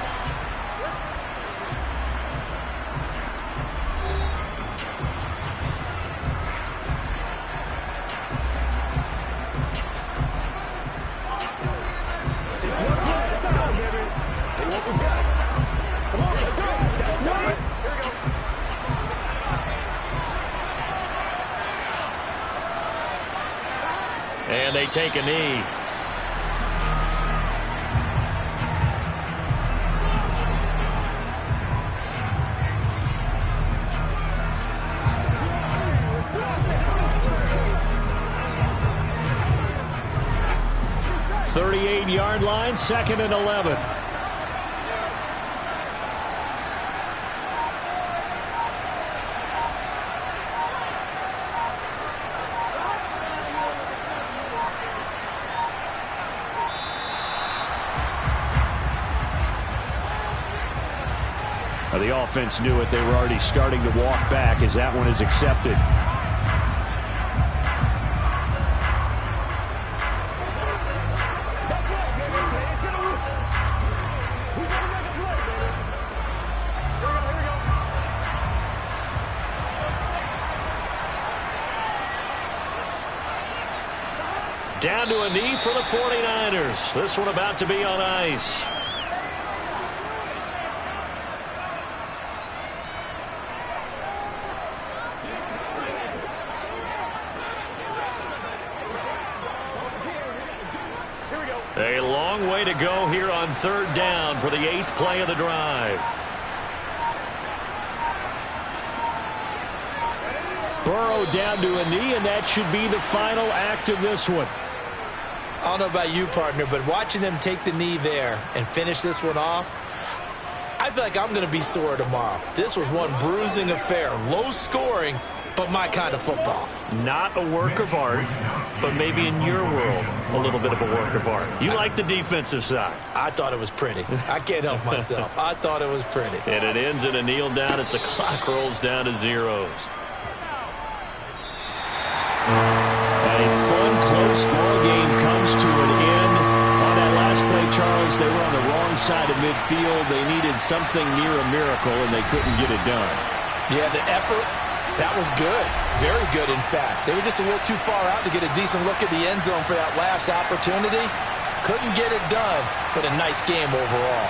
And they take a knee. Yard line, 2nd and 11. The offense knew it. They were already starting to walk back as that one is accepted. Down to a knee for the 49ers. This one about to be on ice. long way to go here on 3rd down for the 8th play of the drive. Burrow down to a knee, and that should be the final act of this one. I don't know about you, partner, but watching them take the knee there and finish this one off, I feel like I'm going to be sore tomorrow. This was one bruising affair. Low scoring, but my kind of football. Not a work of art, but maybe in your world, a little bit of a work of art. You like the defensive side. I thought it was pretty. I can't help myself. I thought it was pretty. And it ends in a kneel down as the clock rolls down to zeros. A fun, close ball game comes to an end. On that last play, Charles, they were on the wrong side of midfield. They needed something near a miracle, and they couldn't get it done. Yeah, the effort, that was good. Very good, in fact. They were just a little too far out to get a decent look at the end zone for that last opportunity. Couldn't get it done, but a nice game overall.